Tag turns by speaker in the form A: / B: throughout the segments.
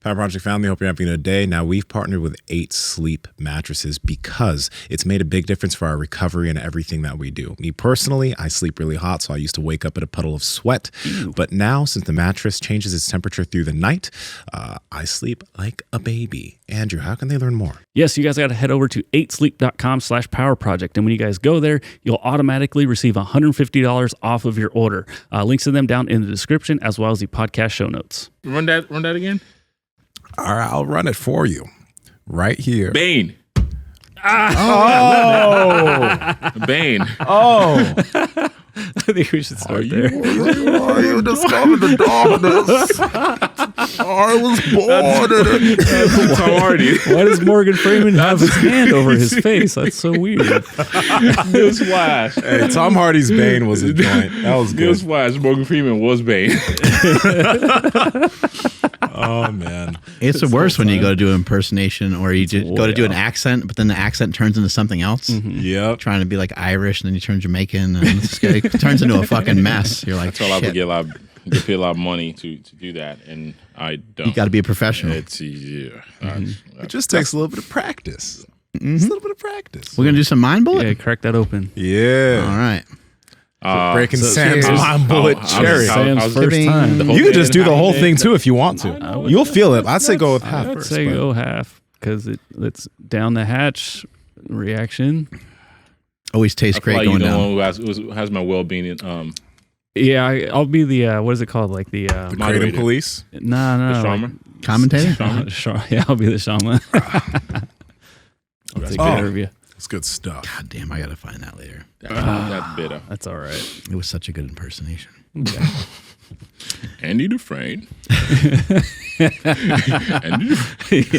A: Power Project family, hope you're having a good day. Now, we've partnered with 8 Sleep mattresses because it's made a big difference for our recovery and everything that we do. Me personally, I sleep really hot, so I used to wake up in a puddle of sweat. Ew. But now, since the mattress changes its temperature through the night, I sleep like a baby. Andrew, how can they learn more?
B: Yes, you guys got to head over to 8sleep.com/powerproject. And when you guys go there, you'll automatically receive $150 off of your order. Links to them down in the description, as well as the podcast show notes.
C: Run that again.
A: All right, I'll run it for you right here.
C: Bane. Bane.
B: Oh. I think we should start there.
A: You discovered the darkness. I was born in it.
C: Tom Hardy.
B: Why does Morgan Freeman have his hand over his face? That's so weird.
C: Newsflash.
A: Hey, Tom Hardy's Bane was a joint. That was good.
C: Newsflash. Morgan Freeman was Bane.
A: Oh, man.
D: It's the worst when you go to do an impersonation or you just go to do an accent, but then the accent turns into something else.
A: Mm-hmm. Yep.
D: Trying to be like Irish, and then you turn Jamaican, and it turns into a fucking mess. You're like,
C: I tell people get paid a lot of money to do that, and I don't.
D: You got to be a professional.
C: It's easier.
A: It just takes a little bit of practice. It's a little bit of practice.
D: We're going to do some mind bullet?
B: Yeah, crack that open.
A: Yeah.
D: All right.
A: Breaking Sam's mind bullet cherry.
B: Sam's first time.
A: You could just do the whole thing too if you want to. You'll feel it. I'd say go with half first.
B: I'd say go half because it's down the hatch reaction.
D: Always tastes great going down.
C: One who has my well-being.
B: Yeah, I'll be the what is it called? Like the
A: Creative police.
B: No,
C: the shaman.
D: Commentator.
B: Yeah, I'll be the shaman. I'll take care of you.
A: It's good stuff.
D: God damn, I got to find that later.
C: That's bitter.
B: That's all right.
D: It was such a good impersonation.
B: Yeah.
C: Andy Dufresne.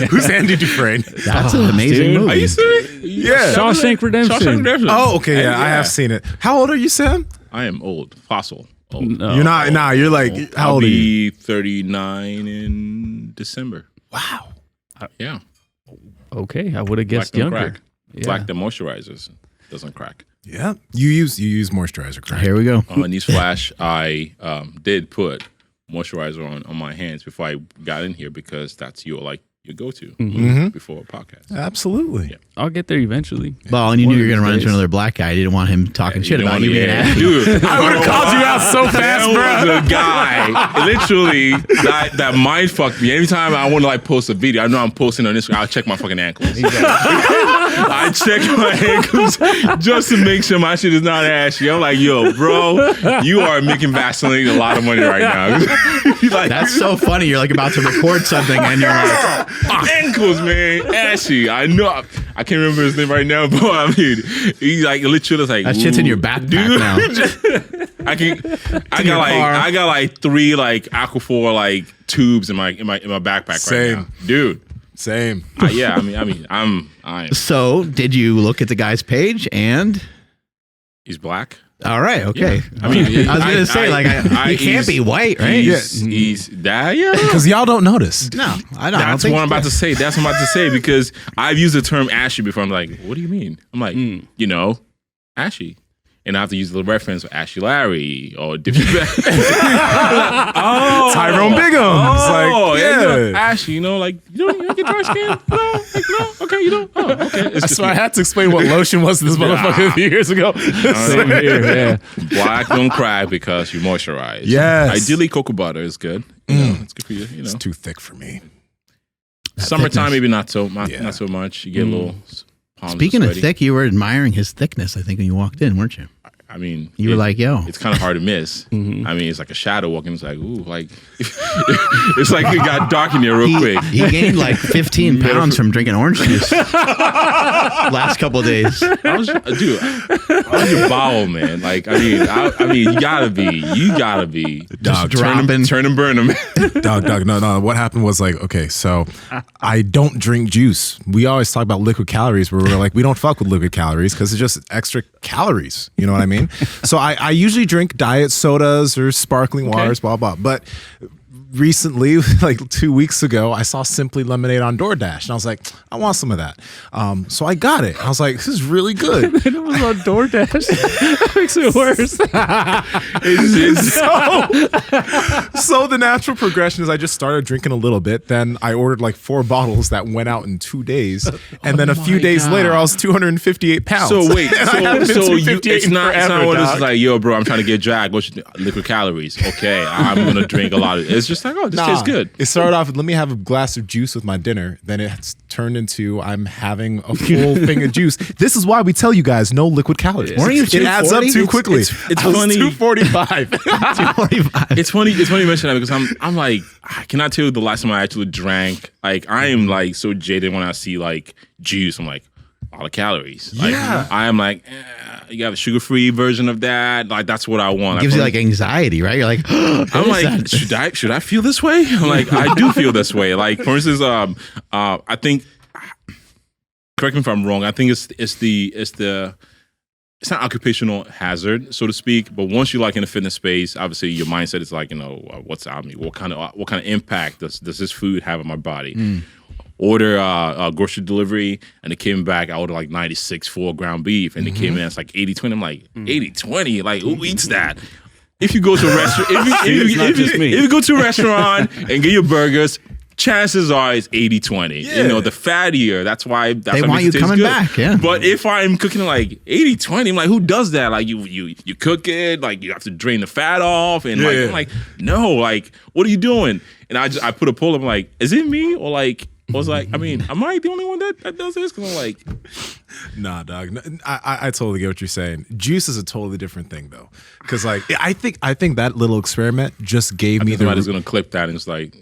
A: Who's Andy Dufresne?
D: That's an amazing movie.
C: Are you serious?
A: Yeah.
B: Shawshank Redemption.
A: Oh, okay. Yeah, I have seen it. How old are you, Sam?
C: I am old. Fossil. Old.
B: No.
A: You're not. Nah, you're like, how old are you?
C: I'll be 39 in December.
A: Wow.
C: Yeah.
B: Okay, I would have guessed
C: Black
B: younger.
C: Crack. It's like the moisturizers. Doesn't crack.
A: Yeah. You use moisturizer, correct?
D: Here we go.
C: On these flash, I did put moisturizer on my hands before I got in here because that's your go-to before a podcast.
A: Absolutely.
C: Yeah.
B: I'll get there eventually.
D: Well, and you knew you were going to run into another black guy. You didn't want him talking shit about you being ashy.
C: Dude,
A: I would have called you out so fast,
C: that
A: bro.
C: was a guy. Literally, that mind fucked me. Anytime I want to post a video, I know I'm posting on Instagram, I'll check my fucking ankles. I check my ankles just to make sure my shit is not ashy. I'm like, yo, bro, you are making Vaseline a lot of money right now.
D: That's so funny. You're like about to record something and you're like,
C: ankles, man, ashy. I know. I can't remember his name right now, but I mean, he's like literally like
D: that shit's in your backpack now.
C: I got like 3 Aquaphor tubes in my backpack right now, dude.
A: Same.
C: Yeah, I am.
D: So, did you look at the guy's page and
C: He's black.
D: All right, okay.
C: Yeah. I mean,
D: I was gonna say he can't be white, right?
C: He's that, yeah.
A: Because y'all don't notice.
D: No, I don't.
C: That's what I'm about to say. That's what I'm about to say because I've used the term ashy before. I'm like, what do you mean? I'm like, ashy. And I have to use the reference of Ashy Larry or Tyrone
A: Bigham.
C: Ashy, you don't get dry skin? No, okay, you don't. Oh, okay.
A: That's why I had to explain what lotion was to this motherfucker a few years ago.
B: Same here, yeah.
C: Black don't crack because you moisturize.
A: Yes.
C: Ideally, cocoa butter is good. It's good for you.
A: It's too thick for me.
C: Summertime, maybe not so much. You get a little.
D: Speaking of thick, you were admiring his thickness, I think, when you walked in, weren't you?
C: I mean,
D: you were like, yo.
C: It's kind of hard to miss. I mean, it's like a shadow walking. It's like, ooh, like, it's like it got dark in there real quick.
D: He gained like 15 pounds from drinking orange juice last couple of days.
C: I was your bowel, man. Like, I mean, you gotta be.
A: Dog,
C: turn and burn them.
A: Dog, no. What happened was like, okay, so I don't drink juice. We always talk about liquid calories where we're like, we don't fuck with liquid calories because it's just extra calories. You know what I mean? So I usually drink diet sodas or sparkling waters, blah, blah. But recently, like 2 weeks ago, I saw Simply Lemonade on DoorDash, and I was like, I want some of that. So I got it. I was like, this is really good.
B: And it was on DoorDash. That makes it worse.
A: So the natural progression is I just started drinking a little bit. Then I ordered like 4 bottles that went out in 2 days, and then a few days later, I was 258 pounds.
C: So wait, it's not one of this like, yo, bro, I'm trying to get jacked. What's your liquid calories? Okay, I'm gonna drink a lot of it. It's just like, oh, this tastes good.
A: It started off with, let me have a glass of juice with my dinner. Then it's turned into, I'm having a full thing of juice. This is why we tell you guys no liquid calories.
D: Weren't you
A: It adds up too quickly.
C: It's funny.
A: 245.
D: 245.
C: It's funny you mention that because I'm like, I cannot tell you the last time I actually drank. Like, I am like so jaded when I see like juice. I'm like, a lot of calories. Like,
A: Yeah.
C: I am like, you have a sugar-free version of that. Like, that's what I want.
D: It gives you like anxiety, right? You're like,
C: I'm like, should I feel this way? I'm like, I do feel this way. Like, for instance, I think, correct me if I'm wrong. I think it's not occupational hazard, so to speak. But once you're like in a fitness space, obviously your mindset is like, what kind of impact does this food have on my body? Order grocery delivery, and it came back. I ordered like 96 full ground beef, and it came in as like 80-20. I'm like, 80-20? Like, who eats that? If you go to a restaurant, if you go to a restaurant and get your burgers, chances are it's 80-20.
A: Yeah.
C: The fattier. That's why
D: they want you coming back. Yeah.
C: But if I'm cooking like 80-20, I'm like, who does that? Like you cook it, like you have to drain the fat off, and I'm like, no, like what are you doing? And I put a poll. I'm like, is it me or like? I was like, I mean, am I the only one that does this? Because I'm like,
A: nah, dog. No, I totally get what you're saying. Juice is a totally different thing, though. Because like, I think that little experiment just gave me the.
C: Somebody's gonna clip that and it's like,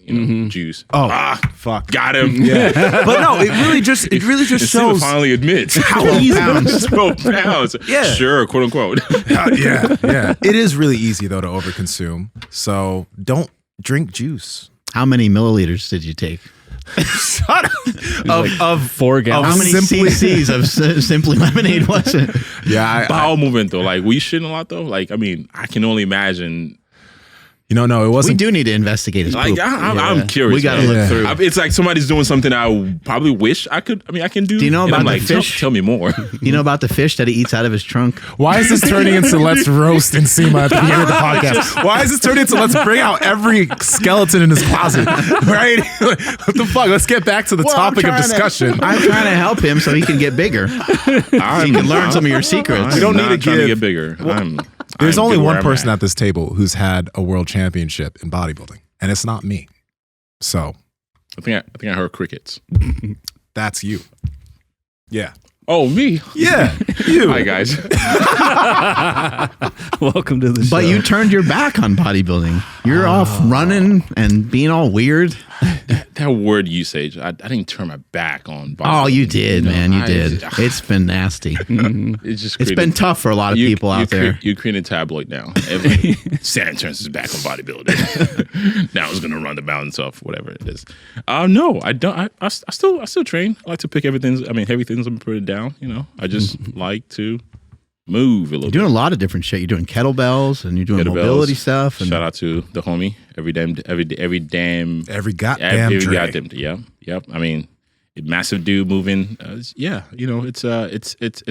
C: juice.
A: Oh, fuck,
C: got him.
A: Yeah, but no, it really just shows.
C: Finally admits
A: how easy.
C: 12 pounds.
A: Yeah,
C: sure, quote unquote.
A: yeah. It is really easy though to overconsume. So don't drink juice.
D: How many milliliters did you take?
A: Shut up. Of
B: 4 gallons.
D: How many cc's of Simply Lemonade was it?
A: Yeah,
C: bowel movement though. Like, we shitting a lot though. Like, I mean, I can only imagine.
A: No, it wasn't.
D: We do need to investigate his
C: Like,
D: poop.
C: I'm curious.
D: We got to look through.
C: It's like somebody's doing something I probably wish I could. I mean, I can do.
D: Do you know
C: and
D: about
C: I'm
D: the
C: like,
D: fish?
C: Tell me more.
D: You know about the fish that he eats out of his trunk?
A: Why is this turning into let's roast Nsima at the beginning of the podcast? Why is this turning into let's bring out every skeleton in his closet? Right? What the fuck? Let's get back to the topic of discussion.
D: I'm trying to help him so he can get bigger. So he can learn some of your secrets.
A: You don't need to
C: trying to
A: give-
C: get bigger.
A: There's
C: I'm
A: only
C: good where
A: one
C: I'm
A: person
C: at.
A: at this table who's had a world championship in bodybuilding, and it's not me. So
C: I think I heard crickets.
A: that's you. Yeah.
C: Oh, me.
A: Yeah. You.
C: Hi guys.
B: Welcome to the show.
D: But you turned your back on bodybuilding. You're off running and being all weird.
C: That word usage, I didn't turn my back on bodybuilding.
D: Oh, you did, man. You
C: I-
D: did. It's been nasty.
C: It's just
D: It's been tough for a lot of people out there.
C: You're creating a tabloid now. Sam turns his back on bodybuilding. Now he's gonna run the mountains off, whatever it is. No, I don't. I still train. I like to pick heavy things and put it down. I just like to move a little
D: You're
C: bit.
D: doing a lot of different shit. You're doing kettlebells and you're doing
C: Kettlebells.
D: mobility stuff. And
C: Shout out to the homie. Every goddamn
A: goddamn Dre.
C: Yep. I mean, massive dude moving. It's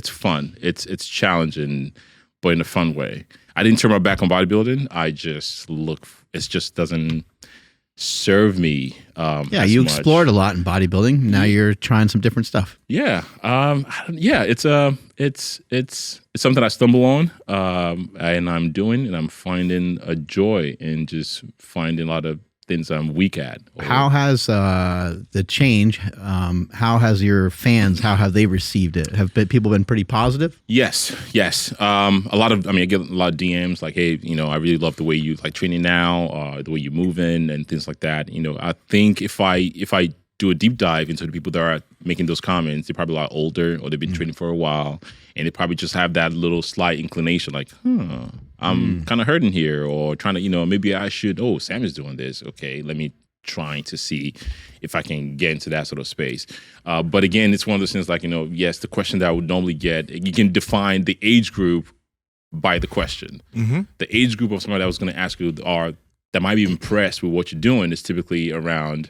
C: fun. It's challenging, but in a fun way. I didn't turn my back on bodybuilding. I just it just doesn't serve me. As
D: you
C: much.
D: explored a lot in bodybuilding. Now you're trying some different stuff.
C: Yeah. It's something I stumble on, and I'm doing, and I'm finding a joy in just finding a lot of things I'm weak at.
D: How has the change? How has your fans? How have they received it? Have people been pretty positive?
C: Yes. I get a lot of DMs like, hey, I really love the way you like training now, the way you're moving and things like that. I think if I do a deep dive into the people that are making those comments, they're probably a lot older or they've been training for a while, and they probably just have that little slight inclination like, I'm kind of hurting here, or trying to, maybe I should, Sam is doing this. Okay, let me trying to see if I can get into that sort of space. But again, it's one of those things like, yes, the question that I would normally get, you can define the age group by the question.
A: Mm-hmm.
C: The age group of somebody that was going to ask you that might be impressed with what you're doing is typically around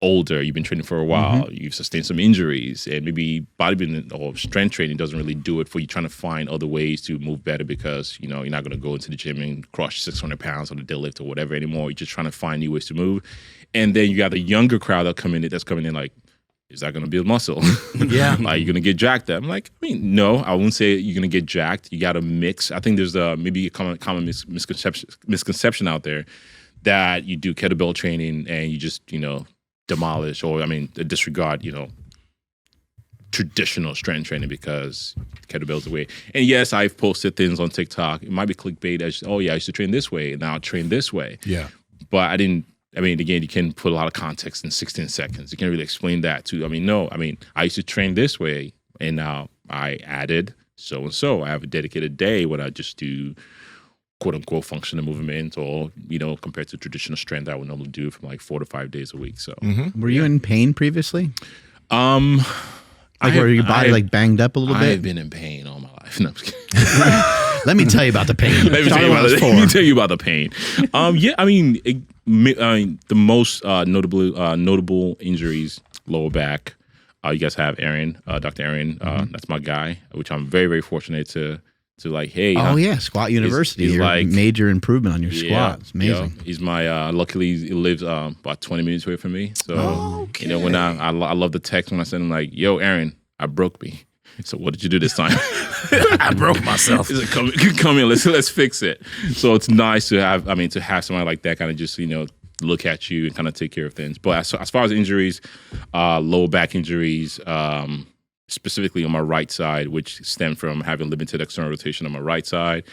C: older. You've been training for a while. You've sustained some injuries, and maybe bodybuilding or strength training doesn't really do it for you. Trying to find other ways to move better because you're not going to go into the gym and crush 600 pounds on the deadlift or whatever anymore. You're just trying to find new ways to move. And then you got the younger crowd that's coming in like, is that going to build muscle?
A: Yeah.
C: Like, you're going to get jacked up. I'm like, I mean, no, I wouldn't say you're going to get jacked. You got to mix. I think there's maybe a common misconception out there that you do kettlebell training and you just, demolish or, disregard, traditional strength training because kettlebell's the way. And yes, I've posted things on TikTok. It might be clickbait as, I used to train this way and now I train this way.
A: Yeah.
C: But again, you can put a lot of context in 16 seconds. You can't really explain that too. I used to train this way and now I added so-and-so. I have a dedicated day when I just do quote unquote functional movement or, compared to traditional strength I would normally do from like 4 to 5 days a week. So
D: Were you in pain previously?
C: Like
D: were your body like banged up a little bit?
C: I've been in pain all my life. No, I'm just kidding.
D: Let me tell you about the pain.
C: Let me tell you about the pain. The most notable injuries, lower back. You guys have Aaron, Dr. Aaron. That's my guy, which I'm very, very fortunate to like, hey.
D: Squat University.
C: He's like
D: major improvement on your squat. It's amazing.
C: He's my, luckily he lives about 20 minutes away from me. So, when I love the text when I send him like, yo, Aaron, I broke me. So what did you do this time?
A: I broke myself.
C: He's like, come here, let's fix it. So it's nice to have, to have somebody like that kind of just, look at you and kind of take care of things. But as far as injuries, lower back injuries, specifically on my right side, which stem from having limited external rotation on my right side,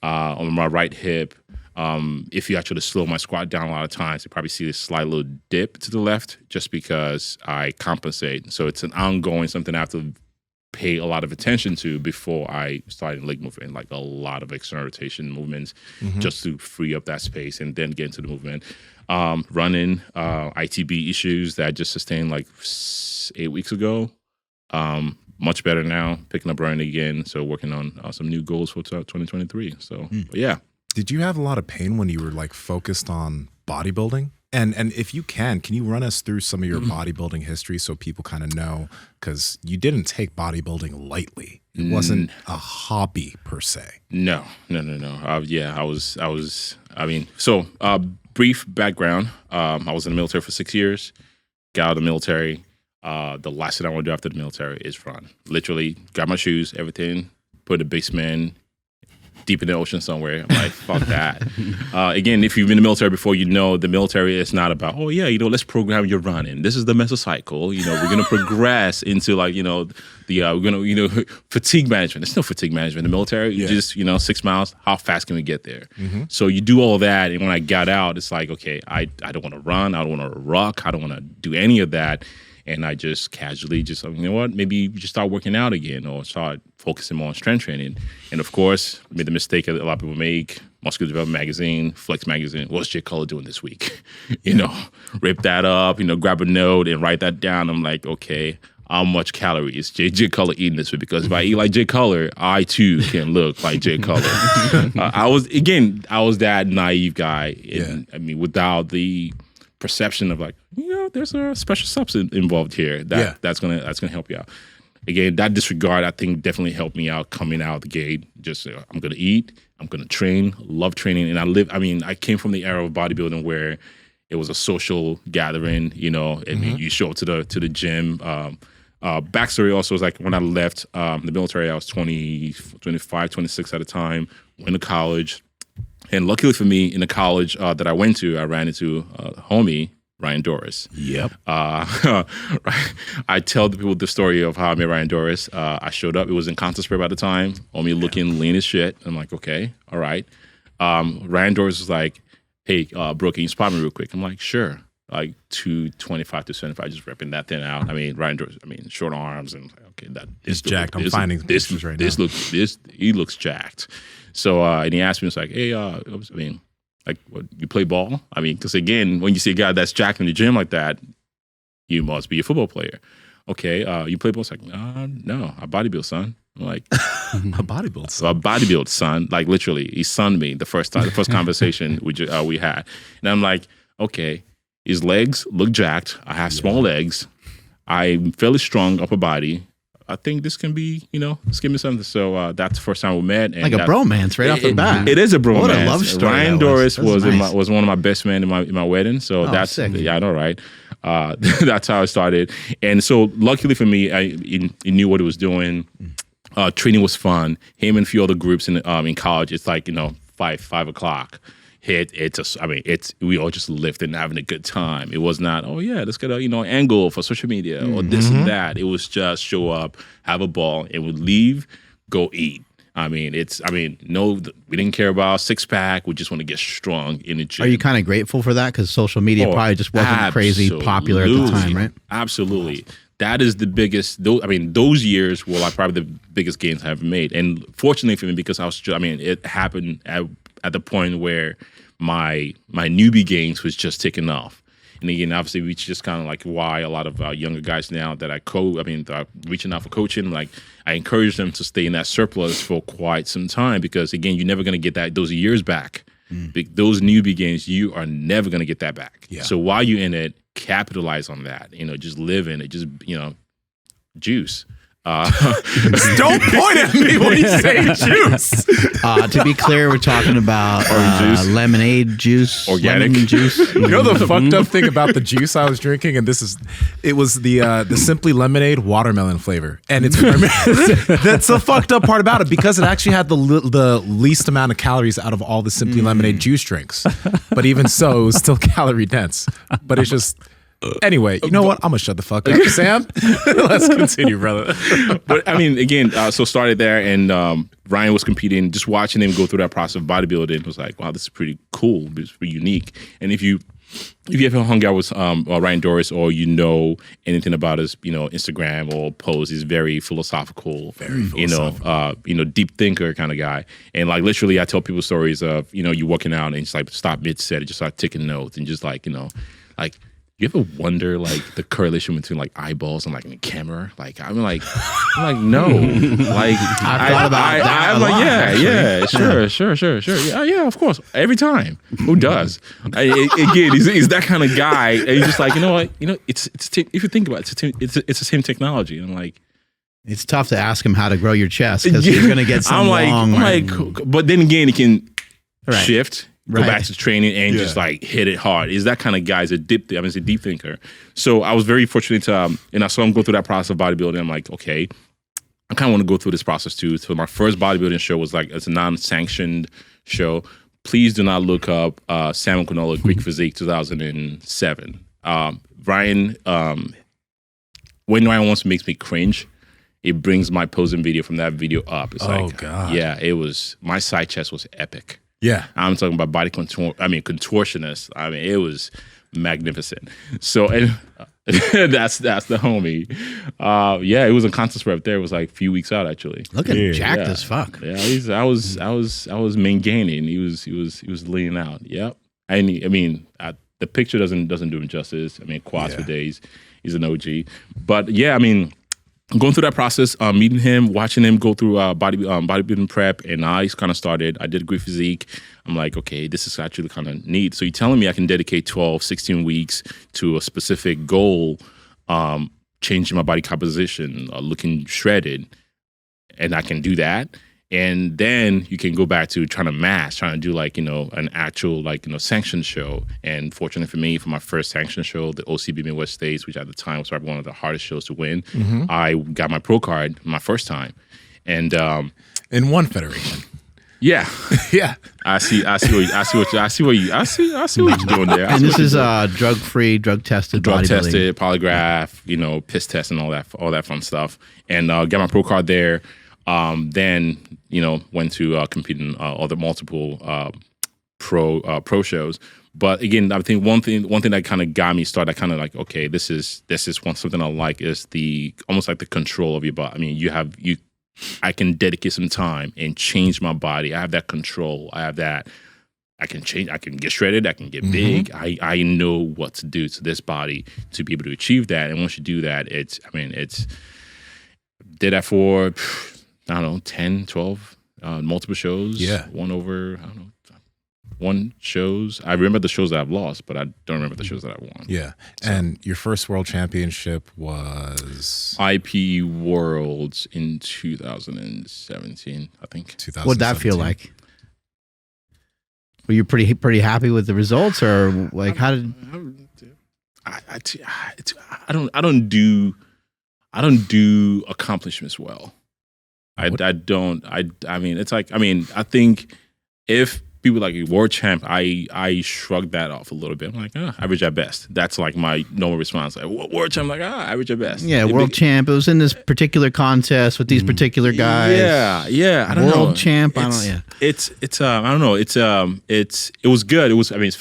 C: on my right hip. If you actually slow my squat down a lot of times, you probably see this slight little dip to the left just because I compensate. So it's an ongoing something I have to pay a lot of attention to before I start leg movement, like a lot of external rotation movements just to free up that space and then get into the movement. Running, ITB issues that I just sustained like 8 weeks ago. Much better now, picking up running again. So working on some new goals for 2023. So, but yeah.
A: Did you have a lot of pain when you were like focused on bodybuilding? And if you can you run us through some of your bodybuilding history so people kind of know? Because you didn't take bodybuilding lightly. It wasn't a hobby per se.
C: No. Brief background. I was in the military for 6 years. Got out of the military. The last thing I want to do after the military is run. Literally, got my shoes, everything, put in the basement, deep in the ocean somewhere. I'm like, fuck that. Again, if you've been in the military before, the military is not about, let's program your running. This is the mesocycle. We're going to progress into like, we're going to, fatigue management. There's no fatigue management in the military. You just, 6 miles, how fast can we get there? So you do all that. And when I got out, it's like, okay, I don't want to run. I don't want to rock. I don't want to do any of that. And I just casually maybe you just start working out again or start focusing more on strength training. And of course, made the mistake that a lot of people make, Muscular Development Magazine, Flex Magazine, what's Jay Cutler doing this week? Rip that up, grab a note and write that down. I'm like, okay, how much calories Jay Cutler eating this week? Because if I eat like Jay Cutler, I too can look like Jay Cutler. I was that naive guy. And, without the perception of like, there's a special substance involved here that's gonna help you out. Again, that disregard I think definitely helped me out coming out of the gate. Just I'm gonna eat, I'm gonna train, love training, and I came from the era of bodybuilding where it was a social gathering. You show up to the gym. Backstory also is like when I left the military, I was 25, 26 at the time. Went to college. And luckily for me, in the college that I went to, I ran into a homie, Ryan Doris.
A: Yep.
C: I tell the people the story of how I met Ryan Doris. I showed up. It was in contest prep at the time. Homie looking lean as shit. I'm like, okay, all right. Ryan Doris was like, hey, bro, can you spot me real quick? I'm like, sure. Like 225 to 75, just ripping that thing out. Ryan Doris, short arms and okay, that
A: is jacked. I'm finding pictures right now.
C: He looks jacked. So and he asked me, it's like, hey, what, you play ball? Because again, when you see a guy that's jacked in the gym like that, you must be a football player. Okay, you play ball? It's like, no, I bodybuild, son. I'm like,
A: A bodybuilder.
C: so a bodybuild, son. Like literally, he sunned me the first time, the first conversation we had. And I'm like, okay, his legs look jacked. I have small legs. I'm fairly strong upper body. I think this can be, let's give me something. So that's the first time we met. And
D: like a bromance right off the bat.
C: It is a bromance.
D: What a love story.
C: Ryan Doris was
D: nice.
C: was one of my best men in my wedding. So that's
D: sick.
C: Yeah, I know, right? That's how I started. And so luckily for me, he knew what he was doing. Training was fun. Him and a few other groups in college. It's like 5 o'clock. We all just lifted and having a good time. It was not, oh yeah, let's get a angle for social media or this and that. It was just show up, have a ball, and we'd leave, go eat. We didn't care about six pack. We just want to get strong in the gym.
D: Are you kind of grateful for that? Because social media probably just wasn't crazy popular at the time, right?
C: Absolutely. That is the biggest. Those years were probably the biggest gains I've ever made. And fortunately for me, because it happened at the point where my newbie gains was just taking off. And again, obviously, which just kind of like why a lot of younger guys now that are reaching out for coaching, I encourage them to stay in that surplus for quite some time because again, you're never going to get those years back. Those newbie gains, you are never going to get that back.
A: Yeah.
C: So while you're in it, capitalize on that. Just live in it. Just juice.
A: Don't point at me when you say juice.
D: To be clear, we're talking about
C: juice.
D: lemonade juice,
C: Organic.
D: lemon juice.
A: You know the fucked up thing about the juice I was drinking, and it was the Simply Lemonade watermelon flavor, and it's that's the fucked up part about it because it actually had the least amount of calories out of all the Simply Lemonade juice drinks, but even so, it was still calorie dense. But it's just. Anyway, you know what? I'm gonna shut the fuck up, Sam. Let's continue, brother.
C: But again, so started there, and Ryan was competing. Just watching him go through that process of bodybuilding was like, wow, this is pretty cool. It's pretty unique. And if you ever hung out with Ryan Doris or anything about his Instagram or posts, he's very philosophical, deep thinker kind of guy. And literally, I tell people stories of you working out and just stop mid-set and just start taking notes and just you ever wonder the correlation between eyeballs and the camera? I'm like no.
D: I've thought about that.
C: I'm sure. Yeah, of course. Every time. Who does? Again, he's that kind of guy. And he's just you know what? It's if you think about it, it's the same technology. And I'm like,
D: it's tough to ask him how to grow your chest because you're gonna get some
C: but then again, he can shift. Go
D: Right.
C: back to training and just hit it hard. Is that kind of guy? He's a deep thinker. So I was very fortunate to, and I saw him go through that process of bodybuilding. I'm like, okay, I kind of want to go through this process too. So my first bodybuilding show was it's a non-sanctioned show. Please do not look up Sam Okunola Greek Physique 2007. Ryan, when Ryan once makes me cringe, it brings my posing video from that video up. It's
A: God.
C: Yeah, it was, my side chest was epic.
A: Yeah,
C: I'm talking about contortionist. It was magnificent. So, and that's the homie. It was in contest prep there. It was a few weeks out actually.
D: Looking jacked as fuck.
C: Yeah, I was maintaining. He was leaning out. Yep. The picture doesn't do him justice. Quads for days. He's an OG. But going through that process, meeting him, watching him go through bodybuilding prep, and I kind of started. I did Greek Physique. I'm like, okay, this is actually kind of neat. So you're telling me I can dedicate 12, 16 weeks to a specific goal, changing my body composition, looking shredded, and I can do that. And then you can go back to trying to do an actual sanctioned show. And fortunately for me, for my first sanctioned show, the OCB Midwest States, which at the time was probably one of the hardest shows to win, I got my pro card my first time. And
A: in one federation.
C: Yeah.
A: Yeah.
C: I see what you're doing there.
D: And this is drug-free, drug-tested
C: drug
D: bodybuilding.
C: tested, polygraph, piss test and all that fun stuff. And got my pro card there. Then went to compete in other multiple pro shows. But again, I think one thing that kind of got me started, I kind of okay, this is something I like is almost the control of your body. I can dedicate some time and change my body. I have that control. I have that. I can change. I can get shredded. I can get big. I know what to do to this body to be able to achieve that. And once you do that, did that for I don't know, 10, 12, multiple shows.
A: Yeah.
C: Won over, I don't know, 1 shows. I remember the shows that I've lost, but I don't remember the shows that I won.
A: Yeah. So, and your first world championship was
C: IP Worlds in 2017, I think.
D: What'd that feel like? Were you pretty happy with the results, or like how did?
C: I don't do accomplishments well. I mean, it's like, I mean, I think if people like world champ, I shrug that off a little bit. I'm like, average at best. That's like my normal response. Like, world champ, I'm like, average at best.
D: Yeah, world champ. It was in this particular contest with these particular guys.
C: Yeah. I don't know.
D: World champ. I don't know.
C: I don't know. It was good. It was. I mean,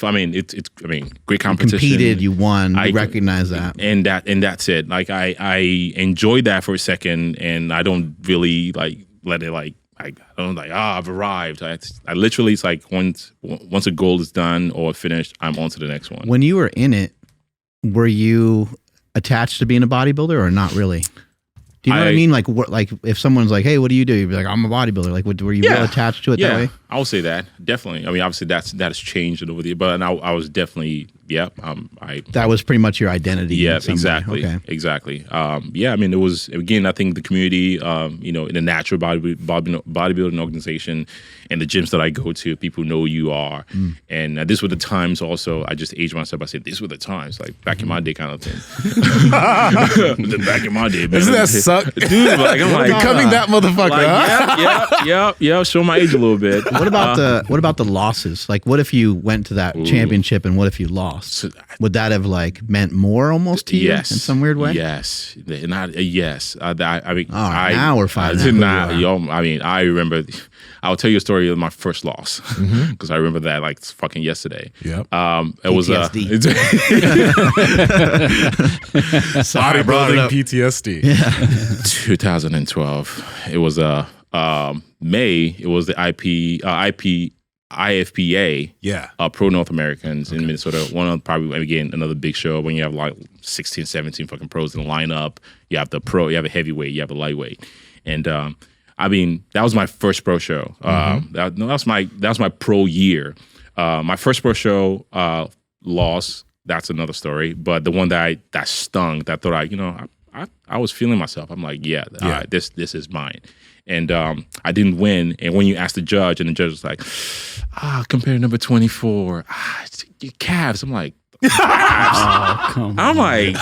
C: great competition.
D: You competed. You won. I recognize that.
C: And that's it. Like I enjoyed that for a second, and I don't really like let it like. I don't like, I've arrived. I literally, it's like once a goal is done or finished, I'm on to the next one.
D: When you were in it, were you attached to being a bodybuilder or not really? Do you know what I mean? Like, like if someone's like, "Hey, what do you do?" You'd be like, "I'm a bodybuilder." Like, were you real attached to it that way?
C: I would say that definitely. I mean, obviously that has changed over the years, but I was definitely that was
D: pretty much your identity.
C: Yeah, exactly.
D: Okay.
C: Exactly. Yeah, I mean, it was, again, I think the community, in the natural bodybuilding organization and the gyms that I go to, people know who you are. And this were the times also, I just aged myself. I said, these were the times, like back in my day kind of thing. Back in my day, man.
A: Doesn't that suck?
C: Dude, like, I'm like,
A: becoming that motherfucker.
C: Like, yeah, show my age a little bit.
D: What about the losses? Like, what if you went to that championship and what if you lost? Would that have like meant more almost to you in some weird way?
C: Yes. Yes. I mean,
D: now we're finding out.
C: I mean, I remember. I'll tell you a story of my first loss because I remember that like fucking yesterday.
A: Yep.
C: It was
A: sorry, bodybuilding PTSD.
D: Yeah.
C: 2012. It was May. It was the IFPA, Pro North Americans in Minnesota. One of probably, again, another big show when you have like 16, 17 fucking pros in the lineup. You have the pro, you have a heavyweight, you have a lightweight. And I mean, that was my first pro show. That was my pro year. My first pro show loss, that's another story. But the one that stung, that thought I was feeling myself. I'm like, this is mine. And I didn't win. And when you ask the judge, and the judge was like, compare number 24. Your calves. I'm like, calves?
B: Oh, come on.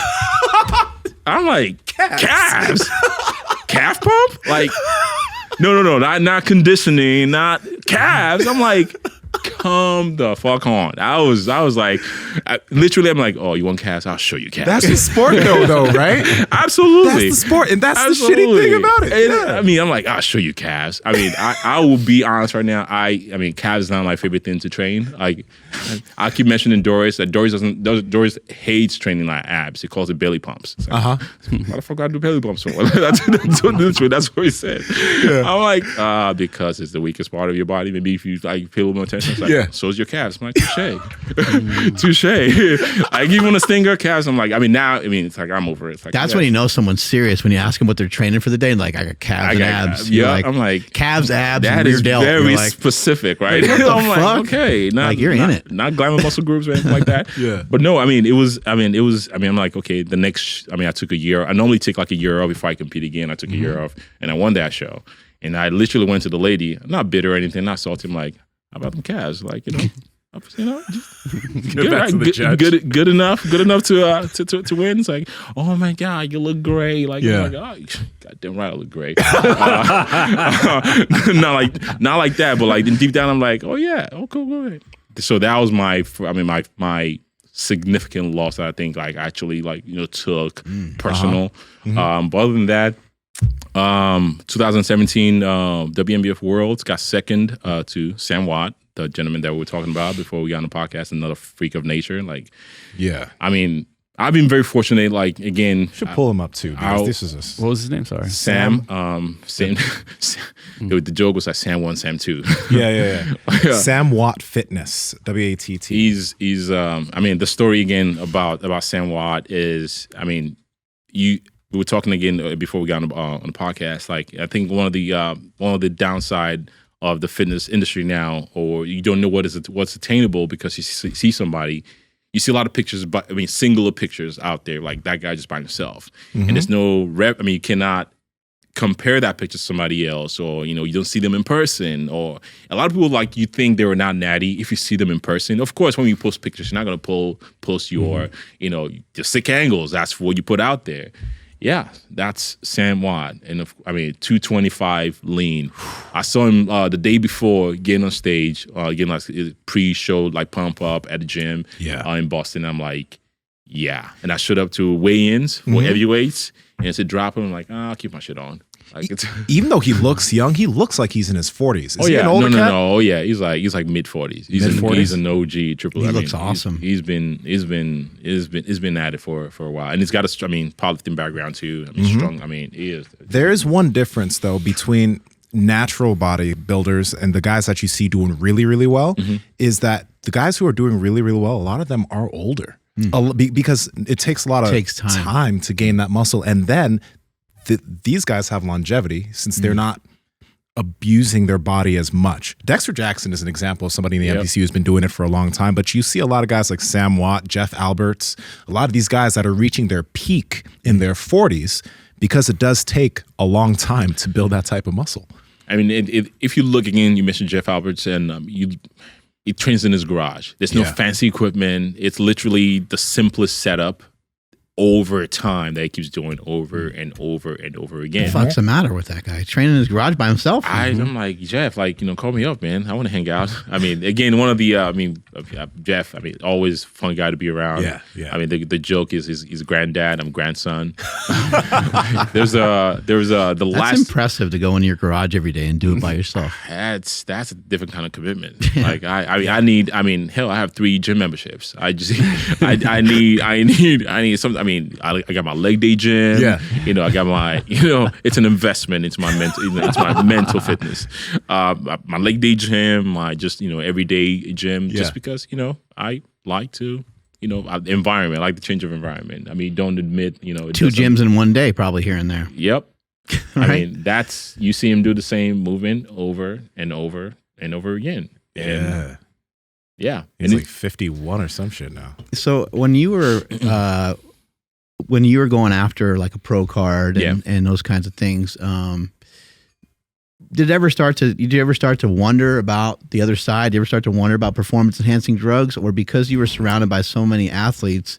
C: I'm like, calves? Calf pump? Like, no, not conditioning, not calves. I'm like, come the fuck on. I was like, literally, I'm like, oh, you want calves? I'll show you calves.
A: That's the sport though, right?
C: Absolutely.
A: That's the sport, and that's the shitty thing about it.
C: And, I mean, I'm like, I'll show you calves. I mean, I will be honest right now. I mean, calves is not my favorite thing to train. Like, I keep mentioning Doris. That Doris hates training like abs. He calls it belly pumps. Like, why the fuck I do belly pumps for? That's what he said. Yeah. I'm like, because it's the weakest part of your body. Maybe if you like pay a little more attention. It's like, so's your calves. I'm like, touche. I give him a stinger, calves. I'm like, it's like, I'm over it. It's like,
D: that's when you know someone's serious, when you ask them what they're training for the day, and like, I got calves and abs.
C: Yeah, I'm like,
D: calves, abs,
C: that
D: and
C: is
D: delt.
C: very specific, right?
D: What the
C: I'm
D: fuck?
C: like, okay,
D: you're in it.
C: Not glamour muscle groups or anything like that.
A: Yeah.
C: But no, I'm like, okay, the next, I took a year. I normally take like a year off before I compete again. I took a year off, and I won that show. And I literally went to the lady, not bitter or anything, not salty. I'm like, how about them calves? Like, good enough to win. It's like, oh my God, you look great. Like, I'm like, oh, goddamn right, I look great. Not like that, but like deep down, I'm like, oh yeah, oh cool, go ahead. So that was my significant loss that I think like actually like took personal. But other than that, 2017 WNBF Worlds got second to Sam Watt, the gentleman that we were talking about before we got on the podcast, another freak of nature. Like, I mean, I've been very fortunate. Like, again,
A: should pull him up too. This is
B: what was his name? Sorry,
C: Sam. The joke was like Sam 1, Sam 2.
A: Yeah. Sam Watt Fitness, WATT.
C: He's. The story again about Sam Watt is, we were talking again before we got on the podcast. Like, I think one of the downside of the fitness industry now, or you don't know what's attainable because you see somebody. You see a lot of pictures, but I mean, singular pictures out there, like that guy just by himself, and there's no rep. I mean, you cannot compare that picture to somebody else, or you don't see them in person. Or a lot of people, like, you think they were not natty if you see them in person. Of course, when you post pictures, you're not gonna post your your sick angles. That's what you put out there. Yeah, that's Sam Watt, and 225 lean. I saw him the day before getting on stage, getting like pre-show like pump up at the gym in Boston. I'm like, yeah, and I showed up to weigh-ins for heavyweights, and it's a drop. I'm like, I'll keep my shit on. Like, it's
A: even though he looks young, he looks like he's in his 40s. Is
C: he
A: an older cat?
C: No. Oh yeah, he's like mid 40s. He's an OG triple.
D: He looks awesome.
C: He's been at it for a while, and he's got a powerlifting background too. I mean, strong. I mean, he is.
A: There is one difference though between natural bodybuilders and the guys that you see doing really, really well. Is that the guys who are doing really, really well? A lot of them are older because it takes a lot of time to gain that muscle, and then these guys have longevity since they're not abusing their body as much. Dexter Jackson is an example of somebody in the NPC who's been doing it for a long time, but you see a lot of guys like Sam Watt, Jeff Alberts, a lot of these guys that are reaching their peak in their 40s because it does take a long time to build that type of muscle.
C: I mean, if you look again, you mentioned Jeff Alberts, and he trains in his garage. There's no fancy equipment. It's literally the simplest setup over time that he keeps doing over and over and over again.
D: What the fuck's the matter with that guy? Training in his garage by himself?
C: I'm like, Jeff, like, call me up, man. I want to hang out. I mean, again, one of the, Jeff, always fun guy to be around.
A: Yeah.
C: I mean, the joke is he's granddad, I'm grandson. That's
D: impressive to go into your garage every day and do it by yourself.
C: That's a different kind of commitment. Like I have 3 gym memberships. I need something. I mean, I got my leg day gym.
A: Yeah.
C: I got my, it's an investment into my mental, it's my mental fitness. My leg day gym, my just, everyday gym, just because, I like to, environment, I like the change of environment. I mean, don't admit,
D: 2 gyms in one day, probably here and there.
C: Yep.
D: Right?
C: I mean, you see him do the same movement over and over and over again. And yeah.
A: He's like 51 or some shit now.
D: So when you were going after like a pro card and those kinds of things, did you ever start to wonder about the other side? Did you ever start to wonder about performance enhancing drugs, or because you were surrounded by so many athletes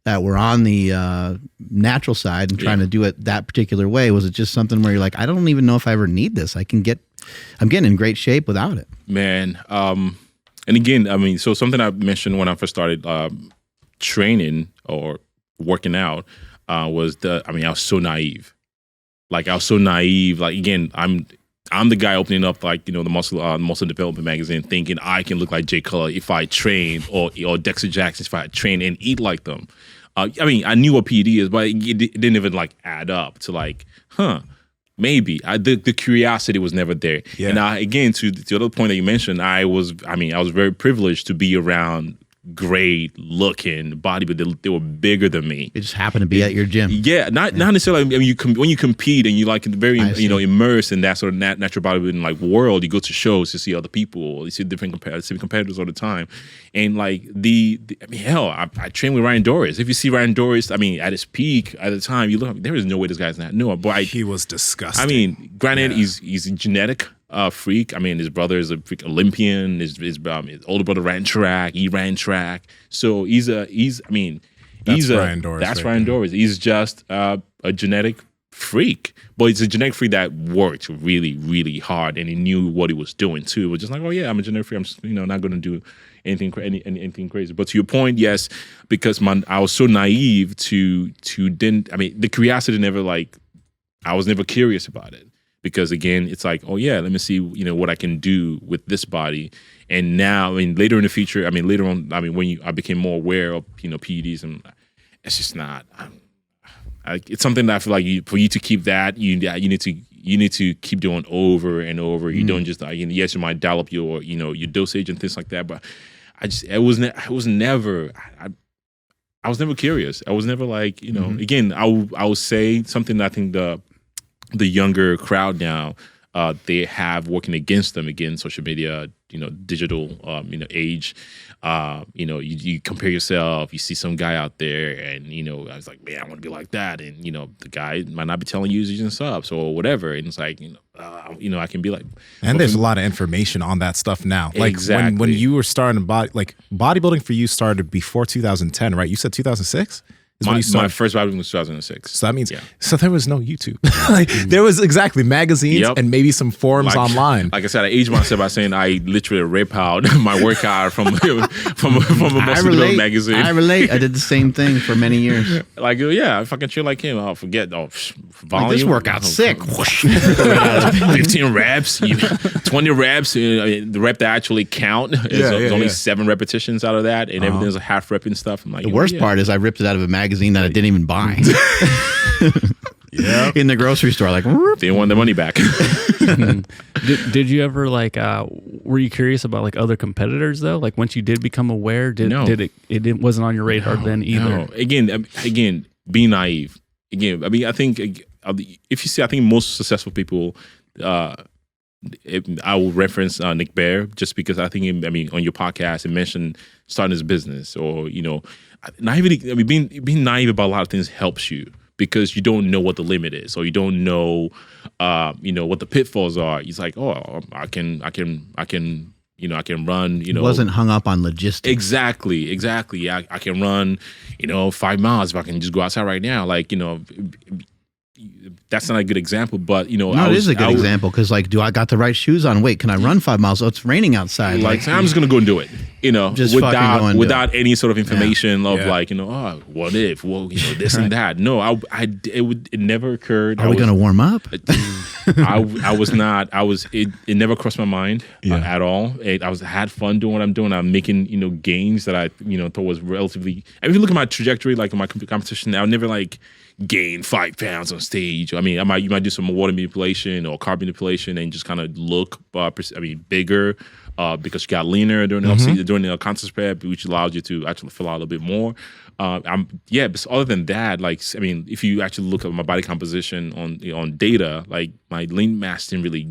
D: that were on the natural side and trying to do it that particular way, was it just something where you're like, I don't even know if I ever need this. I'm getting in great shape without it.
C: Man. And again, I mean, so something I mentioned when I first started training or working out was I was so naive. Like, again, I'm the guy opening up, like, the muscle development magazine, thinking I can look like Jay Cutler if I train, or Dexter Jackson if I train and eat like them. I mean, I knew what PED is, but it didn't even like add up to like, maybe. The curiosity was never there. Yeah. And again, to the other point that you mentioned, I was very privileged to be around great looking bodybuilders. They were bigger than me.
D: It just happened to be at your gym.
C: Yeah, not necessarily. I mean, when you compete and you like very immersed in that sort of natural bodybuilding like world, you go to shows to see other people, you see different competitors all the time, and like I trained with Ryan Doris. If you see Ryan Doris, I mean, at his peak at the time, you look, there is no way this guy's not. No, but
A: he was disgusting.
C: I mean, granted, he's a genetic freak. I mean, his brother is a freak Olympian. His older brother ran track. He ran track. So that's Ryan Doris. That's Ryan Doris. He's just a genetic freak, but it's a genetic freak that worked really, really hard, and he knew what he was doing too. It was just like, oh yeah, I'm a genetic freak. I'm not going to do anything crazy. But to your point, yes, because I was so naive the curiosity never I was never curious about it. Because again, it's like, oh yeah, let me see, what I can do with this body. And now, later in the future, when I became more aware of, PEDs, and it's just not. It's something that I feel like for you to keep that, you need to keep doing over and over. You don't just yes, you might dial up your your dosage and things like that, but it was never. I was never curious. I was never like, again, I will say something that I think the younger crowd now, they have working against them, again, social media, digital, age. You compare yourself, you see some guy out there and, I was like, man, I want to be like that. And, the guy might not be telling you he's using subs or whatever. And it's like, I can be like.
A: And there's a lot of information on that stuff now. Like
C: exactly.
A: when you were starting bodybuilding for you started before 2010, right? You said 2006?
C: My first bodybuilding was 2006.
A: So that means, so there was no YouTube. There was exactly magazines and maybe some forums online.
C: Like I said, I aged myself by saying I literally rip out my workout from a muscle magazine.
D: I relate. I did the same thing for many years.
C: Like, if I can chill like him, I'll forget. Volume.
D: Like, this workout's sick.
C: 15 reps, 20 reps. The rep that actually count is only 7 repetitions out of that, and everything's a half rep and stuff. I'm like,
D: the worst part is I ripped it out of a magazine that I didn't even buy. In the grocery store, like
C: they want the money back.
B: Did you ever were you curious about like other competitors though? Like once you did become aware, it wasn't on your radar then either? No.
C: Again, be naive. Again, I mean, I think if you see, I think most successful people, I will reference Nick Bear just because I think, on your podcast, it mentioned starting his business or, naivety. I mean, being naive about a lot of things helps you because you don't know what the limit is or you don't know, what the pitfalls are. He's like, oh, I can run,
D: wasn't hung up on logistics.
C: Exactly. I can run, 5 miles if I can just go outside right now. Like, that's not a good example, but it
D: is a good example because do I got the right shoes on? Wait, can I run 5 miles? Oh, it's raining outside.
C: I'm just gonna go and do it.
D: Just
C: without any sort of information of what if, this and that. No, it never occurred.
D: Are we gonna warm up?
C: I was not. It never crossed my mind at all. I had fun doing what I'm doing. I'm making gains that I thought was relatively. If you look at my trajectory, like in my competition, I would never gain 5 pounds on stage. I mean, you might do some water manipulation or carb manipulation and just kind of look, bigger because you got leaner during the contest prep, which allows you to actually fill out a little bit more. But other than that, if you actually look at my body composition on data, my lean mass didn't really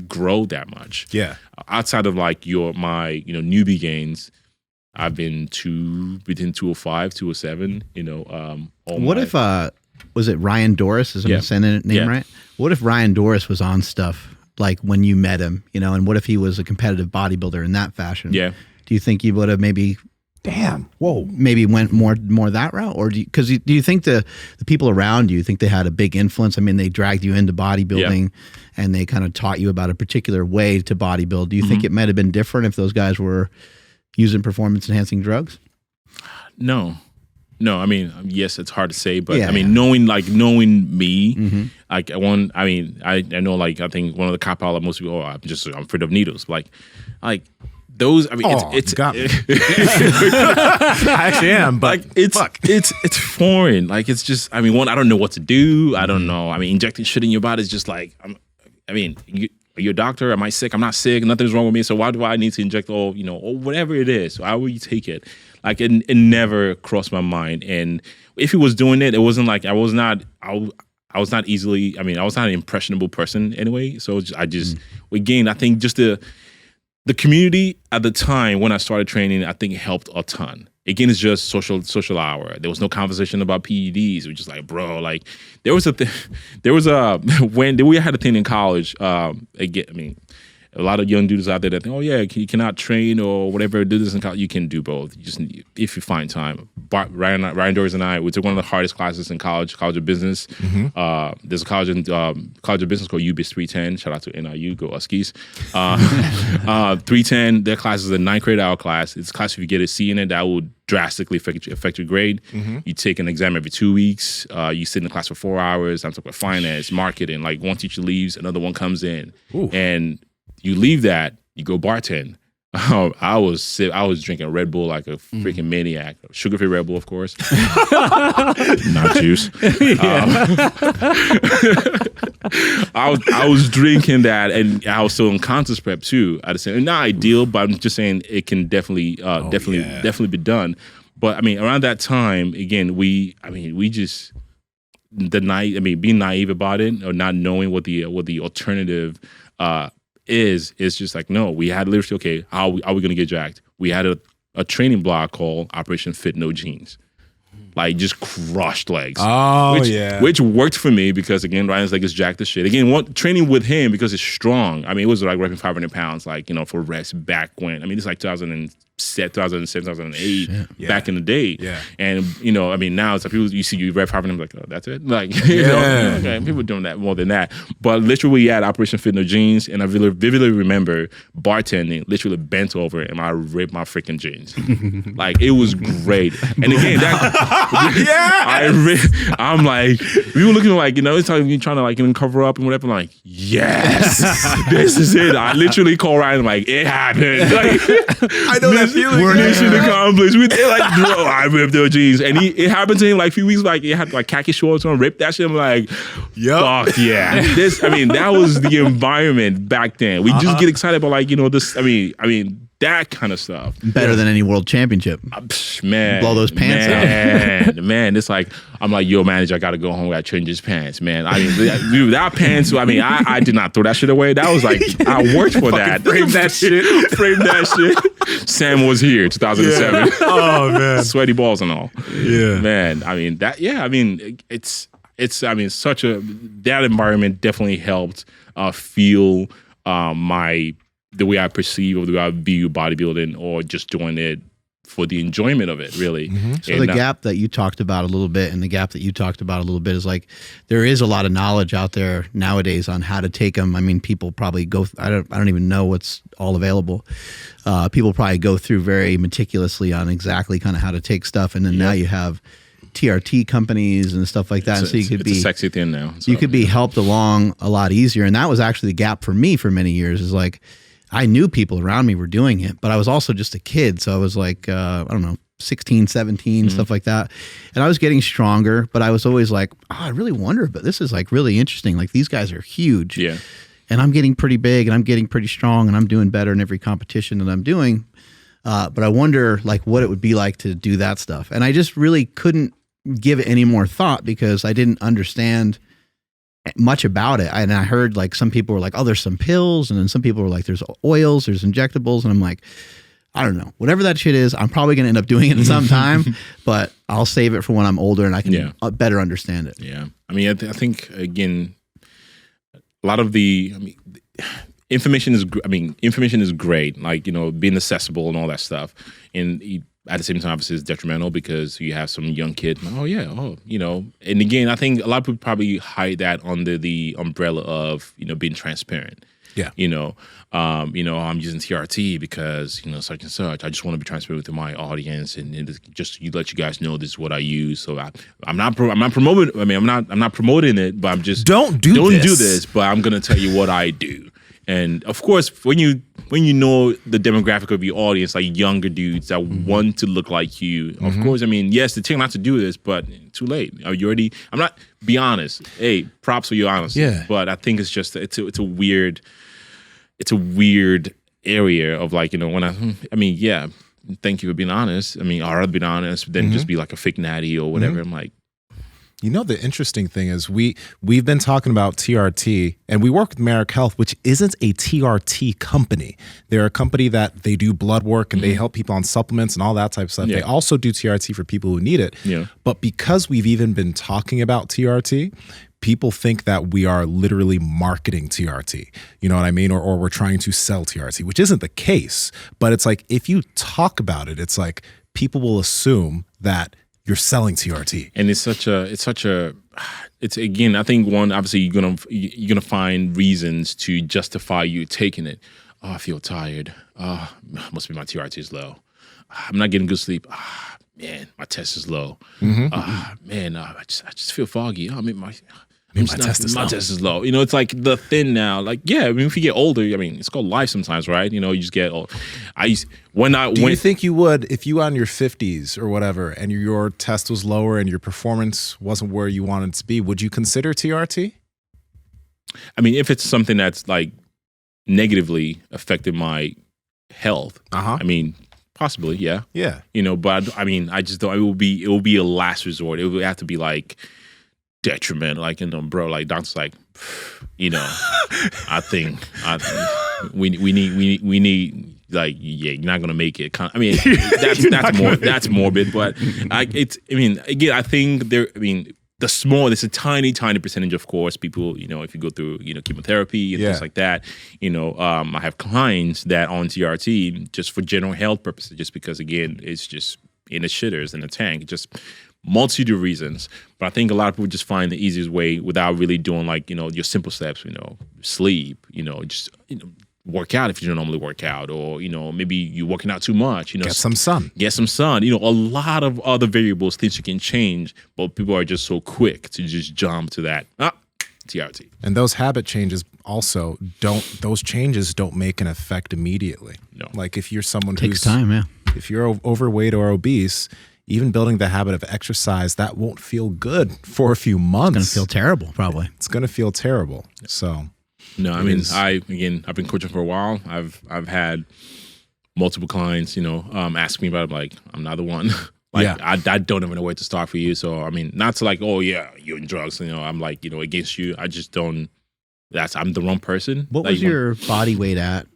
C: grow that much.
A: Yeah.
C: Outside of my newbie gains, I've been between 205, 207,
D: what if was it Ryan Doris? Is I'm saying that name right? What if Ryan Doris was on stuff like when you met him, and what if he was a competitive bodybuilder in that fashion? Yeah. Do you think you would have maybe maybe went more that route? Or do you think the people around you think they had a big influence? I mean, they dragged you into bodybuilding and they kind of taught you about a particular way to bodybuild. Do you think it might have been different if those guys were using performance enhancing drugs?
C: No. I mean, yes, it's hard to say, but knowing me, I know, I think one of the cop out most people, I'm afraid of needles. Like those, it's
A: got me. I actually am, but
C: it's foreign. It's just, I don't know what to do. I don't know. Injecting shit in your body is just you're a doctor. Am I sick? I'm not sick. Nothing's wrong with me. So why do I need to inject or whatever it is? So how will you take it? It never crossed my mind. And if he was doing it, it wasn't like I was not easily. I was not an impressionable person anyway. So again, I think just the community at the time when I started training, I think it helped a ton. Again, it's just social hour. There was no conversation about PEDs. We're just like, bro, there was when we had a thing in college. A lot of young dudes out there that think, you cannot train or whatever, do this in college. You can do both. You just if you find time. Ryan Doris and I, we took one of the hardest classes in college of business. There's a college of business called UBIS 310. Shout out to NIU, go Huskies. 310, their class is a 9 credit hour class. It's a class if you get a C in it, that would drastically affect your grade. You take an exam every 2 weeks. You sit in the class for 4 hours. I'm talking about finance, marketing. One teacher leaves, another one comes in. And you leave that, you go bartend. I was drinking Red Bull like a freaking maniac. Sugar-free Red Bull, of course. Not juice. I was drinking that, and I was still in contest prep too. Not ideal, but I'm just saying it can definitely be done. But I mean, around that time, again, we just being naive about it or not knowing what the alternative is just like, no, we had literally, okay, how are we going to get jacked? We had a training block called Operation Fit No Jeans. Like just crushed legs.
A: Oh,
C: which worked for me because again, Ryan's leg is jacked as shit. Again, training with him because it's strong. I mean, it was like repping 500 pounds, like, you know, for reps back when. I mean, it's like 2007, 2008, back in the day.
A: Yeah.
C: And, you know, I mean, now it's like people, you see you rep 500, like, oh, that's it? Like, you know, okay, people doing that more than that. But literally, we had Operation Fit No Jeans, and I vividly remember bartending, literally bent over, and I ripped my freaking jeans. Like, it was great. And again, I'm like, we were looking like, you know, it's like you trying to like, you know, cover up and whatever. I'm like, yes, this is it. I literally call Ryan, like, it happened. Like,
A: I know that feeling.
C: Mission accomplished. We did like, bro, I ripped those jeans. And it happened to him like a few weeks, like, he had like khaki shorts on, ripped that shit. I'm like, fuck yeah. That was the environment back then. We just get excited about like, you know, this, I mean, that kind of stuff.
D: Better than any world championship.
C: Man.
D: Blow those pants out.
C: Man, it's like, I'm like, yo, manager, I got to go home. I got to change his pants, man. I mean, dude, that pants, I mean, I did not throw that shit away. That was like, I worked for that.
A: Frame that shit.
C: Frame that shit. Sam was here, 2007.
A: Yeah. Oh, man.
C: Sweaty balls and all.
A: Yeah.
C: Man, I mean, that, I mean, it's I mean, that environment definitely helped feel the way I perceive or the way I view bodybuilding or just doing it for the enjoyment of it, really.
A: Mm-hmm.
D: So the gap that you talked about a little bit and the gap that you talked about a little bit is like, there is a lot of knowledge out there nowadays on how to take them. I mean, people probably I don't even know what's all available. People probably go through very meticulously on exactly kind of how to take stuff. And then now you have TRT companies and stuff like that.
C: It's a sexy thing now. So,
D: you could be helped along a lot easier. And that was actually the gap for me for many years, is like, I knew people around me were doing it, but I was also just a kid. So I was like, I don't know, 16, 17, stuff like that. And I was getting stronger, but I was always like, oh, I really wonder, but this is like really interesting. Like these guys are huge.
C: Yeah.
D: And I'm getting pretty big and I'm getting pretty strong and I'm doing better in every competition that I'm doing. But I wonder like what it would be like to do that stuff. And I just really couldn't give it any more thought because I didn't understand much about it. And I heard like some people were like, oh, there's some pills. And then some people were like, there's oils, there's injectables. And I'm like, I don't know, whatever that shit is, I'm probably going to end up doing it at some time, but I'll save it for when I'm older and I can better understand it.
C: Yeah. I mean, I think again, a lot of information is great. Like, you know, being accessible and all that stuff. And at the same time, obviously, it's detrimental because you have some young kid. You know. And again, I think a lot of people probably hide that under the umbrella of, you know, being transparent.
A: Yeah.
C: You know, I'm using TRT because, you know, such and such. I just want to be transparent with my audience and just let you guys know this is what I use. So I'm not promoting. I mean, I'm not promoting it, but I'm just don't do this. But I'm gonna tell you what I do. And of course, when you know the demographic of your audience, like younger dudes that want to look like you, of course, I mean, yes, they tell not to do this, but too late. Be honest. Hey, props for your honesty.
A: Yeah.
C: But I think it's just it's a weird area of like, you know, thank you for being honest. I mean, I'd rather be honest than just be like a fake natty or whatever. I'm like,
A: you know, the interesting thing is we've been talking about TRT and we work with Merrick Health, which isn't a TRT company. They're a company that they do blood work and they help people on supplements and all that type of stuff.
C: Yeah.
A: They also do TRT for people who need it.
C: Yeah.
A: But because we've even been talking about TRT, people think that we are literally marketing TRT. You know what I mean? Or we're trying to sell TRT, which isn't the case. But it's like, if you talk about it, it's like people will assume that you're selling TRT.
C: And it's again, I think one, obviously you're gonna find reasons to justify you taking it. Oh, I feel tired. Oh, must be my TRT is low. I'm not getting good sleep. Man, my test is low. Man, I just feel foggy. I mean, my test is low. You know, it's like the thing now. Like, yeah, I mean, if you get older, I mean, it's called life sometimes, right? You know, you just get old. Do
A: you think you would, if you were on your 50s or whatever, and your test was lower and your performance wasn't where you wanted it to be, would you consider TRT?
C: I mean, if it's something that's like negatively affected my health, I mean, Possibly, yeah.
A: Yeah.
C: You know, but I mean, I just don't. It will be a last resort. It would have to be like detriment, like, you know, bro. Like doctor's like, you know, I think we need. Like, yeah, you're not gonna make it. I mean, that's morbid, but I mean, again, I think there's a tiny percentage, of course, people, you know, if you go through, you know, chemotherapy and things like that, you know, I have clients that on TRT just for general health purposes, just because, again, it's just in the shitters, in the tank, just multitude of reasons. But I think a lot of people just find the easiest way without really doing, like, you know, your simple steps, you know, sleep, you know, just, you know, work out if you don't normally work out, or, you know, maybe you're working out too much, you know,
A: Get some sun,
C: you know, a lot of other variables, things you can change, but people are just so quick to just jump to that TRT.
A: and those habit changes also those changes don't make an effect immediately.
C: No.
A: Like if you're someone
D: Takes time, yeah.
A: if you're overweight or obese, even building the habit of exercise, that won't feel good for a few months.
D: It's going to feel terrible, probably.
A: It's going to feel terrible. So
C: No, I mean, I've been coaching for a while. I've had multiple clients, you know, ask me about it. Like, I'm not the one. Like, I don't even know where to start for you. So, I mean, not to like, oh yeah, you're in drugs. You know, I'm like, you know, against you. I just don't. I'm the wrong person.
D: What
C: like,
D: was your body weight at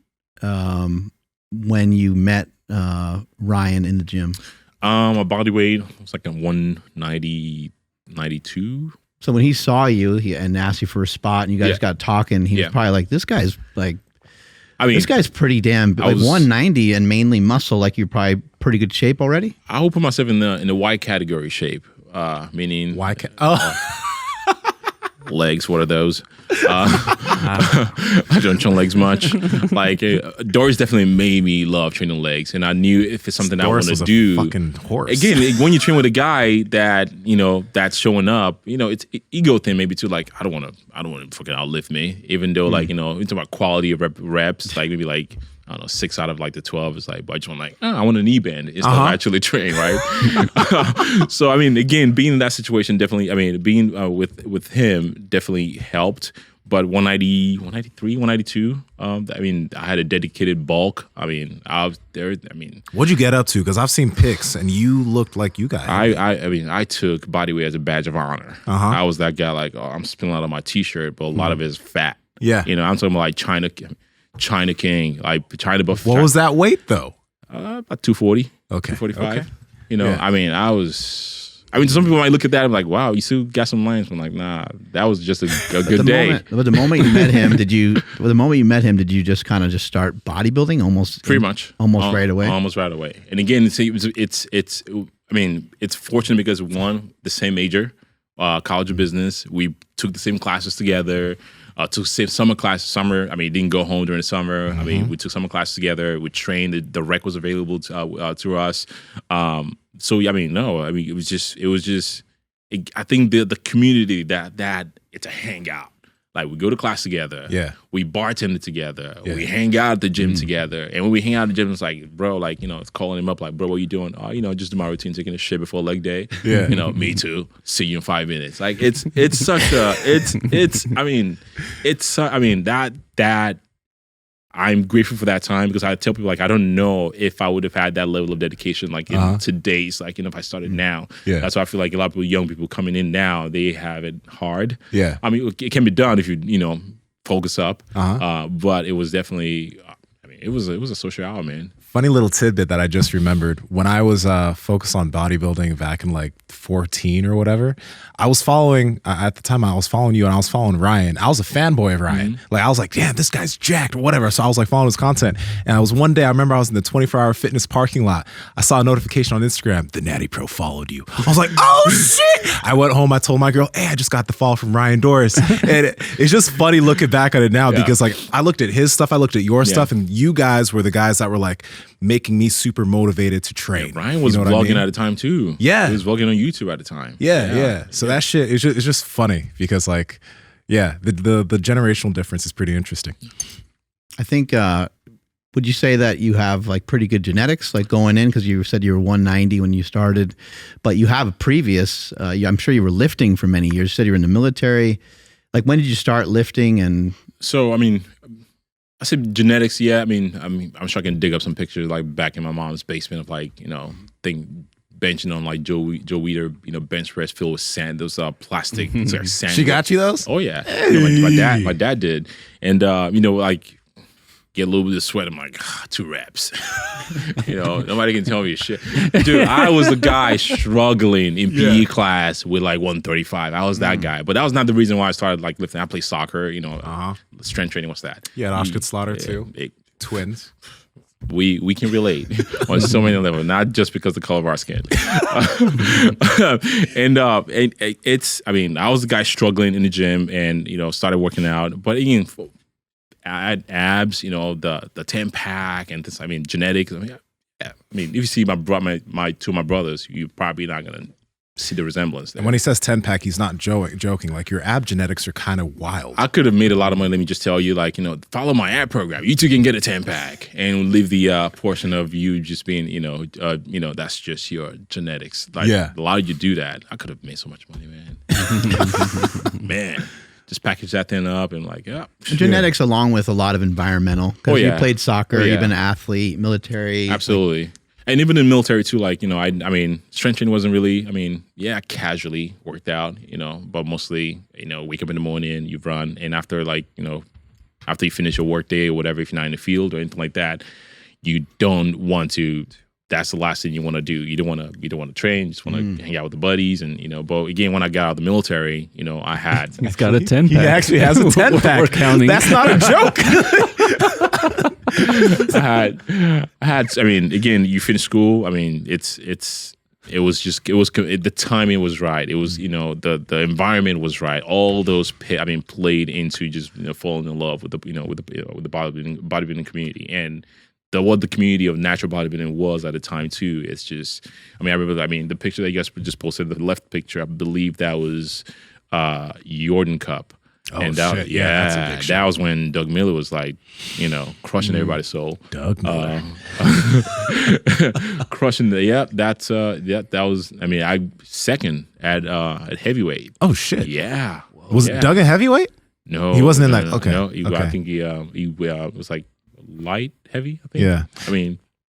D: when you met Ryan in the gym?
C: My body weight was like a 190, 92.
D: So when he saw you and asked you for a spot and you guys got talking, he was probably like, this guy's like, I mean, this guy's pretty damn, like 190 and mainly muscle, like you're probably pretty good shape already?
C: I would put myself in the white category shape, meaning legs. What are those? I don't train legs much. Like Doris definitely made me love training legs, and I knew if it's something
A: Doris
C: I want to
A: was
C: do.
A: a fucking horse.
C: Again, when you train with a guy that, you know, that's showing up, you know, it's ego thing maybe too. Like I don't want to fucking outlift me, even though like, you know, it's about quality of reps. Like maybe like, I don't know, 6 out of like the 12 is like, but I just want like, I want a knee bend. It's not actually train, right? So, I mean, again, being in that situation definitely, I mean, being with him definitely helped. But 190, 193, 192, I mean, I had a dedicated bulk. I mean, I was there. I mean,
A: what'd you get up to? Because I've seen pics and you looked like you got.
C: I mean, I took body weight as a badge of honor. I was that guy. Like, oh, I'm spilling out of my t-shirt, but a lot of it is fat.
A: Yeah,
C: you know, I'm talking about like China King, like China buff.
A: What was that weight though?
C: About 240.
A: Okay,
C: 245.
A: Okay.
C: You know, I mean, some people might look at that and be like, wow, you still got some lines. I'm like, nah, that was just a good day.
D: But the moment you met him, did you just kind of just start bodybuilding almost right away?
C: Almost right away. And again, I mean, it's fortunate because one, the same major, College of Business. We took the same classes together. Took the same summer classes. I mean, didn't go home during the summer. I mean, we took summer classes together. We trained. The rec was available to us. So I mean, it was just. I think the community that it's a hangout. Like we go to class together.
A: Yeah.
C: We bartend together. Yeah. We hang out at the gym together. And when we hang out at the gym, it's like, bro, like, you know, it's calling him up like, bro, what you doing? Oh, you know, just do my routine, taking a shit before leg day.
A: Yeah.
C: You know, me too. See you in 5 minutes. Like it's such a that I'm grateful for that time because I tell people like I don't know if I would have had that level of dedication like in today's like, you know, if I started now.
A: Yeah.
C: That's why I feel like a lot of people, young people coming in now, they have it hard.
A: Yeah.
C: I mean, it can be done if you know, focus up. But it was definitely, I mean, it was a social hour, man.
A: Funny little tidbit that I just remembered. When I was focused on bodybuilding back in like 14 or whatever, I was following, at the time I was following you and I was following Ryan. I was a fanboy of Ryan. Like I was like, damn, this guy's jacked or whatever. So I was like following his content. And I was one day, I remember I was in the 24-hour fitness parking lot. I saw a notification on Instagram, the Natty Pro followed you. I was like, oh shit. I went home, I told my girl, hey, I just got the follow from Ryan Doris. And it's just funny looking back at it now because like I looked at his stuff, I looked at your stuff, and you guys were the guys that were like making me super motivated to train.
C: Yeah, Ryan was vlogging at the time too.
A: Yeah.
C: He was vlogging on YouTube at the time.
A: Yeah. So that shit is just funny because like, yeah, the generational difference is pretty interesting.
D: I think, would you say that you have like pretty good genetics, like going in, because you said you were 190 when you started, but you have a previous, I'm sure you were lifting for many years. You said you were in the military. Like when did you start lifting? And
C: so, I mean, I said genetics. Yeah, I mean, I'm sure I can dig up some pictures like back in my mom's basement of like benching on like Joe Weider, bench press filled with sand. Those plastic, like sand.
A: She got you those?
C: Oh yeah, my dad did, and like get a little bit of sweat. I'm like 2 reps. Nobody can tell me shit, dude. I was the guy struggling in PE class with like 135. I was that guy, but that was not the reason why I started like lifting. I played soccer. Strength training. What's that?
A: Yeah, Oshkosh Slaughter too. Twins.
C: We can relate on so many levels, not just because of the color of our skin. And it's, I was the guy struggling in the gym and, started working out. But again, I had abs, the 10-pack and this, genetics. If you see my two of my brothers, you're probably not going to see the resemblance there.
A: And when he says 10-pack, he's not joking. Like, your ab genetics are kind of wild.
C: I could have made a lot of money. Let me just tell you, follow my ab program. You two can get a 10-pack and leave the portion of you just being, that's just your genetics. Like, a lot of you do that. I could have made so much money, man. Man. Just package that thing up and
D: genetics along with a lot of environmental. Because you played soccer, you've been an athlete, military.
C: Absolutely. And even in the military too, strength training wasn't really, casually worked out, but mostly, wake up in the morning, you run. And after after you finish your work day or whatever, if you're not in the field or anything like that, you don't want to, that's the last thing you want to do. You don't want to train, you just want to hang out with the buddies. And, but again, when I got out of the military, I had.
B: He's got a 10-pack.
A: He actually has a 10-pack.
B: We're counting.
A: That's not a joke.
C: I had. Again, you finish school. The timing was right. It was, the environment was right. All those, played into just falling in love with the bodybuilding community and what the community of natural bodybuilding was at the time too. It's just, I remember, the picture that you guys just posted, the left picture, I believe that was Jordan Cup.
A: Oh,
C: and
A: shit. That's a big shot.
C: That was when Doug Miller was crushing everybody's soul.
A: Doug Miller.
C: Crushing that was, I second at heavyweight.
A: Oh shit.
C: Yeah.
A: Was Doug a heavyweight?
C: No.
A: He wasn't in that. Okay.
C: No,
A: okay.
C: I think he was like light heavy, I think.
A: Yeah.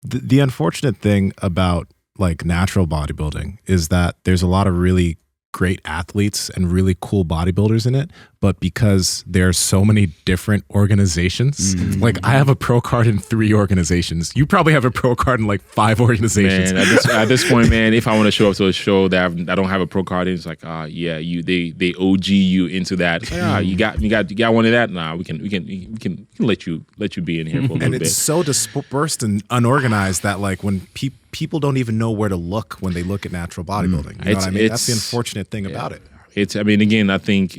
A: The unfortunate thing about natural bodybuilding is that there's a lot of really great athletes and really cool bodybuilders in it, but because there are so many different organizations, I have a pro card in 3 organizations. You probably have a pro card in 5 organizations.
C: Man, at this point, man, if I want to show up to a show that I don't have a pro card in, it's like, they OG you into that. It's like, you got one of that. Nah, we can let you be in here for a little bit.
A: And it's so dispersed and unorganized that when people don't even know where to look when they look at natural bodybuilding. You know what I mean? That's the unfortunate thing about it.
C: Again, I think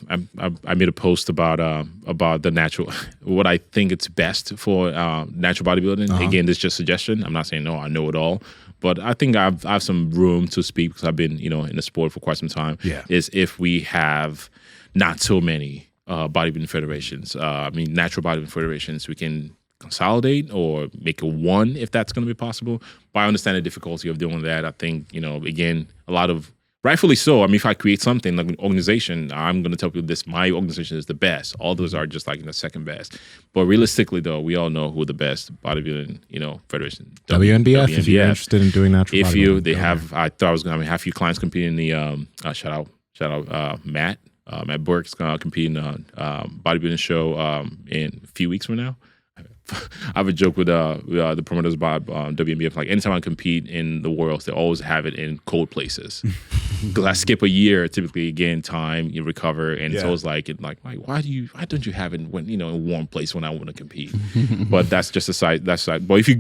C: I made a post about the natural, what I think it's best for natural bodybuilding. Again, this is just suggestion. I'm not saying no, I know it all, but I think I have some room to speak because I've been in the sport for quite some time.
A: Yeah.
C: Is if we have not so many bodybuilding federations, natural bodybuilding federations, we can consolidate or make it one if that's going to be possible. But I understand the difficulty of doing that. I think, again, a lot of, rightfully so. If I create something like an organization, I'm going to tell people my organization is the best. All those are just the second best. But realistically, though, we all know who the best bodybuilding, federation.
A: WNBF, if you're interested in doing natural bodybuilding.
C: I thought I was going to have a few clients competing in the, shout out Matt. Matt Burke's competing on bodybuilding show in a few weeks from now. I have a joke with the promoters about WNBF. Anytime I compete in the world, they always have it in cold places. Because I skip a year, typically again, time you recover, and it's always why don't you have it when in a warm place when I want to compete? But that's just a side. That's side. But if you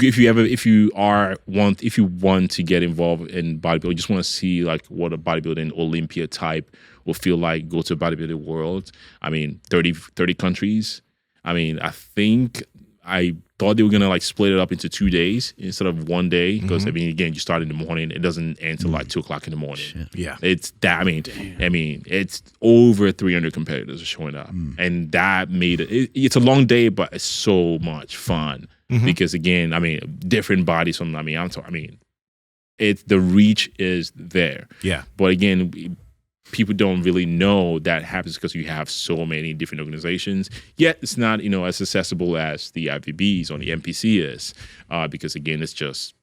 C: want to get involved in bodybuilding, you just want to see what a bodybuilding Olympia type will feel like. Go to a bodybuilding world. 30 countries. I think. I thought they were gonna split it up into 2 days instead of 1 day because again, you start in the morning, it doesn't end till 2 o'clock in the morning.
A: Shit. Yeah,
C: it's that. It's over 300 competitors are showing up, and that made it. It's a long day, but it's so much fun because again, different bodies from. It's the reach is there.
A: Yeah,
C: but again. people don't really know that happens because you have so many different organizations. Yet it's not, as accessible as the IVBs or the MPC is, because again, it's just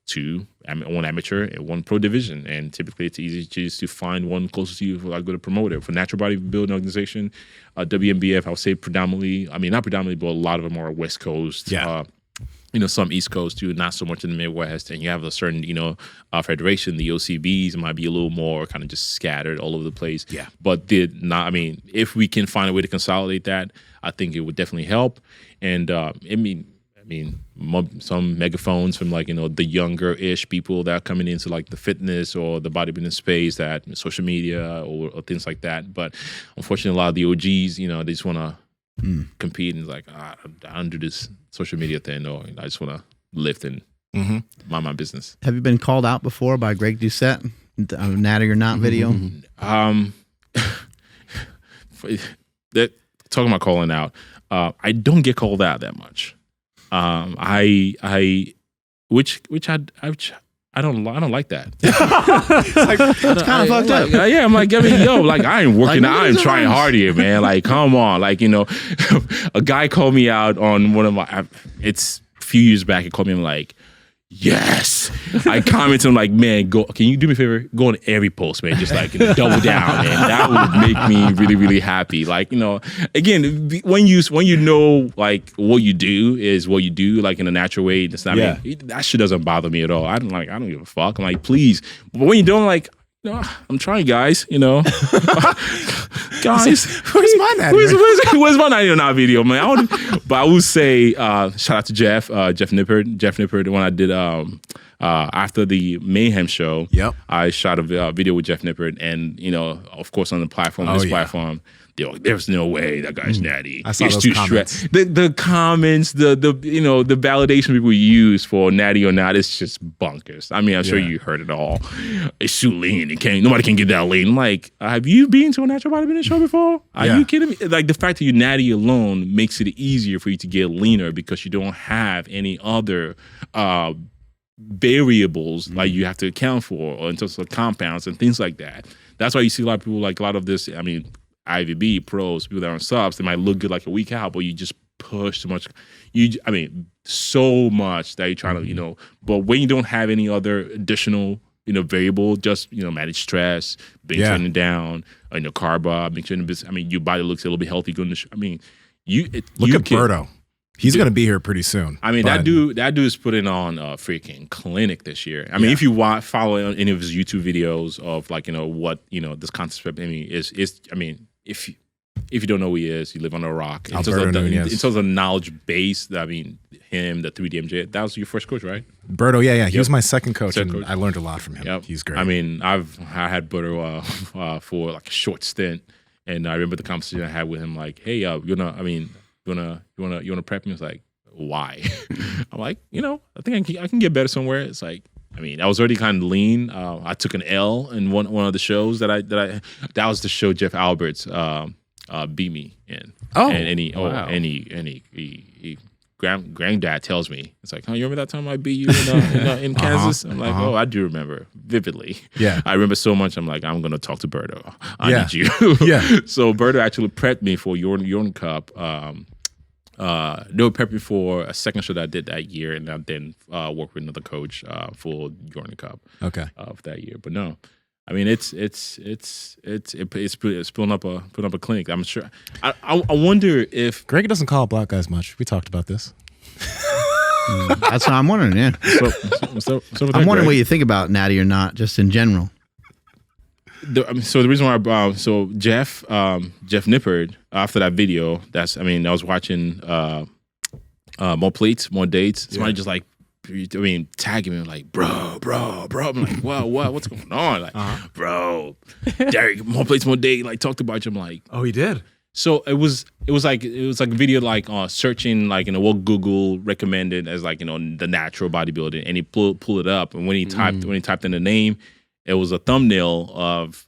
C: one amateur and one pro division, and typically it's easy just to find one closest to you for go to promote it. For natural bodybuilding organization, WNBF, I would say predominantly. I mean, not predominantly, but a lot of them are West Coast.
A: Yeah.
C: Some East Coast too, not so much in the Midwest. And you have a certain, federation, the OCBs might be a little more kind of just scattered all over the place.
A: Yeah.
C: But if we can find a way to consolidate that, I think it would definitely help. And some megaphones from the younger-ish people that are coming into the fitness or the bodybuilding space, that social media or things like that. But unfortunately, a lot of the OGs, they just want to compete and I don't do this social media thing, or I just want to lift and mind my business.
D: Have you been called out before by Greg Doucette, Natty or Not video?
C: Talking about calling out, I don't get called out that much. I don't like that.
D: It's kind of fucked up.
C: Yeah, I'm like, I ain't working. I am trying hard here, man. Come on. A guy called me out on one of my. It's a few years back. He called me. I'm like, yes. I commented. I'm like, man, can you do me a favor? Go on every post, man. Just double down, man. That would make me really, really happy. Again, when you know what you do is what you do, in a natural way. It's not that shit doesn't bother me at all. I don't give a fuck. I'm like, please. But when you don't I'm trying, guys. Guys,
A: where's my Natty?
C: Where's my Natty or Not video, man? But I would say shout out to Jeff Nippert, when I did after the Mayhem show.
A: Yep.
C: I shot a video with Jeff Nippert, and of course on the platform, platform. There's no way that guy's natty.
A: I saw those comments.
C: The comments, the validation people use for Natty or Not is just bonkers. I mean, I'm sure you heard it all. It's too lean. Nobody can get that lean. I'm like, have you been to a natural bodybuilding show before? Are you kidding me? The fact that you're natty alone makes it easier for you to get leaner because you don't have any other variables you have to account for, or in terms of compounds and things like that. That's why you see a lot of people a lot of this. I mean, IVB pros, people that are on subs, they might look good a week out, but you just push too much. So much that you're trying to, but when you don't have any other additional, variable, just, manage stress, turning down, carb up, make sure your body looks a little bit healthy. Look
A: at Berto. He's going to be here pretty soon.
C: That dude is putting on a freaking clinic this year. If you follow any of his YouTube videos of what this concept, if you don't know who he is, you live on a rock. In terms of knowledge base, him, the 3DMJ, that was your first coach, right?
A: Berto, yeah. He was my second coach, and I learned a lot from him. Yep. He's great.
C: I had Berto for a short stint, and I remember the conversation I had with him, hey, you wanna prep me? I was like, why? I'm like, I think I can get better somewhere. It's I was already kind of lean. I took an L in one of the shows that was the show Jeff Alberts beat me in.
A: Oh,
C: and he granddad tells me, it's like, you remember that time I beat you in Kansas? I'm like, I do remember vividly.
A: Yeah,
C: I remember so much. I'm like, I'm gonna talk to Berto. I need you. So Berto actually prepped me for Jordan Cup. They were prepping for a second show that I did that year, and I then worked with another coach for Jordan Cup.
A: Okay.
C: Of that year, but no, it's pulling up a clinic. I'm sure. I wonder if
A: Greg doesn't call black guys much. We talked about this.
D: That's what I'm wondering. Yeah.
C: So
D: I'm wondering what you think about Natty or Not, just in general.
C: So the reason why Jeff Nippert, after that video, I was watching More Plates, More Dates. Somebody just tagging me like, bro. I'm like, what's going on? Bro, Derek, More Plates, More Dates, talked about you. I'm like,
A: oh, he did.
C: So it was like a video searching what Google recommended as the natural bodybuilding, and he pulled it up, and when he typed in the name, it was a thumbnail of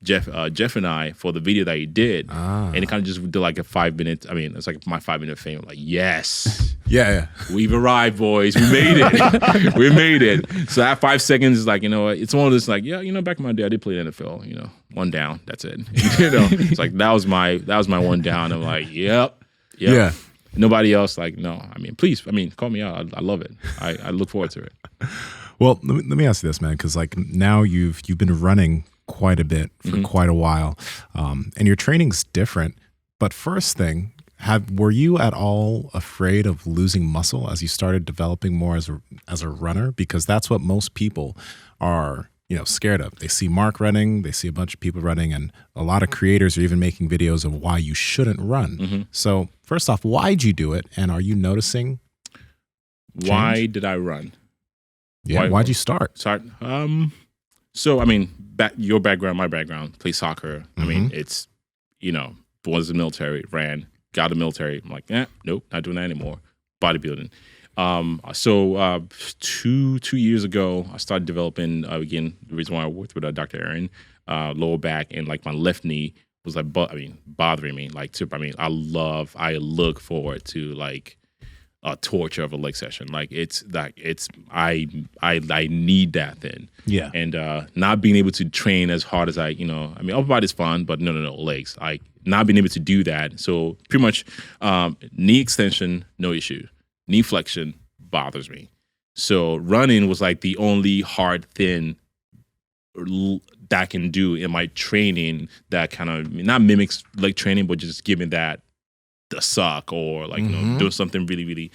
C: Jeff and I for the video that he did, and it kind of just did like a 5 minute. I mean, it's like my 5 minute fame. Like, yes,
A: Yeah.
C: we've arrived, boys. We made it. We made it. So that 5 seconds is like, you know what? It's one of those like, yeah, you know, back in my day, I did play in the NFL. You know, one down, that's it. You know, it's like that was my one down. I'm like, yep.
A: Yeah.
C: Nobody else, like, no. I mean, please, call me out. I love it. I look forward to it.
A: Well, let me ask you this, man, because like now you've been running quite a bit for quite a while, and your training's different. But first thing, were you at all afraid of losing muscle as you started developing more as a runner? Because that's what most people are, you know, scared of. They see Mark running, they see a bunch of people running, and a lot of creators are even making videos of why you shouldn't run. So first off, why'd you do it? And are you noticing change?
C: Why did I run?
A: Yeah, why'd you start?
C: So, I mean, your background, my background, play soccer. I mean, it's, you know, was in the military, ran, got out of the military. I'm like, nope, not doing that anymore. Bodybuilding. So 2 years ago, I started developing, again, the reason why I worked with Dr. Aaron, lower back and like my left knee was like, bothering me. Like, I look forward to like a torture of a leg session. Like I need that then. Yeah. And not being able to train as hard as upper body's fun, but no, legs. Like not being able to do that. So pretty much knee extension, no issue. Knee flexion bothers me. So running was like the only hard thing that I can do in my training that kind of not mimics leg training, but just giving that the suck or like, you know, do something really, really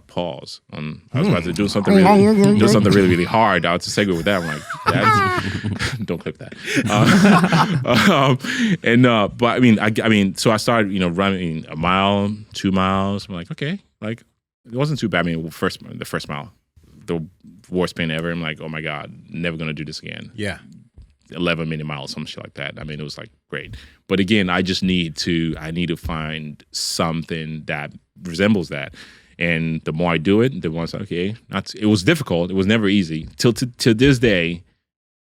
C: pause. I was about to do something really, really hard. I was to segue with that. I'm like, don't clip that. But so I started, you know, running a mile, 2 miles. I'm like, okay, like it wasn't too bad. I mean, the first mile, the worst pain ever. I'm like, oh my God, never gonna do this again. Yeah. 11-minute mile, some shit like that. I mean, it was like great. But again, I need to find something that resembles that. And the more I do it, the more I say, okay, it was difficult. It was never easy. Till this day,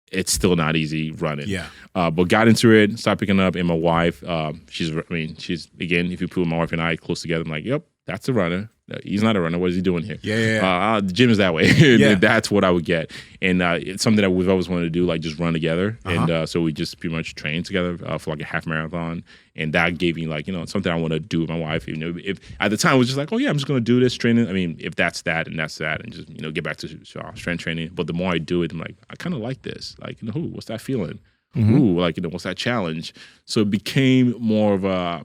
C: it's still not easy running. Yeah. But got into it, started picking up, and my wife, she's again, if you put my wife and I close together, I'm like, yep, that's a runner. He's not a runner. What is he doing here? Yeah. The gym is that way. Yeah. That's what I would get. And it's something that we've always wanted to do, like just run together. And so we just pretty much trained together for like a half marathon. And that gave me like, you know, something I want to do with my wife. You know, if at the time it was just like, oh yeah, I'm just going to do this training. I mean, if that's that and that's that, and just, you know, get back to strength training. But the more I do it, I'm like, I kind of like this. Like, you know, what's that feeling? Ooh, like, you know, what's that challenge? So it became more of a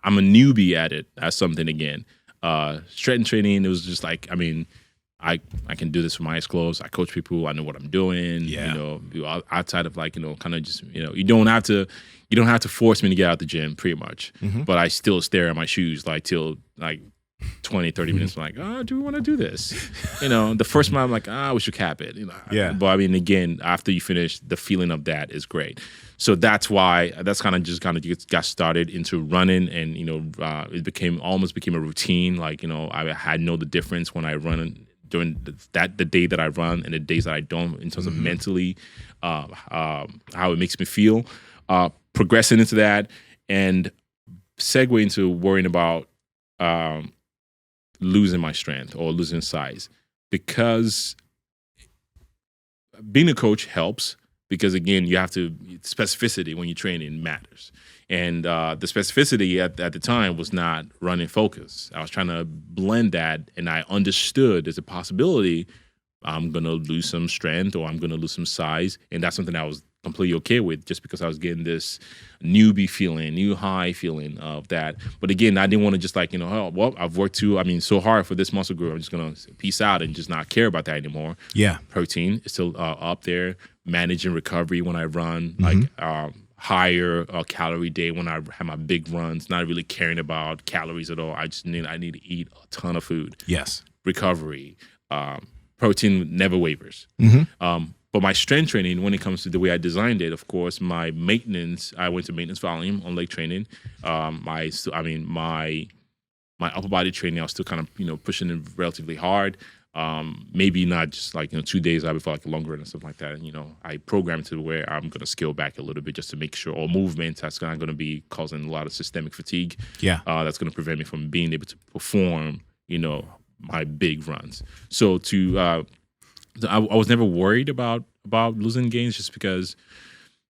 C: I'm a newbie at it as something again. Strength training, it was just like, I mean, I can do this with my eyes closed. I coach people. I know what I'm doing. Yeah. You know, outside of like, you know, kind of just, you know, you don't have to force me to get out the gym pretty much. But I still stare at my shoes like till like 20, 30 minutes. I'm like, oh, do we want to do this? You know, the first mile I'm like, we should cap it. You know, yeah. But I mean, again, after you finish, the feeling of that is great. So that's why got started into running, and you know, it almost became a routine. Like, you know, I know the difference when I run during the day that I run and the days that I don't, in terms of mentally, how it makes me feel. Progressing into that and segue into worrying about losing my strength or losing size, because being a coach helps. Because again, you have to, specificity when you're training matters. And the specificity at the time was not running focus. I was trying to blend that, and I understood there's a possibility I'm going to lose some strength or I'm going to lose some size. And that's something I was completely okay with, just because I was getting this newbie feeling, new high feeling of that. But again, I didn't want to just like, you know, oh, well, I've worked so hard for this muscle group. I'm just going to peace out and just not care about that anymore. Yeah. Protein is still up there. Managing recovery when I run, like higher calorie day when I have my big runs, not really caring about calories at all. I need to eat a ton of food. Yes. Recovery, protein never wavers. But my strength training, when it comes to the way I designed it, of course, my maintenance, I went to maintenance volume on leg training. My upper body training, I was still kind of, you know, pushing it relatively hard. maybe not just like 2 days out before like a long run and stuff like that. And I program to where I'm gonna scale back a little bit just to make sure, or movements that's not gonna be causing a lot of systemic fatigue.
A: Yeah,
C: that's gonna prevent me from being able to perform, my big runs. So I was never worried about losing gains just because.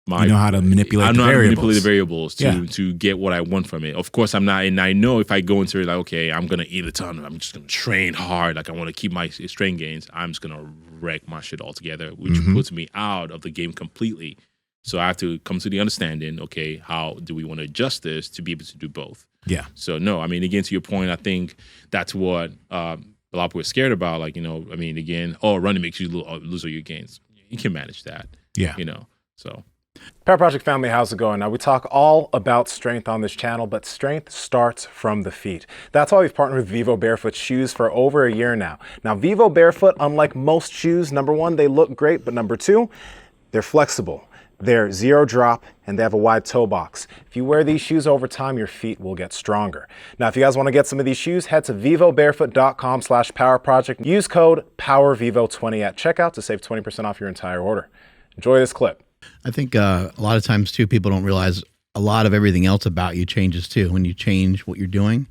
A: You know how to manipulate the variables.
C: I know how to manipulate the variables to get what I want from it. Of course, I'm not, and I know if I go into it like, okay, I'm gonna eat a ton, I'm just gonna train hard, like I want to keep my strength gains, I'm just gonna wreck my shit altogether, which puts me out of the game completely. So I have to come to the understanding, okay, how do we want to adjust this to be able to do both? Yeah. So no, I mean, again, to your point, I think that's what a lot of people are scared about. Like, again, running makes you lose all your gains. You can manage that. Yeah. So.
A: Power Project family, how's it going? Now, we talk all about strength on this channel, but strength starts from the feet. That's why we've partnered with VIVO Barefoot shoes for over a year now. Now, VIVO Barefoot, unlike most shoes, number one, they look great, but number two, they're flexible. They're zero drop, and they have a wide toe box. If you wear these shoes over time, your feet will get stronger. Now, if you guys want to get some of these shoes, head to vivobarefoot.com/powerproject. Use code POWERVIVO20 at checkout to save 20% off your entire order. Enjoy this clip.
D: I think a lot of times too, people don't realize a lot of everything else about you changes too. When you change what you're doing,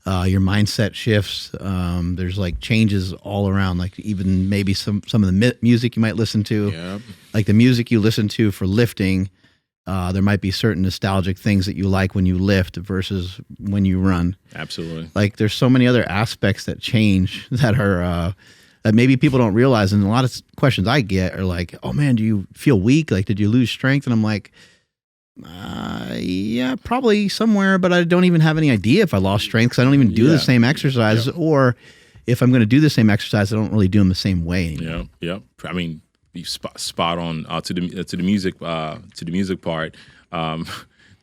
D: your mindset shifts. There's like changes all around, like even maybe some of the music you might listen to, like the music you listen to for lifting. There might be certain nostalgic things that you like when you lift versus when you run.
C: Absolutely.
D: Like there's so many other aspects that change that are, that maybe people don't realize. And a lot of questions I get are like, oh man, do you feel weak? Like, did you lose strength? And I'm like, yeah, probably somewhere, but I don't even have any idea if I lost strength because I don't even do the same exercises. Or if I'm going to do the same exercise, I don't really do them the same way anymore.
C: Yeah. I mean, you spot on to the music part.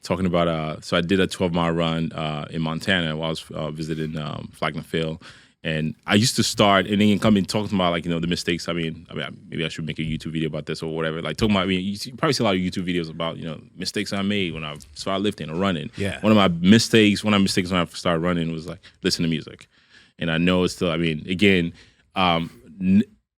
C: Talking about, so I did a 12-mile run in Montana while I was visiting Flagler Field. And I used to start and then come and talking about like, the mistakes. I mean, maybe I should make a YouTube video about this or whatever. Like talking about, you probably see a lot of YouTube videos about, mistakes I made when I started lifting or running. Yeah. One of my mistakes when I started running was like listen to music. And I know it's still, again,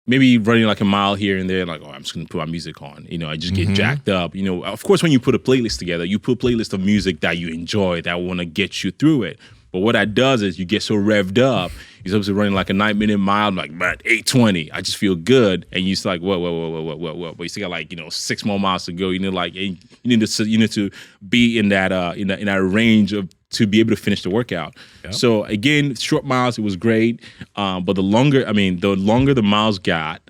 C: maybe running like a mile here and there, like, I'm just going to put my music on. I just get jacked up. Of course, when you put a playlist together, you put a playlist of music that you enjoy, that want to get you through it. But what that does is you get so revved up, you're supposed to be running like a 9-minute mile, I'm like, man, 8:20, I just feel good. And you're like, what? But you still got like, 6 more miles to go. You need to be in that in that range of to be able to finish the workout. Yep. So again, short miles, it was great. But the longer the miles got,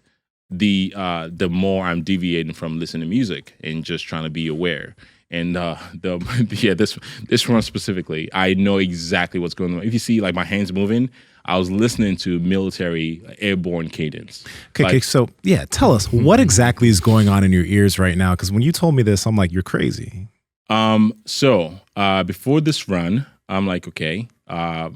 C: the more I'm deviating from listening to music and just trying to be aware. And this run specifically, I know exactly what's going on. If you see like my hands moving, I was listening to military airborne cadence.
A: Okay, so tell us what exactly is going on in your ears right now? Because when you told me this, I'm like, you're crazy.
C: So before this run, I'm like, okay, I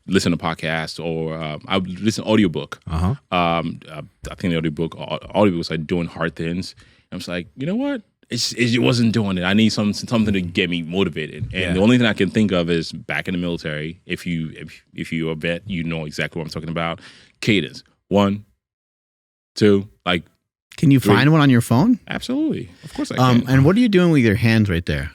C: listen to podcasts or I listen to audiobook. I think the audiobook was like doing hard thins. I was like, you know what? It wasn't doing it. I need something to get me motivated. And the only thing I can think of is back in the military. If you're a vet, you know exactly what I'm talking about. Cadence. 1, 2, like.
D: Can you
C: 3.
D: Find one on your phone?
C: Absolutely. Of course I can.
D: And what are you doing with your hands right there?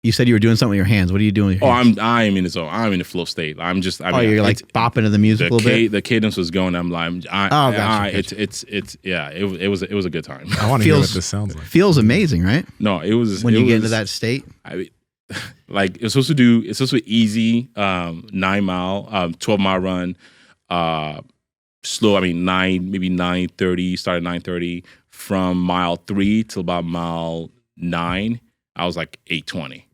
D: You said you were doing something with your hands. What are you doing with your hands?
C: I am in the zone. I'm in the flow state. I'm just.
D: You're like bopping to the music a little bit.
C: The cadence was going. I'm like, gotcha. It was a good time.
A: I want to hear what this sounds like.
D: Feels amazing, right?
C: No, it was
D: when you get into that state.
C: It's supposed to be easy. 9-mile, 12-mile run. Slow. Maybe 9:30. Started 9:30. From mile 3 till about mile 9, I was like 8:20.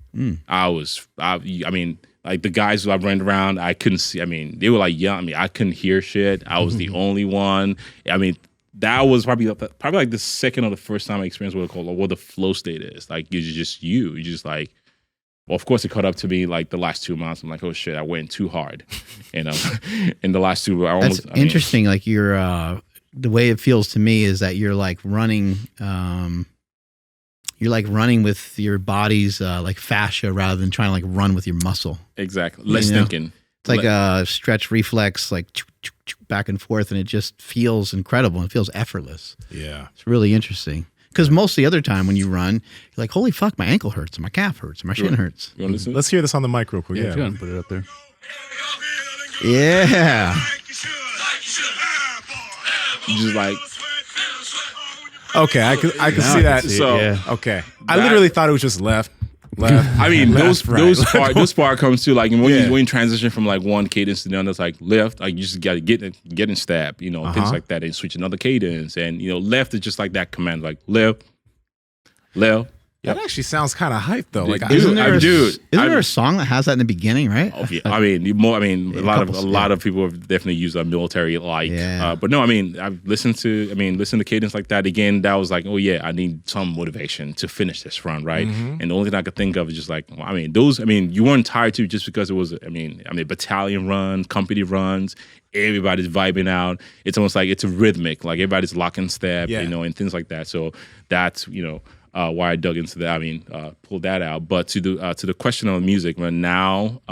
C: Like the guys who I ran around, I couldn't see. They were like young. I couldn't hear shit. I was the only one. That was probably like the second or the first time I experienced what the flow state is. Like you're just like. Well, of course, it caught up to me like the last 2 months. I'm like, oh shit, I went too hard. In the last 2, I almost.
D: That's interesting. Like you're, the way it feels to me is that you're like running. You're like running with your body's like fascia rather than trying to like run with your muscle.
C: Exactly. Less thinking.
D: It's like a stretch reflex, like back and forth, and it just feels incredible and feels effortless.
A: Yeah.
D: It's really interesting. Because most of the other time when you run, you're like, holy fuck, my ankle hurts, or my calf hurts, or my shin hurts.
C: You want to listen?
A: Let's hear this on the mic real quick.
B: Yeah,
A: Yeah.
B: if you want to put it up there.
D: Yeah.
C: Just like
A: Okay, I can
B: Now
A: see that.
C: So-
B: yeah.
A: Okay. I literally thought it was just left.
C: I mean,
A: left, right.
C: those part comes too. Like when
A: Yeah.
C: you transition from like one cadence to the other, it's like left. Like you just got to get in step, things like that, and switch another cadence. And left is just like that command, like left.
A: That actually sounds kind of hype though. Like,
D: Isn't there
C: I-
D: a song that has that in the beginning, right?
C: Oh, yeah. I mean, a
D: couples,
C: lot of people have definitely used a military like.
D: Yeah.
C: But no, I mean, I've listened to cadence like that again. That was like, oh yeah, I need some motivation to finish this run, right? And the only thing I could think of is just like, you weren't tired too, just because it was, battalion runs, company runs. Everybody's vibing out. It's almost like it's a rhythmic, like everybody's locking step, and things like that. So that's why I dug into that. Pulled that out. But to the question of music, now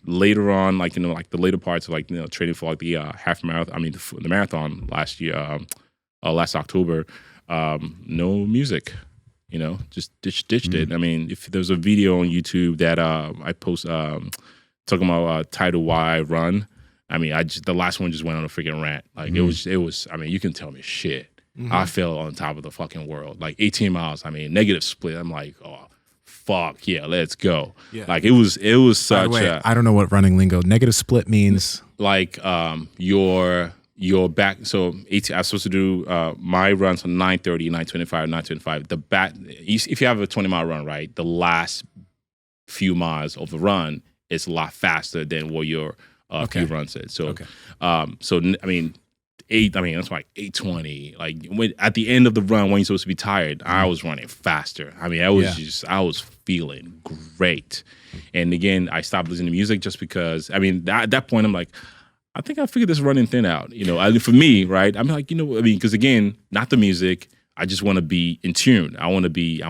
C: later on, like the later parts of training for like the half marathon, the marathon last year, last October, no music. Just ditched it. If there's a video on YouTube that I post talking about title why I run. The last one just went on a freaking rant. Like it was. You can tell me shit. I fell on top of the fucking world. Like 18 miles. Negative split. I'm like, oh, fuck yeah, let's go. Yeah. Like it was such. By the way,
A: I don't know what running lingo. Negative split means.
C: Like your back. So 18. I was supposed to do my runs on 9:30, 9:25, 9:25. The back. If you have a 20-mile run, right, the last few miles of the run is a lot faster than what your few runs is. So that's like 8:20. Like at the end of the run, when you're supposed to be tired, I was running faster. I was feeling great. And again, I stopped listening to music just because. At that point, I'm like, I think I figured this running thing out. For me, right? Because again, not the music. I just want to be in tune. I want to be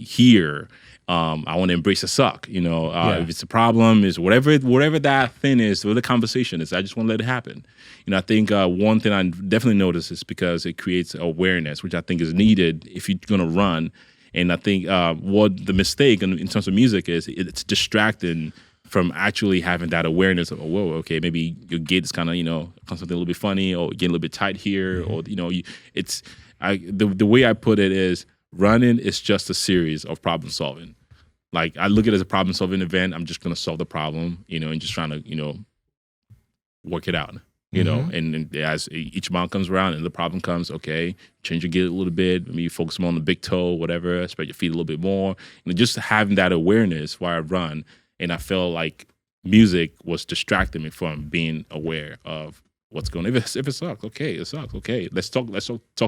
C: here. I want to embrace the suck. If it's a problem, is whatever that thing is, whatever the conversation is, I just want to let it happen. I think one thing I definitely notice is because it creates awareness, which I think is needed if you're going to run. And I think what the mistake in terms of music is, it's distracting from actually having that awareness of, okay, maybe your gait is kind of, something a little bit funny, or getting a little bit tight here, or the way I put it is, running is just a series of problem solving. Like I look at it as a problem solving event. I'm just going to solve the problem, and just trying to, work it out, and as each mile comes around and the problem comes, okay, change your gait a little bit. Maybe focus more on the big toe, whatever, spread your feet a little bit more. Just having that awareness while I run. And I felt like music was distracting me from being aware of what's going on. If it sucks, okay, it sucks. Okay, let's talk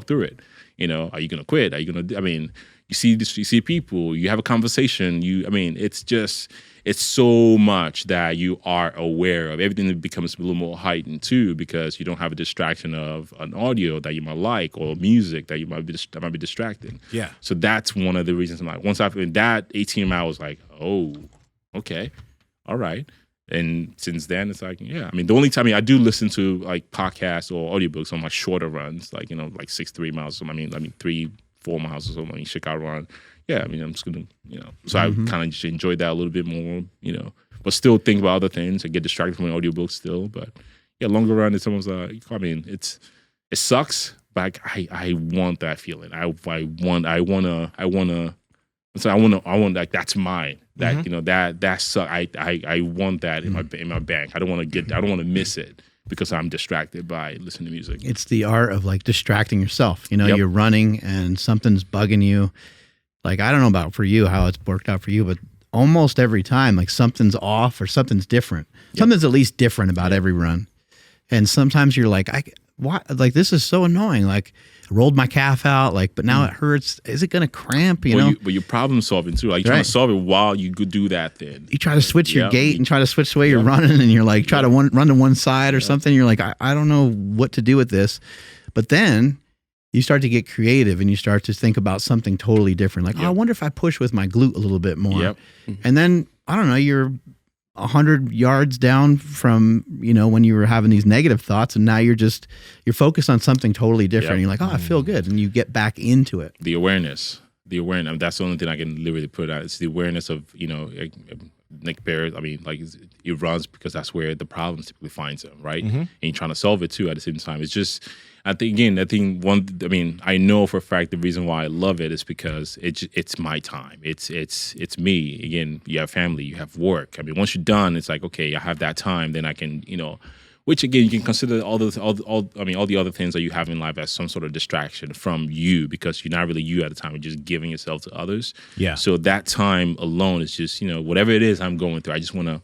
C: through it. Are you gonna quit? Are you gonna? You see people. You have a conversation. It's so much that you are aware of. Everything that becomes a little more heightened too, because you don't have a distraction of an audio that you might like or music that might be distracting.
A: Yeah.
C: So that's one of the reasons I'm like, once after that 18 miles, like, oh, okay, all right. And since then, it's like, yeah. The only time I do listen to like podcasts or audiobooks on my shorter runs, like 6-3 miles. So 3-4 miles or so. Chicago run. Yeah, I'm just gonna, So I kind of just enjoy that a little bit more, but still think about other things. I get distracted from the audiobooks still, but yeah, longer run. It's almost it sucks, but I want that feeling. I want like that's mine. That that suck. I want that in my bank. I don't want to miss it because I'm distracted by listening to music.
D: It's the art of like distracting yourself. You're running and something's bugging you. Like, I don't know about for you, how it's worked out for you, but almost every time, like something's off or something's different. Something's at least different about every run. And sometimes you're like, why? Like, this is so annoying. Like, I rolled my calf out, like, but now it hurts. Is it going to cramp? But
C: you're problem solving too. Like, you're trying to solve it while you could do that thing.
D: You try to switch your gait and try to switch the way you're running, and you're like, try to run to one side or something. You're like, I don't know what to do with this. But then you start to get creative and you start to think about something totally different. Like, I wonder if I push with my glute a little bit more. And then, I don't know, you're 100 yards down from, when you were having these negative thoughts, and now you're focused on something totally different.
C: Yep.
D: And you're like, oh, I feel good. And you get back into it.
C: The awareness. I mean, that's the only thing I can literally put out. It's the awareness of, Nick Barrett. I mean, like, it runs because that's where the problem typically finds them, right? And you're trying to solve it too at the same time. It's just, I know for a fact the reason why I love it is because it's my time. It's me. Again, you have family, you have work. I mean, once you're done, it's like, okay, I have that time. Then I can, which again, you can consider all the other things that you have in life as some sort of distraction from you, because you're not really you at the time. You're just giving yourself to others.
A: Yeah.
C: So that time alone is just, whatever it is I'm going through, I just want to,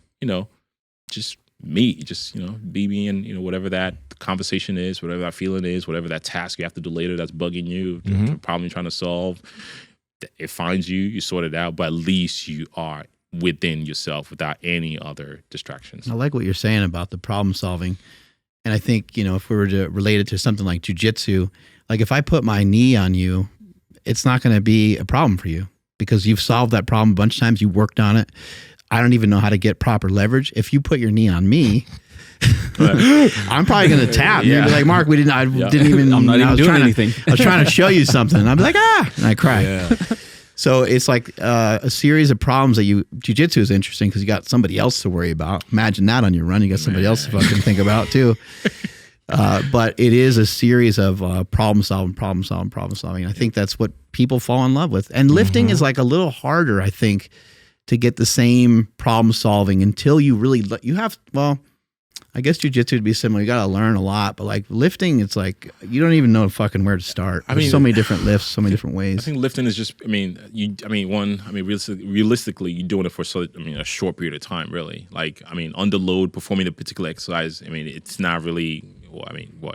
C: just me, just, be me, and, whatever that conversation is, whatever that feeling is, whatever that task you have to do later that's bugging you, the problem you're trying to solve, it finds you, you sort it out, but at least you are within yourself without any other distractions.
D: I like what you're saying about the problem solving. And I think, if we were to relate it to something like jujitsu, like if I put my knee on you, it's not going to be a problem for you because you've solved that problem a bunch of times. You worked on it. I don't even know how to get proper leverage. If you put your knee on me, I'm probably going to tap. You're gonna be like, Mark, I'm not even doing anything. I was trying to show you something. I'd be like, and I cry. Yeah. So it's like a series of problems that jiu-jitsu is interesting because you got somebody else to worry about. Imagine that on your run. You got somebody else to fucking think about too. But it is a series of problem solving. I think that's what people fall in love with. And lifting is like a little harder, I think, to get the same problem solving until you really, I guess jiu-jitsu would be similar. You got to learn a lot, but like lifting, it's like you don't even know fucking where to start. There's so many different lifts, so many different ways.
C: I think lifting is just, realistically, you're doing it for a short period of time, really. Like, under load, performing a particular exercise, it's not really,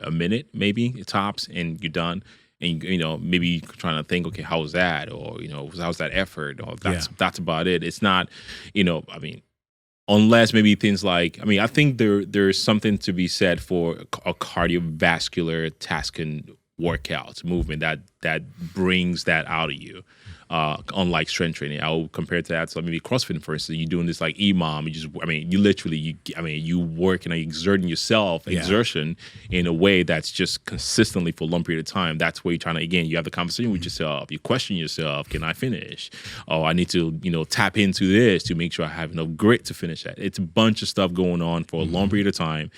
C: a minute maybe, it tops, and you're done. And, maybe you're trying to think, okay, how was that? Or, how's that effort? Or that's about it. It's not, unless maybe things like, I think there's something to be said for a cardiovascular tasking workouts movement that brings that out of you. Unlike strength training, I will compare it to that. So maybe CrossFit, for instance, you're doing this like EMOM. You work and exerting yourself, exertion in a way that's just consistently for a long period of time. That's where you're trying to, again, you have the conversation with yourself. You question yourself. Can I finish? Oh, I need to, tap into this to make sure I have enough grit to finish that. It's a bunch of stuff going on for a long period of time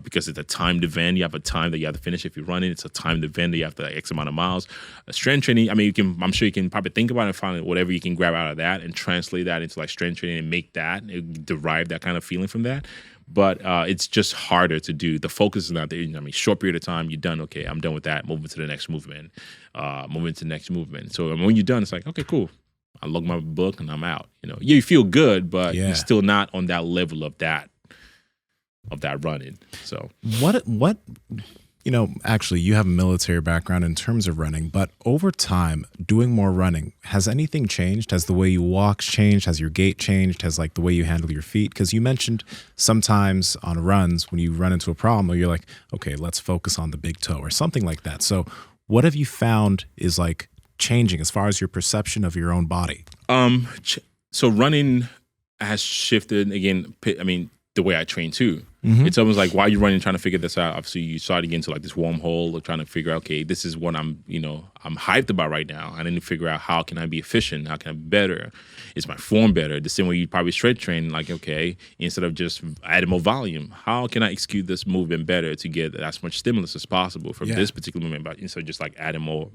C: because it's a timed event. You have a time that you have to finish if you're running. It's a timed event that you have to X amount of miles. Strength training, I'm sure you can probably think about it and find whatever you can grab out of that and translate that into like strength training and make that, derive that kind of feeling from that. But it's just harder to do. The focus is not there. Short period of time, you're done. Okay, I'm done with that. Moving to the next movement. So when you're done, it's like, okay, cool. I log my book and I'm out. You feel good, but you're still not on that level of that running. So
A: what actually you have a military background in terms of running, but over time doing more running, has anything changed? Has the way you walk changed? Has your gait changed? Has like the way you handle your feet? Because you mentioned sometimes on runs when you run into a problem, you're like, okay, let's focus on the big toe or something like that. So what have you found is like changing as far as your perception of your own body?
C: So running has shifted again. The way I train too. It's almost like while you're running, trying to figure this out. Obviously, you start to get into like this wormhole of trying to figure out, okay, this is what I'm hyped about right now. I need to figure out how can I be efficient? How can I be better? Is my form better? The same way you probably strength train, like, okay, instead of just adding more volume, how can I execute this movement better to get as much stimulus as possible from this particular movement, but instead of just like adding more,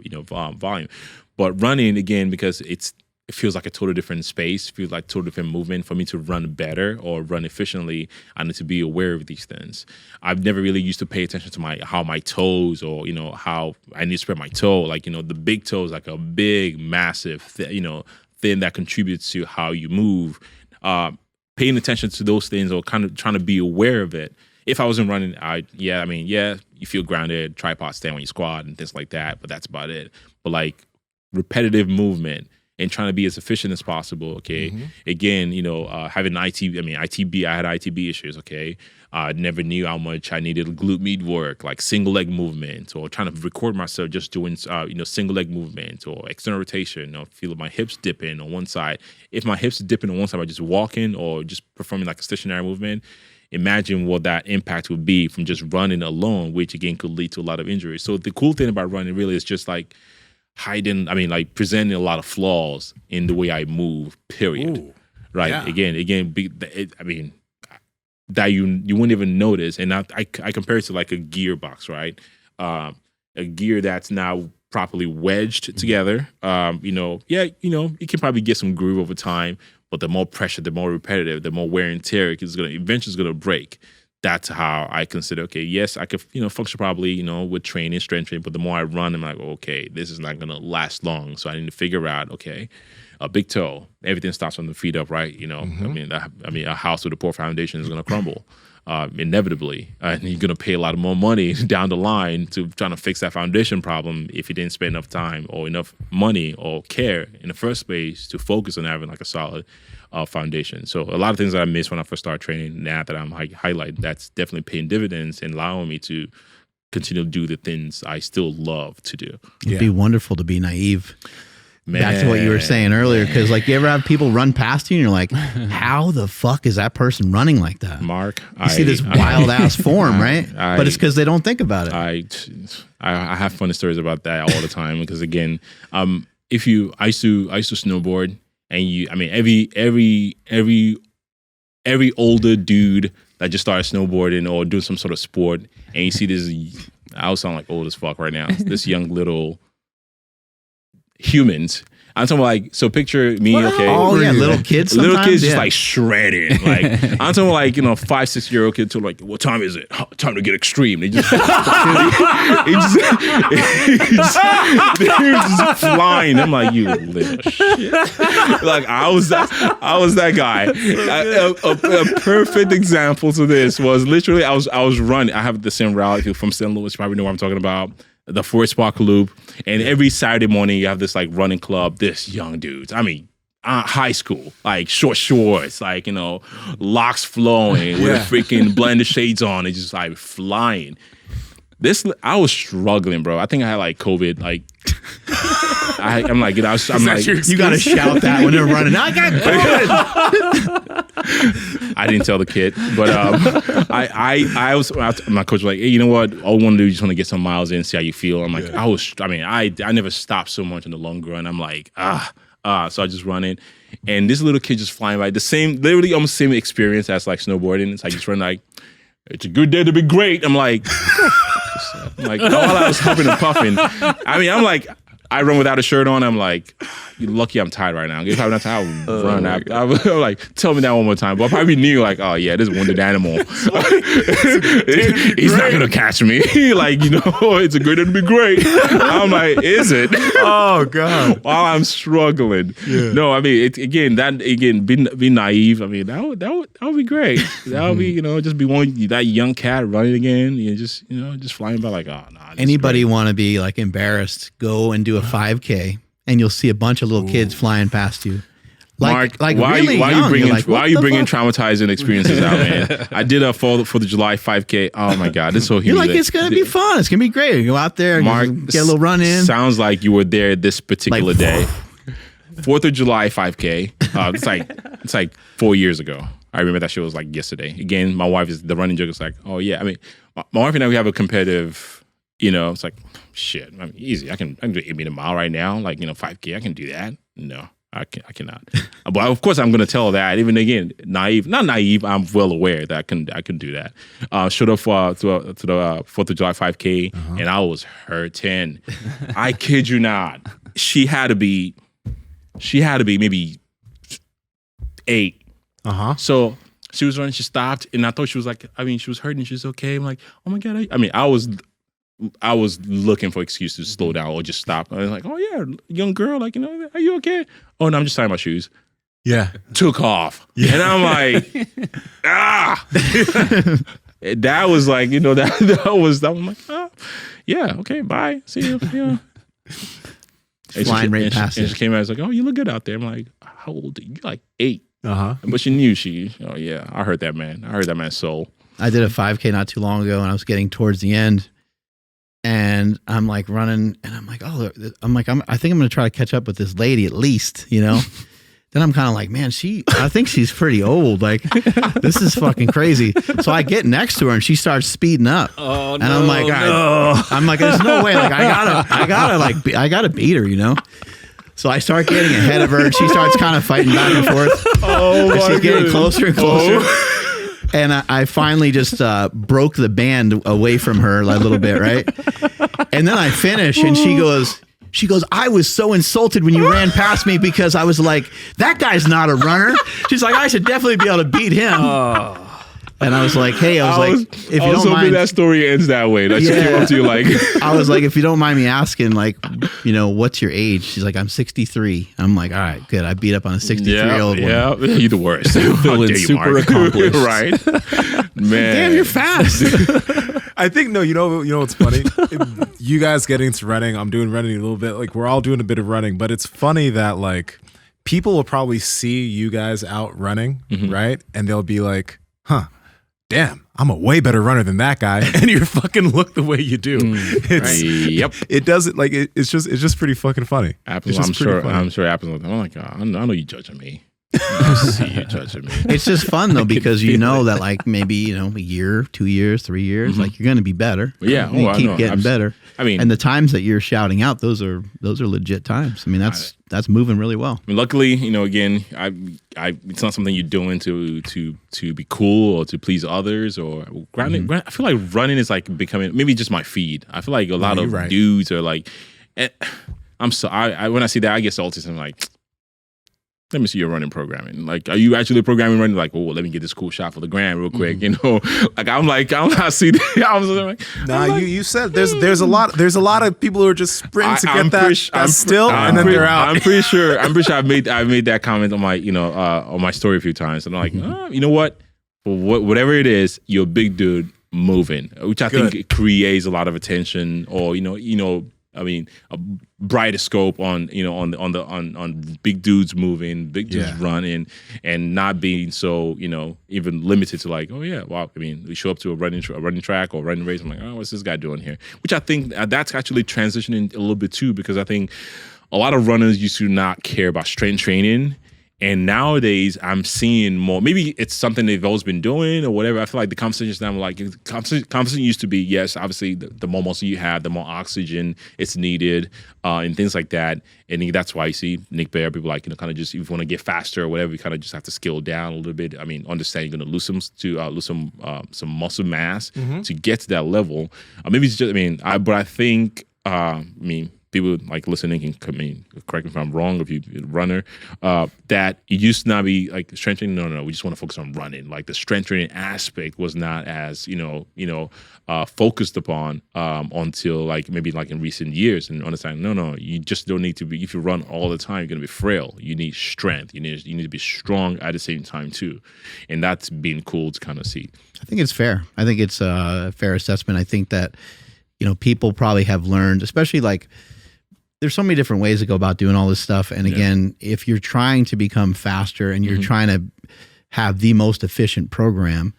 C: volume. But running again, because it feels like a totally different space, feels like a totally different movement. For me to run better or run efficiently, I need to be aware of these things. I've never really used to pay attention to how my toes or, how I need to spread my toe. Like, the big toe is like a big, massive, thing that contributes to how you move. Paying attention to those things or kind of trying to be aware of it. If I wasn't running, you feel grounded, tripod stand when you squat and things like that, but that's about it. But like repetitive movement, and trying to be as efficient as possible. Okay. Again, you know, having ITB, I had ITB issues. Okay. I never knew how much I needed glute med work, like single leg movement, or trying to record myself just doing, you know, single leg movement or external rotation, or feeling my hips dipping on one side. If my hips are dipping on one side by just walking or just performing like a stationary movement, imagine what that impact would be from just running alone, which again could lead to a lot of injuries. So the cool thing about running really is just like presenting a lot of flaws in the way I move, period. Ooh, right. Yeah. Again, that you wouldn't even notice. And I compare it to like a gearbox, right? A gear that's now properly wedged together. You know, you can probably get some groove over time, but the more pressure, the more repetitive, the more wear and tear is eventually going to break. That's how I consider, okay, yes, I could, you know, function probably, you know, with training, strength training, but the more I run, I'm like, okay, this is not going to last long. So I need to figure out, okay, a big toe, everything starts from the feet up, right? You know, I mean, a house with a poor foundation is going to crumble inevitably. And you're going to pay a lot more money down the line to trying to fix that foundation problem if you didn't spend enough time or enough money or care in the first place to focus on having like a solid foundation. So a lot of things that I missed when I first started training, now that I'm highlighting, that's definitely paying dividends and allowing me to continue to do the things I still love to do.
D: It'd be wonderful to be naive.
C: Man,
D: back to what you were saying earlier, because like you ever have people run past you and you're like, how the fuck is that person running like that?
C: Mark,
D: you see this wild ass form, right? But it's because they don't think about it.
C: I have funny stories about that all the time because again, I used to snowboard, and every older dude that just started snowboarding or doing some sort of sport, and you see this, I'll sound like old as fuck right now. This young little humans. I'm talking like, so picture me, okay.
D: Oh yeah, little kids.
C: Little kids just like shredding. Like I'm talking like, you know, 5-6-year-old kids to like, what time is it? Time to get extreme. They just, they're just flying. I'm like, you little shit. Like I was that guy. A perfect example to this was literally I was running. I have the same route from St. Louis. You probably know what I'm talking about. The Forest Park Loop, and every Saturday morning you have this like running club. This young dudes, I mean, high school, like short shorts, like, you know, locks flowing with a freaking blended shades on, and just like flying. I was struggling, bro. I think I had like COVID, like. I'm like, you know, I'm like,
D: you gotta shout that when they're running. I got COVID.
C: I didn't tell the kid, but I was my coach was like, hey, you know what? All I want to do is just want to get some miles in, see how you feel. I'm like, I never stopped so much in the long run. I'm like, so I just run in, and this little kid just flying by, literally almost same experience as like snowboarding. It's like just run like, it's a good day to be great. I'm like all I was huffing and puffing. I mean, I'm like, I run without a shirt on. I'm like, you're lucky I'm tired right now. If I'm not tired, I'll run out. I'm like, tell me that one more time. But I probably knew like, oh yeah, this wounded animal. He's not gonna catch me. Like, you know, it's a good day to be great. I'm like, is it?
A: Oh God.
C: While I'm struggling. Yeah. No, I mean, be naive. I mean, that would be great. That would be, you know, just be that young cat running again. You just flying by like, oh no.
D: Anybody want to be like embarrassed? Go and do a 5K, and you'll see a bunch of little kids flying past you.
C: Mark, why are you bringing traumatizing experiences out, man? I did a 4th of July 5K. Oh my God, this is so humiliating.
D: You're like, it's gonna be fun. It's gonna be great. You go out there, Mark, get a little run in.
C: Sounds like you were there this particular day. 4th of July 5K. It's like 4 years ago. I remember that shit was like yesterday. Again, my wife is the running joke. Is like, oh yeah. I mean, my wife and I, we have a competitive. You know, it's like, shit, I mean, easy. I can do 8 minute mile right now. Like, you know, 5K, I can do that. No, I cannot. But of course, I'm going to tell that. Even again, not naive. I'm well aware that I can do that. Showed up to the 4th of July 5K, and I was hurting. I kid you not. She had to be maybe 8. So she was running. She stopped, and I thought she was like, I mean, she was hurting. She's okay. I'm like, oh my God. I was looking for excuses to slow down or just stop. I was like, oh yeah, young girl, like, you know, are you okay? Oh no, I'm just tying my shoes.
A: Yeah.
C: Took off. Yeah. And I'm like, that was like, you know, that was I'm like, oh, yeah, okay, bye. See you. Yeah.
D: flying right past
C: and
D: it.
C: she came out, I was like, oh, you look good out there. I'm like, how old are you? Like 8.
A: Uh-huh.
C: But she knew oh yeah, I heard that man. I heard that man's soul.
D: I did a 5K not too long ago, and I was getting towards the end, and I'm like running, and I'm like, I think I'm going to try to catch up with this lady at least, you know? Then I'm kind of like, man, I think she's pretty old. Like, this is fucking crazy. So I get next to her and she starts speeding up.
B: Oh,
D: and I'm like, I'm like, there's no way. Like, I gotta beat her, you know? So I start getting ahead of her and she starts kind of fighting back and forth.
C: Oh,
D: and
C: my
D: she's getting
C: goodness.
D: closer and closer. And I finally just broke the band away from her a little bit, right? And then I finish and she goes, I was so insulted when you ran past me because I was like, that guy's not a runner. She's like, I should definitely be able to beat him. And I was like, hey, if you don't mind,
C: that story ends that way. That she came up to you like,
D: I was like, if you don't mind me asking, like, you know, what's your age? She's like, I'm 63. I'm like, all right, good. I beat up on a 63-year-old woman.
C: Yeah, you're the worst.
B: Feeling super accomplished.
C: Right. Man.
D: Damn, you're fast.
A: I think you know what's funny? You guys getting into running, I'm doing running a little bit. Like we're all doing a bit of running, but it's funny that like people will probably see you guys out running, right? And they'll be like, huh, damn, I'm a way better runner than that guy. And you fucking look the way you do.
C: Yep.
A: It doesn't like it's just pretty fucking funny.
C: Happens.
A: It's
C: I'm
A: just pretty
C: sure.
A: funny.
C: I'm sure it happens with them. I'm like, I know you judging me. I see you judging me.
D: It's just fun though, because you know that like maybe, you know, a year, 2 years, 3 years, like you're going to be better.
C: Yeah.
D: You
C: I
D: keep
C: know.
D: getting better.
C: I mean,
D: And the times that you're shouting out, those are legit times. I mean, that's moving really well.
C: I mean, luckily, you know, again, it's not something you're doing to be cool or to please others or running. I feel like running is like becoming maybe just my feed. I feel like a lot of dudes are like, when I see that, I get salty. I'm like, let me see your running programming. Like, are you actually programming running? Like, oh, let me get this cool shot for the gram real quick. You know, like I'm not see that. I was like,
A: You said there's a lot of people who are just sprinting to get that still, and then they're out.
C: I'm pretty sure I've made that comment on my on my story a few times. And I'm like, you know what? Whatever it is, you're a big dude moving, which I think creates a lot of attention, or I mean, a brighter scope on big dudes moving, big dudes running, and not being so even limited to like, oh yeah, well, I mean, we show up to a running track or running race. I'm like, oh, what's this guy doing here? Which I think that's actually transitioning a little bit too, because I think a lot of runners used to not care about strength training. And nowadays, I'm seeing more. Maybe it's something they've always been doing or whatever. I feel like the conversations now, like conversation used to be, yes, obviously, the more muscle you have, the more oxygen it's needed, and things like that. And that's why you see Nick Bear, people like kind of just if you want to get faster or whatever, you kind of just have to scale down a little bit. I mean, understand you're going to lose some muscle mass to get to that level. Maybe it's just but I think people like listening can correct me if I'm wrong, if you're a runner, that it used to not be like strength training. No, we just want to focus on running. Like the strength training aspect was not as focused upon until like maybe like in recent years, and understand no, you just don't need to be. If you run all the time, you're gonna be frail. You need strength. You need to be strong at the same time too, and that's been cool to kind of see.
D: I think it's fair. I think it's a fair assessment. I think that people probably have learned, especially like. There's so many different ways to go about doing all this stuff. And again, if you're trying to become faster and you're trying to have the most efficient program,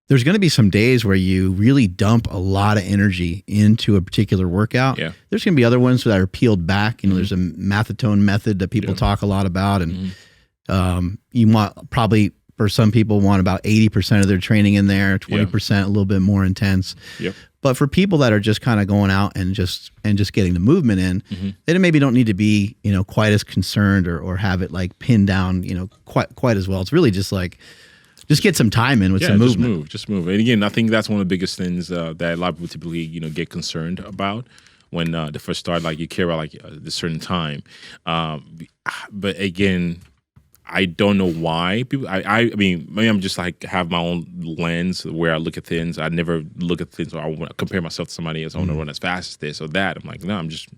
D: there's going to be some days where you really dump a lot of energy into a particular workout. Yeah. There's going to be other ones that are peeled back. There's a mathotone method that people talk a lot about. And you want probably, for some people, want about 80% of their training in there, 20% a little bit more intense. Yep. But for people that are just kind of going out and just getting the movement in, they maybe don't need to be quite as concerned or have it like pinned down quite as well. It's really just like get some time in with some movement.
C: Just move. And again, I think that's one of the biggest things that a lot of people typically get concerned about when they first start. Like you care about like a certain time, but again. I don't know why people. I mean, maybe I'm just like have my own lens where I look at things. I never look at things or I want to compare myself to somebody else. I want to run as fast as this or that. I'm like, no, I'm just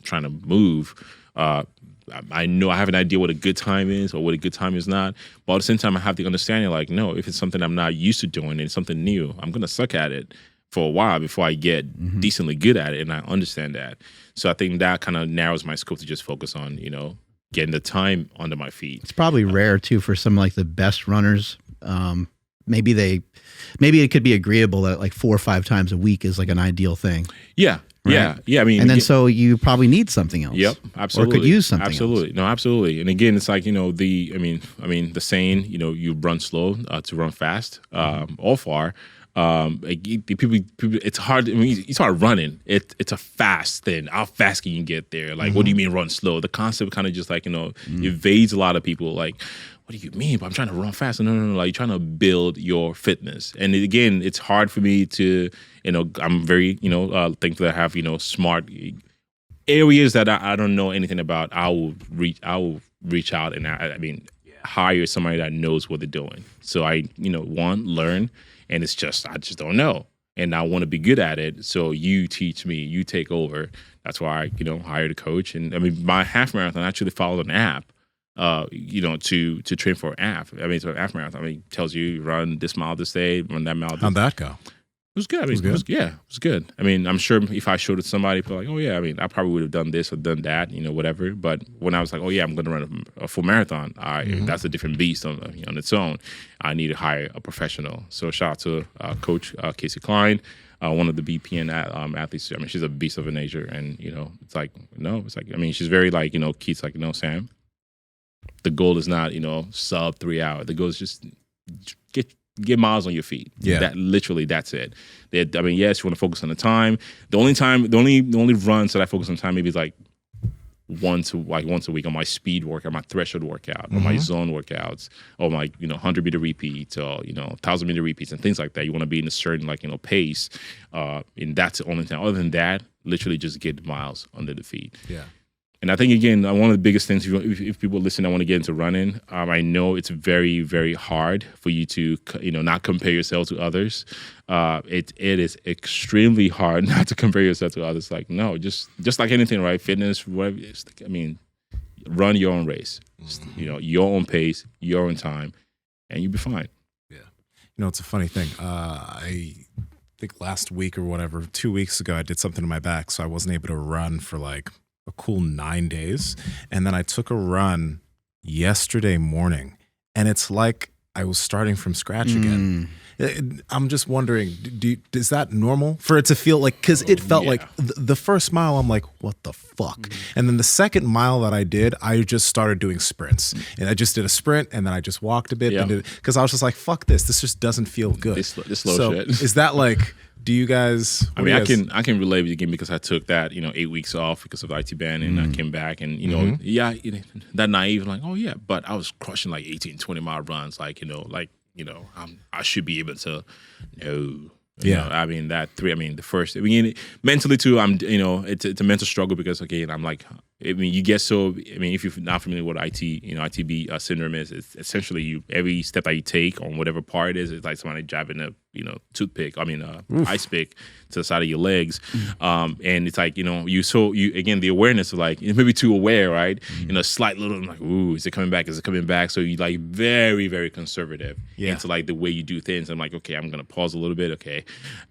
C: trying to move. I know I have an idea what a good time is or what a good time is not. But at the same time, I have the understanding like, no, if it's something I'm not used to doing and it's something new, I'm gonna suck at it. for a while before I get decently good at it, and I understand that. So I think that kind of narrows my scope to just focus on, you know, getting the time under my feet.
D: It's probably rare too for some like the best runners. Maybe it could be agreeable that like 4 or 5 times a week is like an ideal thing.
C: Yeah.
D: Right?
C: Yeah. I mean,
D: and then so you probably need something else.
C: Yep, absolutely.
D: Or could use something
C: absolutely.
D: else.
C: No, absolutely. And again, it's like, you know, I mean, the saying, you know, you run slow to run fast, or far. People, it's hard. I mean, you start running. It's a fast thing. How fast can you get there? Like, what do you mean run slow? The concept kind of just like, you know, evades a lot of people. Like, what do you mean? But I'm trying to run fast. No. Like, you're trying to build your fitness. And again, it's hard for me to, you know, I'm very, you know, thankful that I have, you know, smart areas that I don't know anything about. I will reach out and I mean, hire somebody that knows what they're doing. So I, you know, learn. And it's just, I just don't know. And I want to be good at it. So you teach me, you take over. That's why I, you know, hired a coach. And I mean, my half marathon, I actually followed an app, you know, to train for an app. I mean, so an half marathon, I mean, tells you run this mile this day, run that mile this day.
A: How'd that go?
C: It was good. I mean, it was good. I mean, I'm sure if I showed it to somebody, people like, oh yeah, I mean, I probably would have done this or done that, you know, whatever. But when I was like, oh yeah, I'm going to run a full marathon, that's a different beast on its own. I need to hire a professional. So shout out to Coach Casey Klein, one of the BPN athletes. I mean, she's a beast of a nature, and you know, it's like, I mean, she's very like, you know, Keith's like, no, Sam, the goal is not, you know, sub 3 hours. The goal is just get miles on your feet.
A: Yeah.
C: That's it. I mean, yes, you want to focus on the time. The only runs that I focus on time maybe is like once a week on my speed workout, my threshold workout, or my zone workouts, or my, you know, 100-meter repeats, or, you know, 1,000-meter repeats and things like that. You want to be in a certain, like, you know, pace. And that's the only time. Other than that, literally just get miles under the feet.
A: Yeah.
C: And I think, again, one of the biggest things, if people listen that want to get into running, I know it's very, very hard for you to, you know, not compare yourself to others. It is extremely hard not to compare yourself to others. Like, no, just like anything, right? Fitness, whatever. I mean, run your own race. You know, your own pace, your own time, and you'll be fine.
A: Yeah. You know, it's a funny thing. I think last week or whatever, 2 weeks ago, I did something to my back, so I wasn't able to run for like a cool 9 days. And then I took a run yesterday morning, and it's like I was starting from scratch again. I'm just wondering, is that normal for it to feel like, because it felt like the first mile, I'm like, what the fuck? And then the second mile that I did, I just started doing sprints. And I just did a sprint, and then I just walked a bit, because I was just like, fuck this just doesn't feel good.
C: This slow shit.
A: Is that like, do you guys?
C: I mean, I can relate with you again, because I took that, you know, 8 weeks off because of IT ban, and I came back, and you know, that naive, like, oh yeah, but I was crushing like 18, 20 mile runs, like, you know, I should be able to. No.
A: Yeah,
C: I mean the first. I mean, mentally too. You know, it's a mental struggle, because again, I'm like, I mean, you get so. I mean, if you're not familiar with ITB syndrome is, it's essentially every step that you take on whatever part it is, it's like somebody driving a toothpick. I mean, ice pick to the side of your legs, and it's like, you know, you again, the awareness of like, maybe too aware, right? You know, slight little, I'm like, ooh, is it coming back? Is it coming back? So you like very, very conservative into like the way you do things. I'm like, okay, I'm gonna pause a little bit, okay,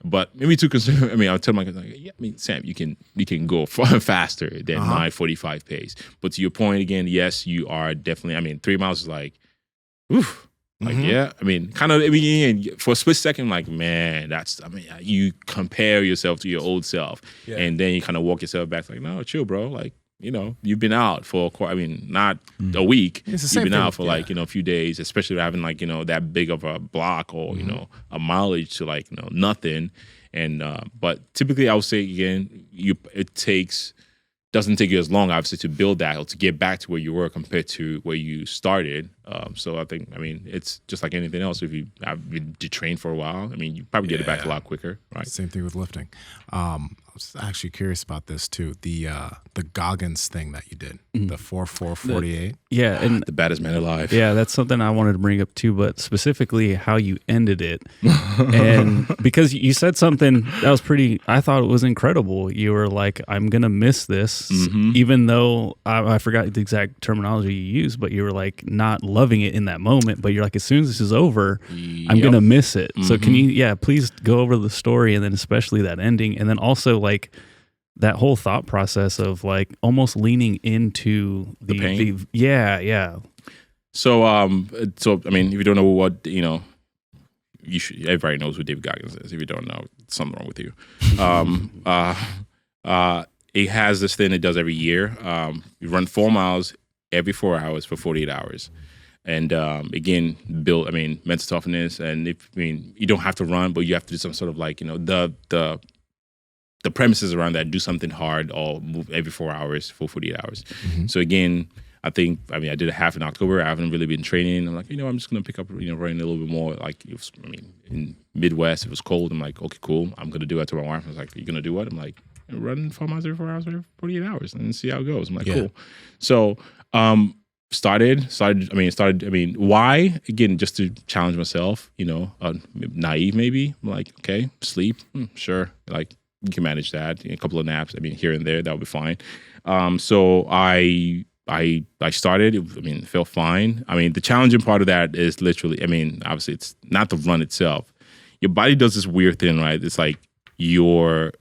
C: but maybe too conservative. I mean, I'll tell my guys, like, yeah, I mean, Sam, you can go far faster than my 45 pace. But to your point again, yes, you are definitely. I mean, 3 miles is like, oof. Like, yeah, I mean, kind of, I mean, for a split second, like, man, you compare yourself to your old self, and then you kind of walk yourself back, like, no, chill, bro. Like, you know, you've been out for, not a week. You've been out for like, you know, a few days, especially having like, you know, that big of a block, or, you know, a mileage to like, you know, nothing. And, but typically I would say, again, doesn't take you as long, obviously, to build that or to get back to where you were compared to where you started. So I think, I mean, it's just like anything else. If you have been trained for a while, I mean, you probably get it back a lot quicker, right?
A: Same thing with lifting. was actually curious about this too. The Goggins thing that you did, the 4-4-48.
B: Yeah, and
C: The baddest man alive.
B: yeah, that's something I wanted to bring up too, but specifically how you ended it. And because you said something that was I thought it was incredible. You were like, I'm going to miss this, even though I forgot the exact terminology you used, but you were like not loving it in that moment. But you're like, as soon as this is over, I'm going to miss it. So can you, please go over the story and then especially that ending. And then also like, that whole thought process of like almost leaning into
C: the pain.
B: Yeah.
C: So I mean, if you don't know what you should. Everybody knows who David Goggins is. If you don't know, something wrong with you. It has this thing it does every year. You run 4 miles every 4 hours for 48 hours, and again, build. I mean, mental toughness, and you don't have to run, but you have to do some sort of like the premises around that, do something hard or move every 4 hours for 48 hours. So again, I did a half in October. I haven't really been training. I'm like, I'm just going to pick up, running a little bit more. Like, in Midwest, it was cold. I'm like, okay, cool. I'm going to do that to my wife. I was like, you going to do what? I'm like, run 4 miles every 4 hours for 48 hours and see how it goes. I'm like, cool. So, started. Why? Again, just to challenge myself, naive maybe. I'm like, okay, sleep, sure. Like, you can manage that. A couple of naps, here and there, that'll be fine. So I started. It felt fine. The challenging part of that is literally. Obviously, it's not the run itself. Your body does this weird thing, right? It's like your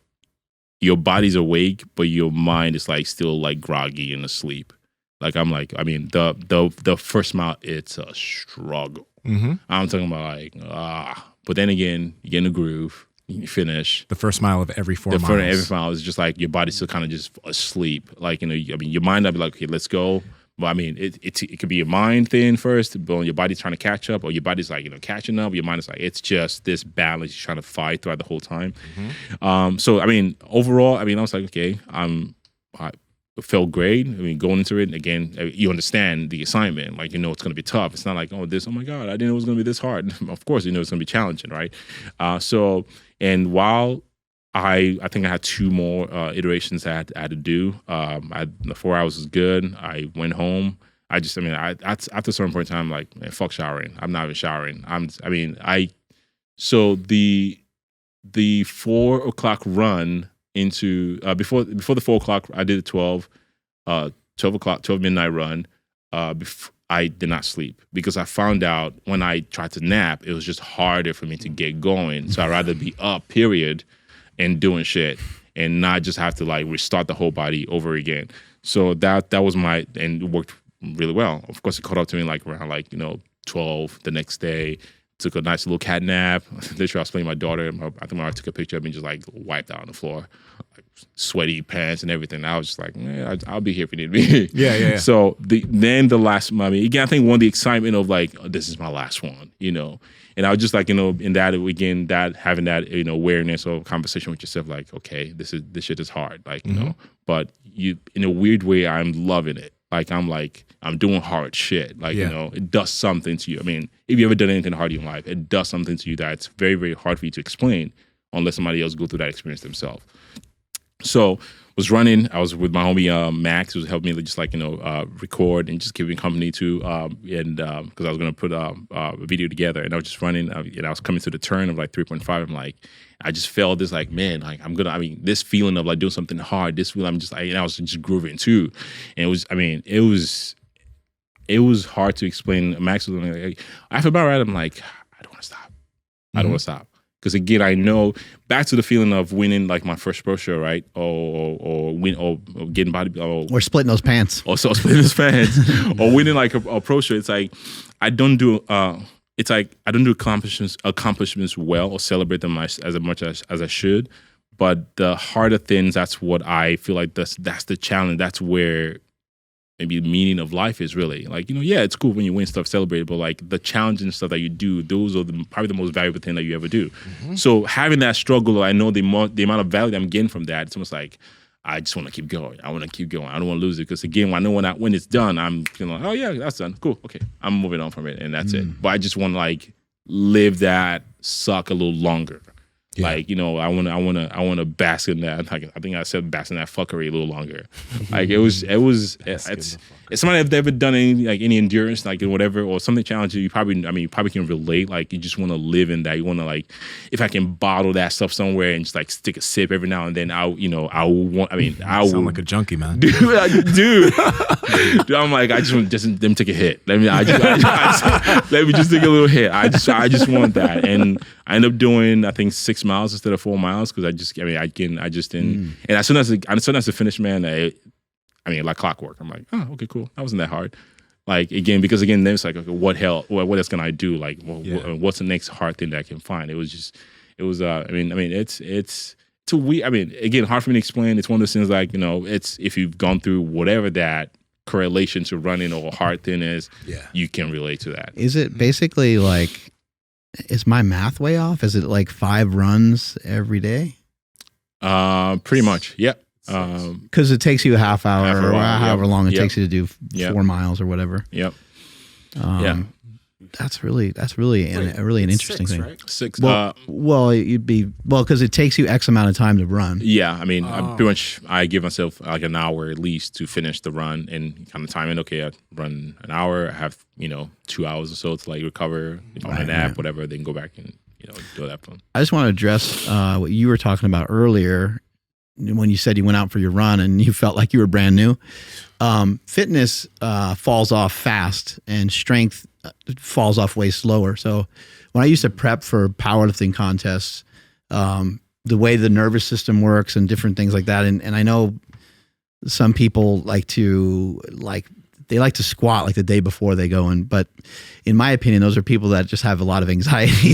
C: body's awake, but your mind is like still like groggy and asleep. The first mile, it's a struggle. I'm talking about but then again, you get in the groove. You finish
A: the first mile of every 4 miles.
C: Every mile is just like your body's still kind of just asleep. Like, your mind might be like, okay, let's go. But it could be a mind thing first, but your body's trying to catch up, or your body's like, catching up. Your mind is like, it's just this balance you're trying to fight throughout the whole time. So, overall, I was like, okay, I felt great. Going into it, again, you understand the assignment. Like, it's going to be tough. It's not like, oh my God, I didn't know it was going to be this hard. Of course, it's going to be challenging, right? And while I think I had 2 more iterations I had to do. The 4 hours was good. I went home. After a certain point in time, I'm like, man, fuck showering. I'm not even showering. So the 4 o'clock run into before the 4 o'clock, I did a 12 midnight run. I did not sleep because I found out when I tried to nap, it was just harder for me to get going. So I'd rather be up, period, and doing shit and not just have to like restart the whole body over again. So that was and it worked really well. Of course, it caught up to me like around 12 the next day. Took a nice little cat nap. Literally, I was playing my daughter. I think my wife took a picture of me just like wiped out on the floor, like sweaty pants and everything. I was just like, man, I'll be here if you need me. Yeah. So then the last, again, I think one of the excitement of like, oh, this is my last one, And I was just like, in that again, that having that awareness or conversation with yourself, like, okay, this shit is hard, like but you in a weird way, I'm loving it. I'm doing hard shit. It does something to you. If you ever done anything hard in your life, it does something to you that's very, very hard for you to explain unless somebody else go through that experience themselves. So was running. I was with my homie Max, who was helping me just record and just keep me company too. Because I was gonna put a video together, and I was just running. And I was coming to the turn of 3.5. I'm like, I just felt this man, this feeling of doing something hard. This feeling, and I was just grooving too. And it was hard to explain. Max was like, after about right, I'm like, I don't want to stop. I don't want to stop. Because again, I know back to the feeling of winning my first pro show, right? Or getting body
D: or splitting those pants.
C: Or splitting those pants. Or winning a pro show. It's like I don't do accomplishments well or celebrate them as much as I should. But the harder things, that's what I feel like that's the challenge. That's where maybe the meaning of life is really it's cool when you win stuff, celebrate it, but the challenging stuff that you do, those are probably the most valuable thing that you ever do. So having that struggle, I know the amount of value that I'm getting from that. It's almost like I just want to keep going. I want to keep going. I don't want to lose it because again, I know when it's done, I'm feeling like, oh yeah, that's done. Cool. Okay, I'm moving on from it, and that's it. But I just want to live that suck a little longer.
A: Yeah.
C: Like, you know, I want to bask in that. Like, I think I said bask in that fuckery a little longer. Like it's somebody that's ever done any endurance, like whatever, or something challenging. You probably can relate. Like, you just want to live in that. You want to, like, if I can bottle that stuff somewhere and just like stick a sip every now and then, I
A: sound like a junkie, man.
C: Dude, I'm like, I just want let me take a hit. Let me just take a little hit. I just want that. And I end up doing, I think, 6 miles instead of 4 miles because I just didn't. And as soon as I finished, man, like clockwork. I'm like, oh, okay, cool. That wasn't that hard. Like, then it's like, okay, what else can I do? Like, what's the next hard thing that I can find? It's a weird. Again, hard for me to explain. It's one of those things, like, you know, it's if you've gone through whatever that correlation to running or hard thing is, you can relate to that.
D: Is it basically like, is my math way off? Is it like 5 runs every day?
C: Pretty much. Yep.
D: Because it takes you a half hour or however long it takes you to do 4 miles or whatever.
C: Yep.
D: That's really an interesting
A: 6,
D: thing.
A: Right?
C: 6.
D: Because it takes you X amount of time to run.
C: Yeah, pretty much I give myself like an hour at least to finish the run and kind of time it. Okay, I run an hour. I have 2 hours or so to like recover, on a nap, whatever. Then go back and do that fun.
D: I just want to address what you were talking about earlier when you said you went out for your run and you felt like you were brand new. Fitness falls off fast and strength falls off way slower. So when I used to prep for powerlifting contests, the way the nervous system works and different things like that, and I know some people like to squat like the day before they go in, but in my opinion, those are people that just have a lot of anxiety,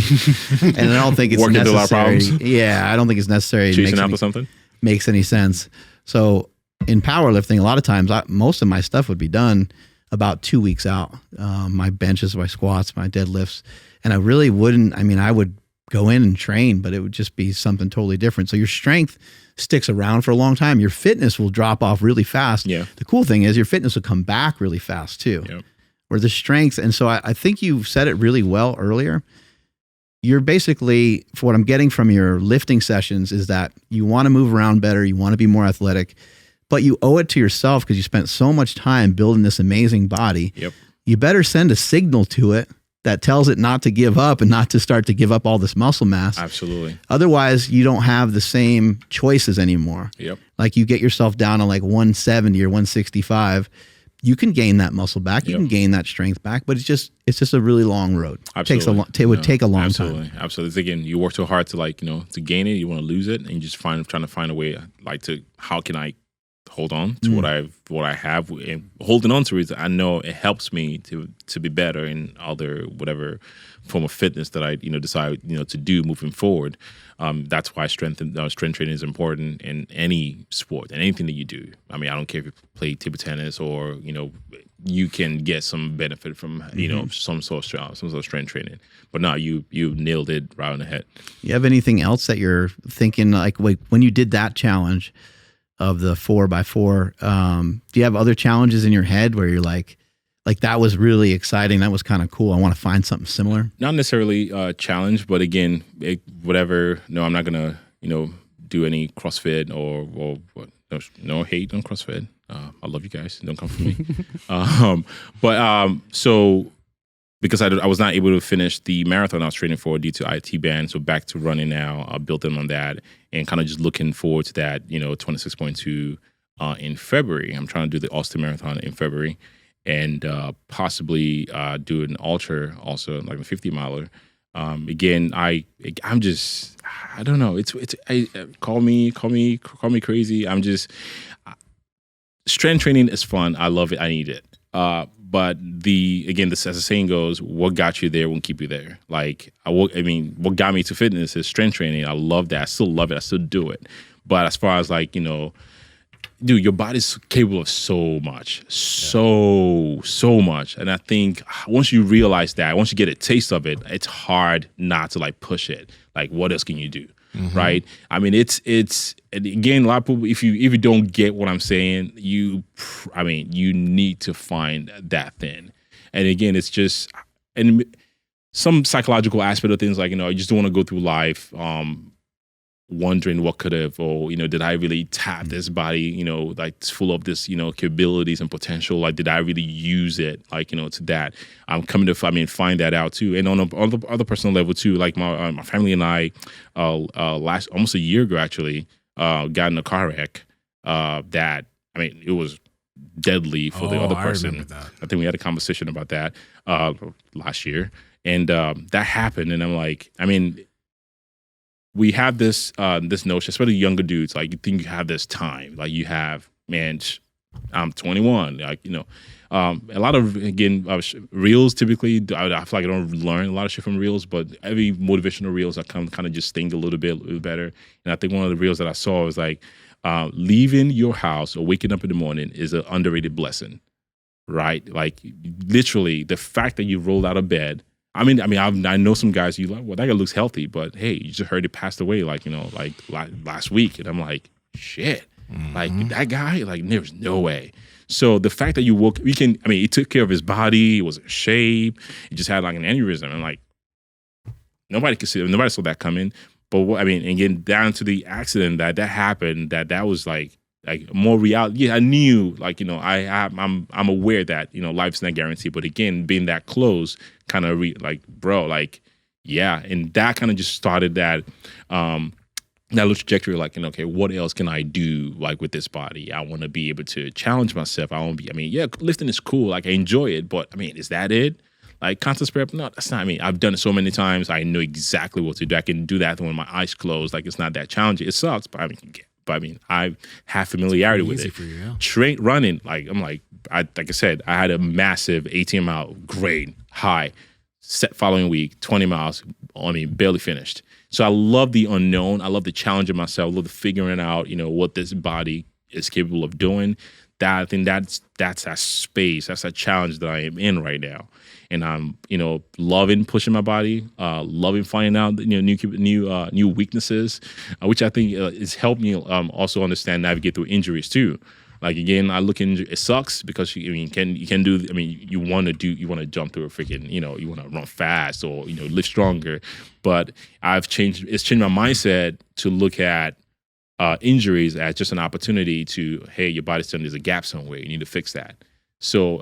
D: and I don't think it's
C: Working through a lot of
D: necessary.
C: problems.
D: Yeah, I don't think it's necessary.
C: Chasing after something
D: makes any sense. So in powerlifting, a lot of times, most of my stuff would be done about 2 weeks out. My benches, my squats, my deadlifts, and I really wouldn't. I would go in and train, but it would just be something totally different. So your strength sticks around for a long time. Your fitness will drop off really fast.
C: Yeah.
D: The cool thing is your fitness will come back really fast too.
C: Yep.
D: Or the strength. And so I think you said it really well earlier. You're basically, for what I'm getting from your lifting sessions, is that you want to move around better. You want to be more athletic, but you owe it to yourself because you spent so much time building this amazing body.
C: Yep.
D: You better send a signal to it that tells it not to give up and not to start to give up all this muscle mass.
C: Absolutely.
D: Otherwise, you don't have the same choices anymore.
C: Yep.
D: Like you get yourself down to like 170 or 165, you can gain that muscle back. You can gain that strength back, but it's just a really long road.
C: Absolutely.
D: It would take a long time.
C: Absolutely. Again, you work so hard to to gain it. You want to lose it, and you just trying to find a way how can I hold on to what I have, and holding on to it, I know it helps me to be better in other whatever form of fitness that I decide to do moving forward. That's why strength training is important in any sport and anything that you do. I don't care if you play table tennis or you can get some benefit from some sort of strength training. But no, you nailed it right on the head.
D: You have anything else that you're thinking, like when you did that challenge of the 4x4, do you have other challenges in your head where you're like that was really exciting, that was kind of cool, I want to find something similar? Not
C: necessarily a challenge, but again, whatever. No, I'm not gonna do any CrossFit or no hate on CrossFit. I love you guys, don't come for me. So because I was not able to finish the marathon I was training for due to IT ban, so back to running now. I built in on that and kind of just looking forward to that, 26.2 in February. I'm trying to do the Austin Marathon in February and possibly do an ultra also, like a 50 miler. Again, I'm just, I don't know. Call me crazy. I'm just, strength training is fun. I love it. I need it. But as the saying goes, what got you there won't keep you there. What got me to fitness is strength training. I love that. I still love it. I still do it. But as far as dude, your body's capable of so much, so much. And I think once you realize that, once you get a taste of it, it's hard not to push it. What else can you do? Mm-hmm. Right? It's and again, a lot of people, if you don't get what I'm saying, you need to find that thing. And again, it's just, and some psychological aspect of things, you just don't want to go through life wondering what could have, or, did I really tap this body, like it's full of this, capabilities and potential? Like, did I really use it, like, to that? I'm coming to, find that out too. And on the other personal level too, like my family and I, almost a year ago actually, got in a car wreck that, it was deadly for the other person. I think we had a conversation about that last year. And that happened. And I'm like, we have this notion, especially younger dudes, like you think you have this time, like you have, I'm 21, like, a lot of, again, reels typically, I feel like I don't learn a lot of shit from reels, but every motivational reels I kind of just sting a little bit better. And I think one of the reels that I saw was like, leaving your house or waking up in the morning is an underrated blessing, right? Like literally the fact that you rolled out of bed. I know some guys you like, well, that guy looks healthy, but hey, you just heard he passed away, like, like last week. And I'm like, shit, like that guy, like there's no way. So the fact that you woke, he took care of his body, he was in shape, he just had like an aneurysm. And like, nobody saw that coming. But again, down to the accident that happened, that was like more reality. Yeah, I knew, like, I'm aware that, life's not guaranteed. But again, being that close, kind of yeah. And that kind of just started that little trajectory, like, okay, what else can I do, like, with this body? I want to be able to challenge myself. I want to be, yeah, lifting is cool. Like, I enjoy it. But, is that it? Like, constant prep? No, that's not me. I've done it so many times. I know exactly what to do. I can do that when my eyes closed. Like, it's not that challenging. It sucks, but I have familiarity with it. For you, yeah. Running, like, like I said, I had a massive 18-mile grade high set following week, 20 miles, barely finished. So I love the unknown. I love the challenge of myself. I love the figuring out, what this body is capable of doing. I think that's that space. That's a challenge that I am in right now. And I'm, loving pushing my body, loving finding out, new weaknesses, which I think has helped me also understand, navigate through injuries too. Like, again, I look in, it sucks because you can do, you want to jump through a freaking, you want to run fast or, lift stronger. But it's changed my mindset to look at injuries as just an opportunity to, hey, your body's telling there's a gap somewhere. You need to fix that. So,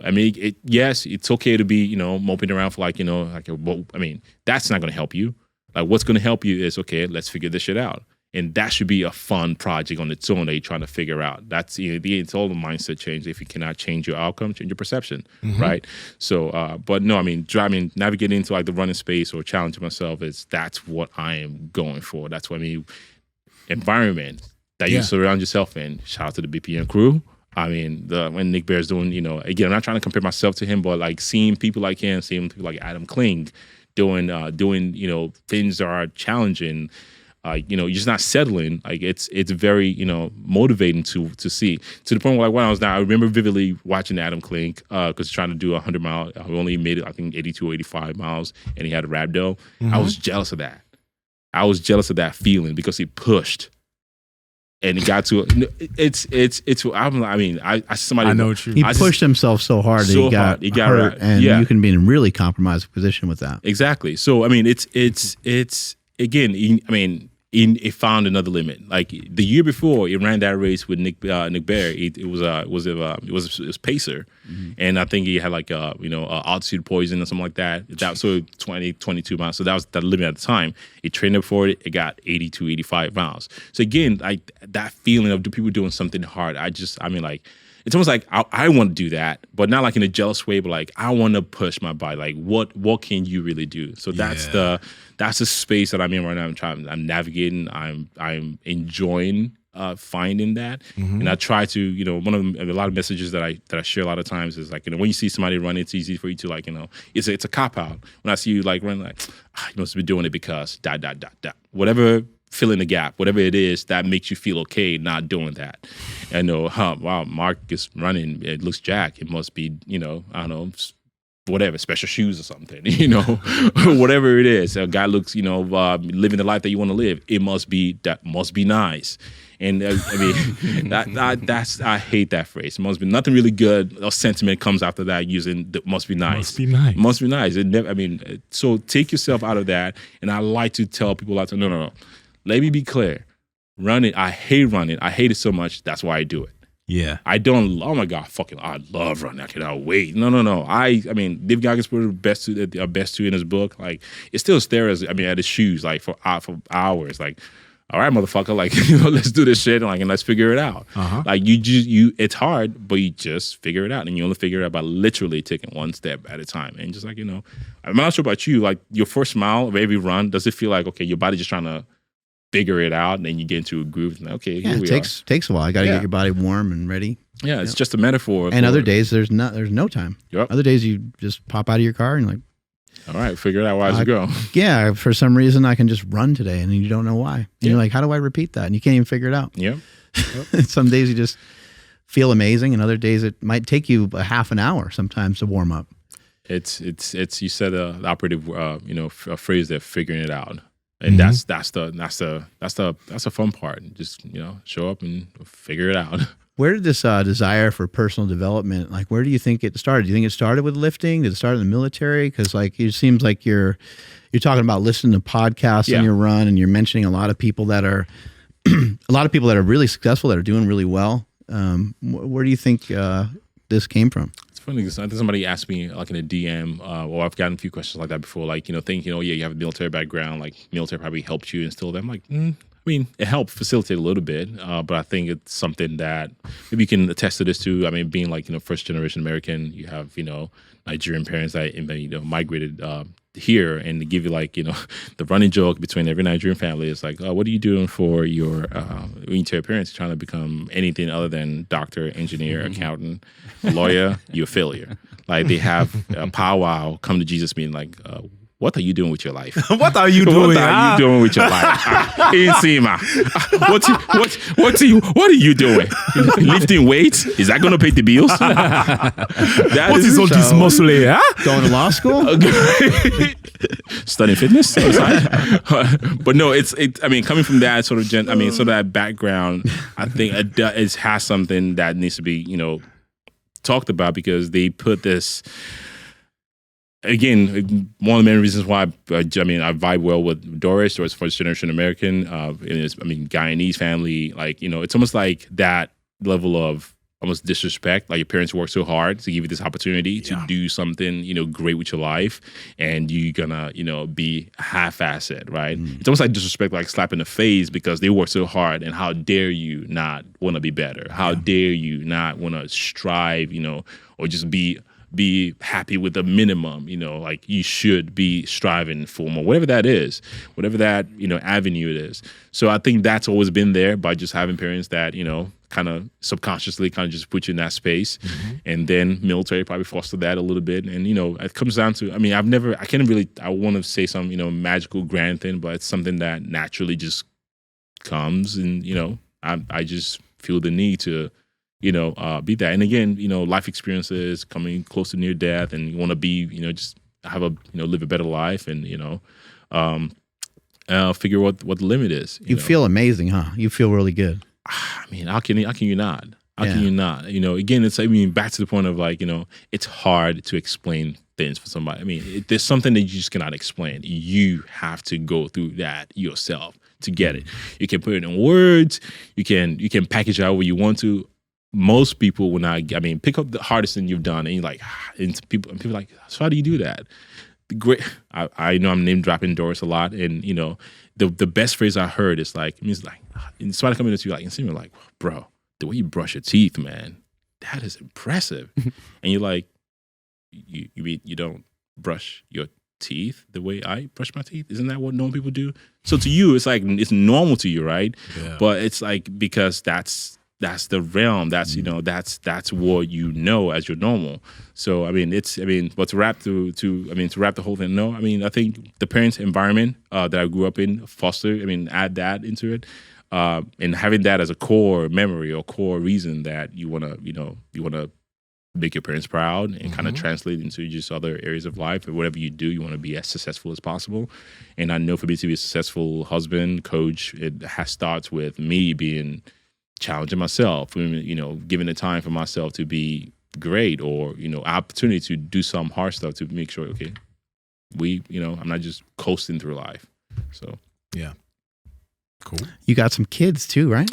C: yes, it's okay to be, moping around for that's not going to help you. Like, what's going to help you is, okay, let's figure this shit out. And that should be a fun project on its own that you're trying to figure out. That's, it's all the mindset change. If you cannot change your outcome, change your perception, right? So, but no, navigating into like the running space or challenging myself that's what I am going for. That's what environment that you surround yourself in. Shout out to the BPM crew. When Nick Bear's doing, again, I'm not trying to compare myself to him, but like seeing people like him, seeing people like Adam Kling doing, things that are challenging, you're just not settling. Like it's very, motivating to see, to the point where, like, when I was down, I remember vividly watching Adam Kling, cause trying to do 100 miles. I only made it, I think 82 or 85 miles, and he had a rhabdo. I was jealous of that. I was jealous of that feeling because he pushed. And he got to somebody. I know what you mean. He
D: pushed himself so hard that he got hurt, and you can be in a really compromised position with that.
C: Exactly. So it's again. It found another limit. Like the year before, it ran that race with Nick Bear. It was pacer, and I think he had like altitude poison or something like that. That was 22 miles. So that was the limit at the time. It trained up for it. It got 82, 85 miles. So again, like that feeling of people doing something hard. It's almost like I want to do that, but not like in a jealous way, but like I want to push my body. Like what can you really do? So that's the space that I'm in right now. I'm navigating. I'm enjoying finding that, and I try to a lot of messages that I share a lot of times is like when you see somebody run, it's easy for you to like it's a cop out. When I see you like run, like you must be doing it because ... whatever. Fill in the gap, whatever it is that makes you feel okay not doing that. I know, wow, Mark is running, it looks jacked. It must be, I don't know, whatever, special shoes or something, whatever it is. A guy looks, living the life that you want to live. That must be nice. And I hate that phrase. It must be nothing really good. A sentiment comes after that using the must be nice.
A: Must be nice.
C: Must be nice. It never, so take yourself out of that. And I like to tell people no. Let me be clear. running, I hate running. I hate it so much. That's why I do it.
A: Yeah.
C: I don't. Oh my god, I love running. I cannot wait. No. I mean, Dave Goggins put the best two in his book. Like, it still stares. I mean, at his shoes, like for hours. Like, all right, motherfucker. Like, let's do this shit. And let's figure it out. Like, it's hard, but you just figure it out, and you only figure it out by literally taking one step at a time. And just like, I'm not sure about you. Like, your first mile of every run, does it feel like, okay, your body just trying to figure it out, and then you get into a groove. And okay, here we
D: are. It takes a while. You got to get your body warm and ready.
C: Yeah, it's just a metaphor.
D: And other days there's no time.
C: Yep.
D: Other days you just pop out of your car and like,
C: all right, figure it out as you go.
D: Yeah, for some reason I can just run today, and you don't know why. And you're like, how do I repeat that? And you can't even figure it out.
C: Yep.
D: Some days you just feel amazing, and other days it might take you a half an hour sometimes to warm up.
C: It's you said the operative a phrase there, figuring it out. And that's the fun part. Just show up and figure it out.
D: Where did this desire for personal development, like, where do you think it started? Do you think it started with lifting? Did it start in the military? Because like, it seems like you're talking about listening to podcasts on your run, and you're mentioning a lot of people that are really successful, that are doing really well. Where do you think this came from?
C: Funny, I think somebody asked me like in a DM, or I've gotten a few questions like that before, like, thinking, you have a military background, like military probably helped you instill them. Like, I mean, it helped facilitate a little bit, but I think it's something that maybe you can attest to this too. I mean, being like, first generation American, you have, Nigerian parents that, migrated here, and to give you like, the running joke between every Nigerian family is like, what are you doing for your, when you tell your parents you're trying to become anything other than doctor, engineer, accountant, lawyer, you're a failure. Like, they have a powwow, come to Jesus meeting, like, what are you doing with your life?
A: What are you doing?
C: What are you doing with your life? Nsima. What are you doing? Lifting weights? Is that going to pay the bills?
A: What is all this muscle,
D: Going to law school?
C: Studying fitness? But no, I mean, coming from that sort of that background, I think it has something that needs to be, talked about, because they put this. Again, one of the main reasons why I vibe well with Doris. Doris, first generation American, Guyanese family. Like, it's almost like that level of almost disrespect. Like, your parents work so hard to give you this opportunity to do something, great with your life, and you're gonna, be half-assed, right? It's almost like disrespect, like slap in the face, because they work so hard, and how dare you not want to be better? How dare you not want to strive, or just be happy with the minimum, like, you should be striving for more, whatever that is, whatever that, avenue it is. So I think that's always been there, by just having parents that, kind of subconsciously kind of just put you in that space. And then military probably fostered that a little bit. And, it comes down to, I want to say some, magical grand thing, but it's something that naturally just comes. And, I just feel the need to, be that. And again, life experiences, coming close to near death, and you want to be, just have live a better life, and, figure what the limit is.
D: You feel amazing, huh? You feel really good.
C: I mean, how can you not? How can you not? Again, it's, back to the point of like, it's hard to explain things for somebody. I mean, there's something that you just cannot explain. You have to go through that yourself to get it. You can put it in words. You can package it out where you want to. Most people will not. Pick up the hardest thing you've done, and you're like, and people are like, so how do you do that? Great. I know I'm name dropping Doris a lot, and the best phrase I heard is like, and somebody coming to you like, and seeing like, bro, the way you brush your teeth, man, that is impressive. And you're like, you don't brush your teeth the way I brush my teeth? Isn't that what normal people do? So to you, it's like, it's normal to you, right? Yeah. But it's like, because that's the realm. That's that's what as your normal. So but to wrap the whole thing. No, I think the parents' environment that I grew up in add that into it, and having that as a core memory or core reason that you wanna make your parents proud, and kind of translate into just other areas of life. Or whatever you do, you want to be as successful as possible. And I know for me to be a successful husband, coach, it starts with me being challenging myself, giving the time for myself to be great, or, opportunity to do some hard stuff to make sure, okay, I'm not just coasting through life. So,
A: yeah. Cool.
D: You got some kids too, right?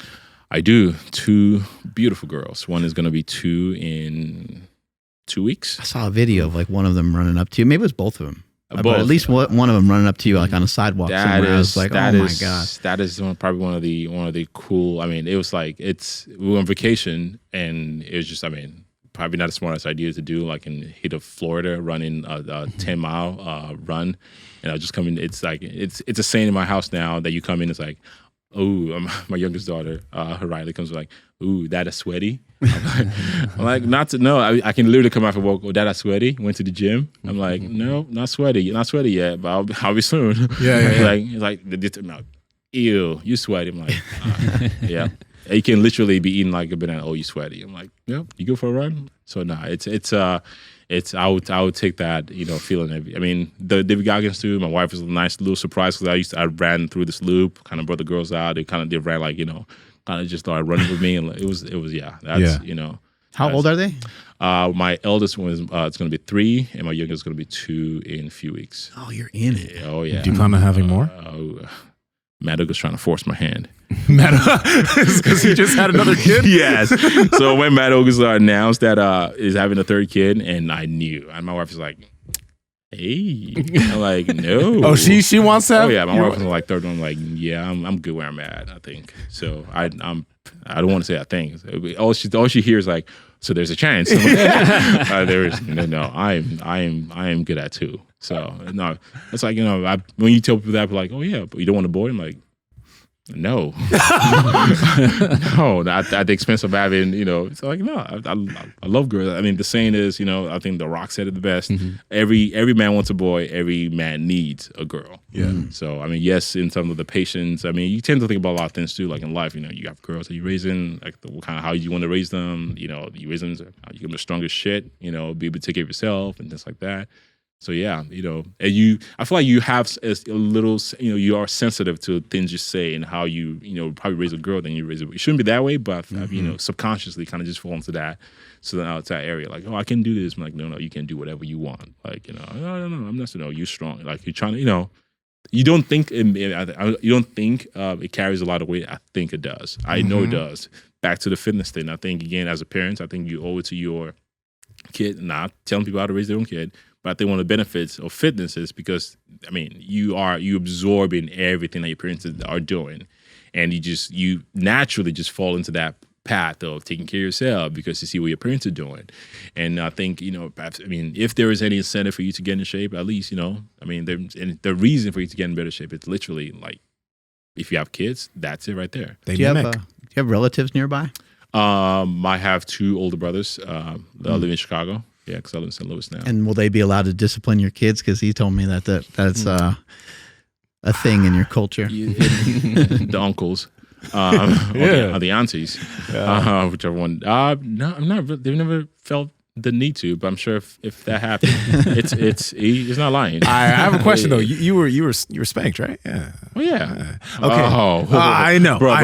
C: I do. 2 beautiful girls. One is going to be 2 in 2 weeks.
D: I saw a video of like one of them running up to you. Maybe it was both of them.
C: Both.
D: But at least one of them running up to you like on a sidewalk somewhere. I was like, oh my God.
C: That is probably one of the cool. I mean, it was like we were on vacation and it was just, I mean, probably not the smartest idea to do, like in the heat of Florida, running a 10-mile run. And I was just coming. It's like it's a saying in my house now that you come in. It's like, oh, my youngest daughter, Riley, comes like, ooh, that is sweaty. I'm like, not to know. I can literally come after work. Oh, that is sweaty. Went to the gym. I'm like, no, not sweaty. You're not sweaty yet, but I'll be soon.
A: Yeah.
C: Like ew, you sweaty. I'm like, yeah. You can literally be eating like a banana. Oh, you sweaty. I'm like, yeah. You go for a run. So I would take that, feeling. I mean, the David Goggins too. My wife was a nice little surprise because I ran through this loop, kind of brought the girls out. They ran like, kind of just started running with me, and it was that's
D: How old are they?
C: My eldest one is it's going to be 3, and my youngest is going to be 2 in a few weeks.
D: Oh, you're in it.
C: Oh yeah.
A: Do you plan on having more?
C: Mad Dog was trying to force my hand.
A: Because he just had another kid?
C: Yes. So when Mad Dog announced that he's having a 3rd kid, and I knew, and my wife was like, hey. I'm like, no.
A: Oh, she wants to have?
C: Oh yeah, my wife was like 3rd one. I'm like, yeah, I'm good where I'm at, I think. So I don't want to say I think. All she hears like, so there's a chance. I'm like, there is no. I am good at 2. So no, it's like when you tell people that, people are like, oh yeah, but you don't want a boy. I'm like, no, no, at the expense of having, it's like, no, I love girls. I mean, the saying is, I think The Rock said it the best. Mm-hmm. Every man wants a boy. Every man needs a girl.
A: Yeah.
C: So, I mean, yes, in terms of the patience, I mean, you tend to think about a lot of things too, like in life, you have girls that you're raising, like kind of how you want to raise them, you raise them, you give them the strongest shit, be able to take care of yourself and things like that. So yeah, and I feel like you have a little, you are sensitive to things you say and how you, probably raise a girl, then you raise it. It shouldn't be that way, but subconsciously kind of just fall into that. So then out that area, like, oh, I can do this. I'm like, no, you can do whatever you want. Like, no, I'm not, you're strong. Like you're trying to, you don't think it carries a lot of weight. I think it does. I know it does. Back to the fitness thing. I think again, as a parent, I think you owe it to your kid, not telling people how to raise their own kid. But I think one of the benefits of fitness is because, I mean, you absorb in everything that your parents are doing. And you naturally just fall into that path of taking care of yourself because you see what your parents are doing. And I think, perhaps, I mean, if there is any incentive for you to get in shape, at least, the reason for you to get in better shape, it's literally like, if you have kids, that's it right there.
D: Do you have relatives nearby?
C: I have 2 older brothers that live in Chicago. Yeah, because I live in St. Louis now.
D: And will they be allowed to discipline your kids? Because he told me that's a thing in your culture.
C: The uncles, or the aunties, whichever one. No, I'm not. They've never felt the need to, but I'm sure if that happened, he's not lying.
A: I have a question though. You were spanked, right? Yeah.
C: Oh yeah.
A: Okay. I know,
C: bro. No,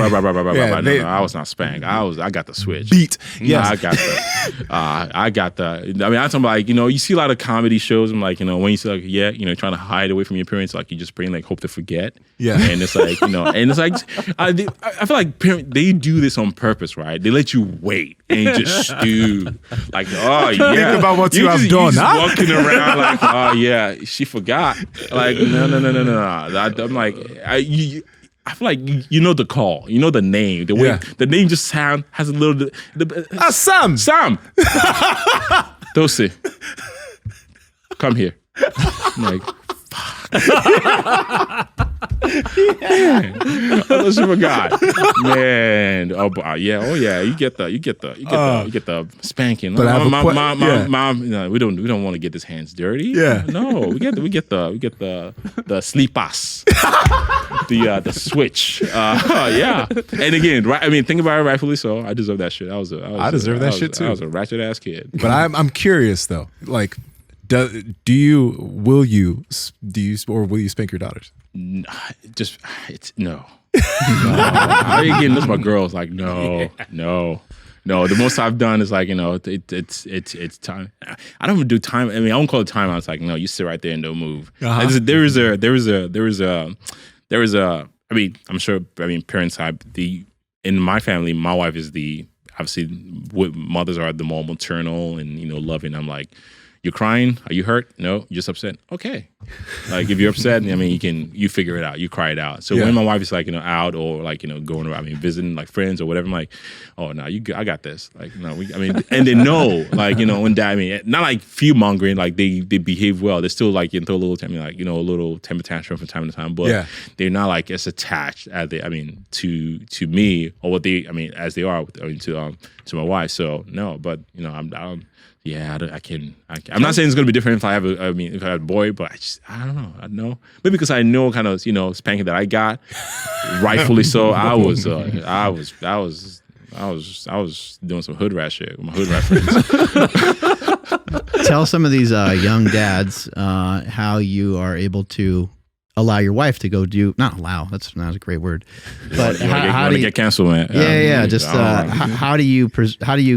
C: I was not spanked. I got the switch.
A: Beat.
C: Yeah. I got the. I mean, I'm talking about, like, you see a lot of comedy shows. I'm like, when you see like, trying to hide away from your parents, like you just bring like hope to forget.
A: Yeah.
C: And it's like, and it's like, I feel like they do this on purpose, right? They let you wait and just stew, like, oh yeah.
A: Think about what you have done.
C: You just walking around like, oh yeah, she forgot. Like, no. I'm like, I feel like you know the call, you know the name, the way the name just has a little.
A: Sam.
C: Dosey, come here. I'm like, I just forgot, man. Oh yeah. You get the spanking.
A: But
C: mom, we don't want to get his hands dirty.
A: Yeah,
C: no, we get the sleepas, the switch. Yeah, and again, right? I mean, think about it, rightfully so. I deserve that shit. I deserve that shit too. I was a ratchet ass kid.
A: But I'm curious though, like. Will you spank your daughters?
C: No. Again, this is my girls. Like, no. The most I've done is like, it's time. I don't even do time. I mean, I don't call it time out. It's like, no, you sit right there and don't move. I I mean, I'm sure. I mean, parents have in my family, my wife is obviously mothers are the more maternal and loving. I'm like, you're crying? Are you hurt? No, you're just upset. Okay, like if you're upset, I mean, you figure it out. You cry it out. So when my wife is like out or like going around, visiting like friends or whatever, I'm like, oh no, I got this. Like no, and they know like when that, I mean, not like fear mongering, like they behave well. They're still like throw a little a little temper tantrum from time to time, but they're not like as attached as they, to me or what they, as they are to my wife. So no, but I can. I'm not saying it's gonna be different if I have if I had a boy, but I don't know. I know maybe because I know kind of spanking that I got, rightfully so. I was doing some hood rat shit with my hood rat friends.
D: Tell some of these young dads how you are able to allow your wife to go do, not allow, that's not a great word, but
C: how do you get canceled, man?
D: Just how do you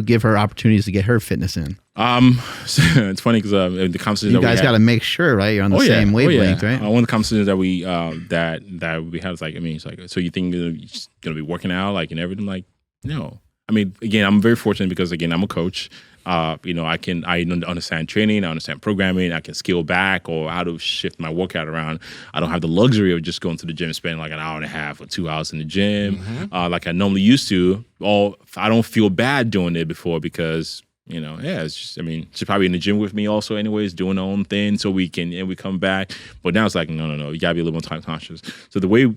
D: give her opportunities to get her fitness in?
C: It's funny because the conversations
D: you guys got to make sure, right, you're on the same wavelength, right?
C: One of the conversations that we that we had was like, it's like, so you think you're gonna be working out like and everything? Like, no. Again, I'm very fortunate because again, I'm a coach. I understand training, I understand programming, I can scale back or how to shift my workout around. I don't have the luxury of just going to the gym and spending like an hour and a half or 2 hours in the gym, like I normally used to. Or I don't feel bad doing it before because it's just, she's probably in the gym with me also anyways, doing her own thing so we come back. But now it's like, no, you gotta be a little more time conscious. So the way,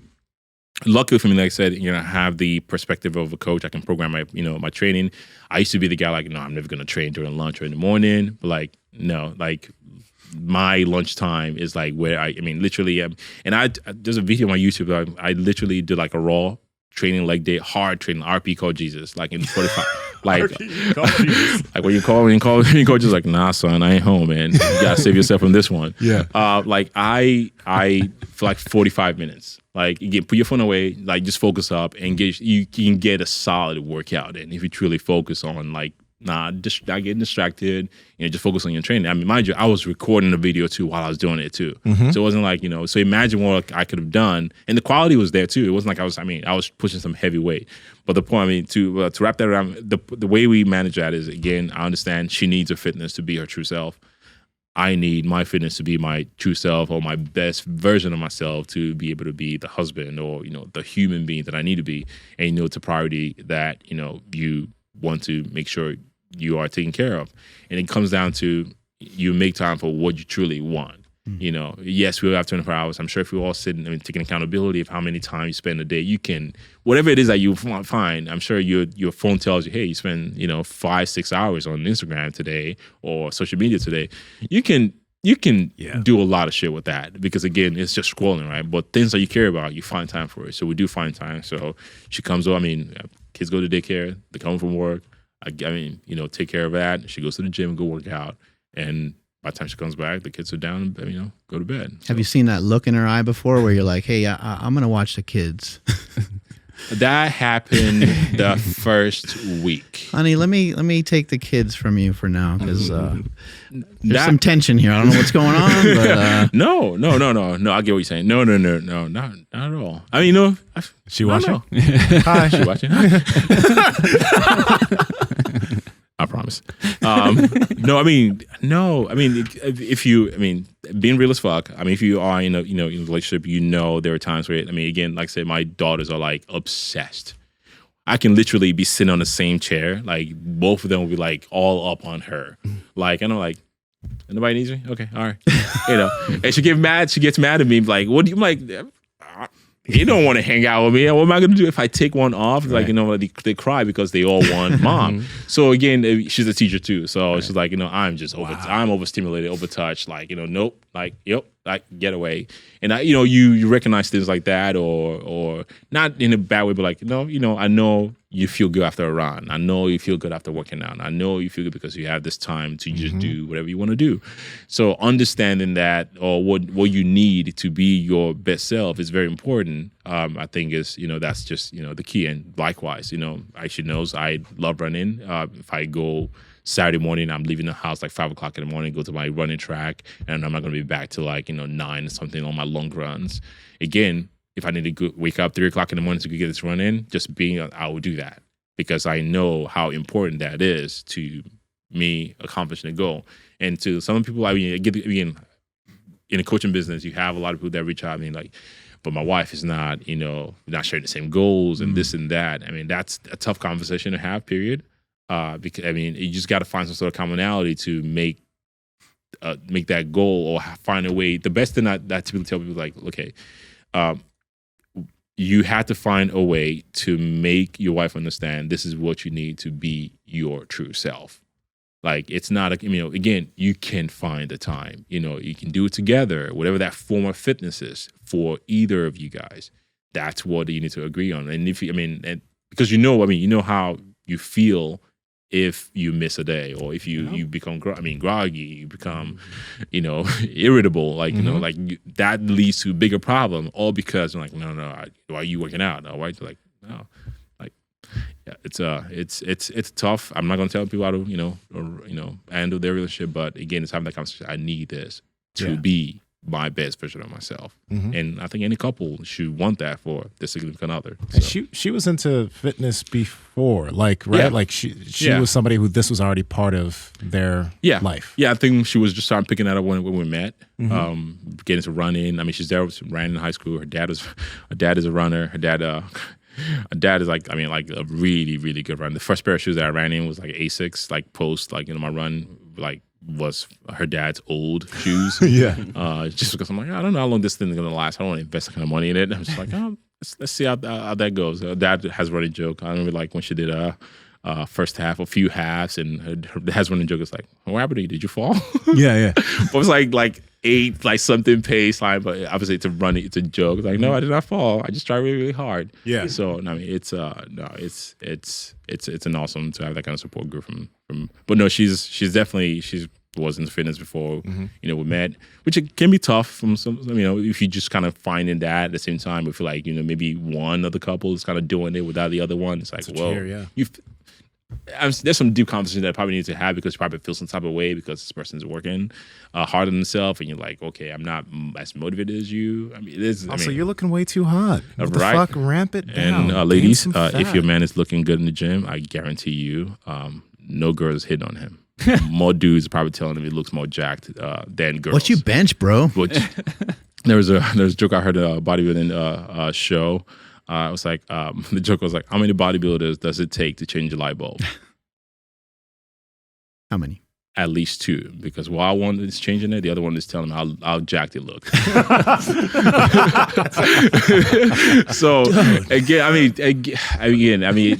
C: luckily for me, like I said, I have the perspective of a coach. I can program my, my training. I used to be the guy like, no, I'm never gonna train during lunch or in the morning. But like, no, like my lunchtime is like where literally, and there's a video on my YouTube. I literally did like a raw training leg day, hard training, RP called Jesus, like in 45. Like, like when you call just like, nah, son, I ain't home, man. You gotta save yourself from this one.
A: Yeah.
C: Like I for like 45 minutes. Like you put your phone away, like just focus up and you can get a solid workout in if you truly focus on like not getting distracted, just focus on your training. Mind you, I was recording the video too while I was doing it too. So it wasn't like, so imagine what I could have done. And the quality was there too. It wasn't like I was pushing some heavy weight. But the point, to wrap that around, the way we manage that is, again, I understand she needs her fitness to be her true self. I need my fitness to be my true self or my best version of myself to be able to be the husband or, the human being that I need to be. And, it's a priority that, you want to make sure you are taken care of. And it comes down to you make time for what you truly want. Yes, we'll have 24 hours. I'm sure if we all sit and taking accountability of how many time you spend a day, you can, whatever it is that you find, I'm sure your phone tells you, hey, you spend, 5-6 hours on Instagram today or social media today. You can do a lot of shit with that because, again, it's just scrolling, right? But things that you care about, you find time for it. So we do find time. So she comes over, kids go to daycare, they come from work. Take care of that. She goes to the gym, go work out. And by the time she comes back, the kids are down and, go to bed. So.
D: Have you seen that look in her eye before where you're like, hey, I'm going to watch the kids?
C: That happened the first week.
D: Honey, let me take the kids from you for now because there's some tension here. I don't know what's going on. But,
C: No. I get what you're saying. No, not at all.
A: She watching?
C: Hi, she watching. I promise. If you, being real as fuck, if you are in a relationship, there are times where, again, like I said, my daughters are like obsessed. I can literally be sitting on the same chair, like both of them will be like all up on her. Like, and I'm like, nobody needs me? Okay, all right. And she gets mad at me, like, what do you, like, you don't want to hang out with me. What am I going to do if I take one off? Right. Like, they cry because they all want mom. So again, she's a teacher too. So she's like, I'm just I'm overstimulated, overtouched. Like, nope. Like, yep. Like, get away. And you recognize things like that, or not in a bad way, but like, I know you feel good after a run. I know you feel good after working out. I know you feel good because you have this time to just do whatever you want to do. So understanding that, or what you need to be your best self is very important. I think is, that's just, the key. And likewise, she knows I love running. If I go Saturday morning, I'm leaving the house like 5 o'clock in the morning, go to my running track, and I'm not going to be back till like, 9 or something on my long runs. Again, if I need to wake up 3 o'clock in the morning to get this run in, just I will do that because I know how important that is to me accomplishing a goal. And to some people, I mean, in the coaching business, you have a lot of people that reach out. I mean, like, but my wife is not, not sharing the same goals and this and that. I mean, that's a tough conversation to have, period. Because I mean, you just got to find some sort of commonality to make that goal or find a way. The best thing I typically tell people is like, okay, you have to find a way to make your wife understand this is what you need to be your true self. Like, it's not, again, you can find the time. You can do it together, whatever that form of fitness is for either of you guys. That's what you need to agree on. And because you know how you feel if you miss a day or if you become groggy, you become, irritable, like, that leads to a bigger problem, all because I'm like, no, why are you working out? Why? Like, no. Yeah, it's tough. I'm not gonna tell people how to handle their relationship, but again, it's having that conversation. I need this to be my best version of myself, and I think any couple should want that for their significant other. So.
A: And she was into fitness before, like right, like she was somebody who this was already part of their life. Yeah,
C: I think she was just starting picking that up when we met, getting to running. I mean, she's there, ran in high school. Her dad is a runner. Her dad is like a really, really good runner. The first pair of shoes that I ran in was like Asics, like post, like my run like was her dad's old shoes. Just because I'm like, I don't know how long this thing is gonna last. I don't want to invest that kind of money in it. I'm just like, let's see how that goes. Dad has a running joke. I remember like when she did first half, a few halves, and her dad's running joke is like, what happened to you? Did you fall?
A: Yeah.
C: But it was like 8 like something pace line, but obviously it's a joke. It's like, no, I did not fall. I just tried really, really hard. Yeah. So I mean, it's an awesome to have that kind of support group from. But no, she's definitely was in fitness before we met, which it can be tough from some if you just kind of finding that at the same time. We feel like maybe one of the couple is kind of doing it without the other one. It's like, there's some deep conversation that I probably need to have because you probably feel some type of way because this person's working hard on himself, and you're like, okay, I'm not as motivated as you. I mean, it is.
A: Also, you're looking way too hot. What the fuck? Ramp it down.
C: And ladies, if your man is looking good in the gym, I guarantee you, no girl is hitting on him. More dudes are probably telling him he looks more jacked than girls.
D: What you bench, bro?
C: There was a joke I heard at a bodybuilding show. It was like, the joke was like, how many bodybuilders does it take to change a light bulb?
D: How many?
C: At least 2, because while one is changing it, the other one is telling him how jacked it looks. So again,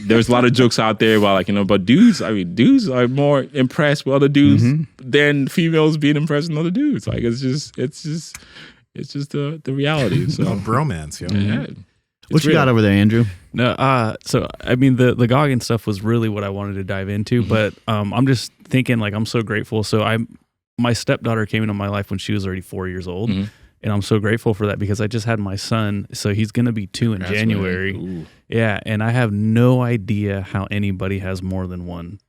C: there's a lot of jokes out there about but dudes are more impressed with other dudes than females being impressed with other dudes. Like it's just the reality. So
A: bromance, yo.
C: Yeah.
D: What you got over there, Andrew?
B: No, so I mean the Goggins stuff was really what I wanted to dive into, but I'm just thinking like I'm so grateful. So my stepdaughter came into my life when she was already 4 years old, and I'm so grateful for that because I just had my son, so he's gonna be 2 in January. Yeah, and I have no idea how anybody has more than one.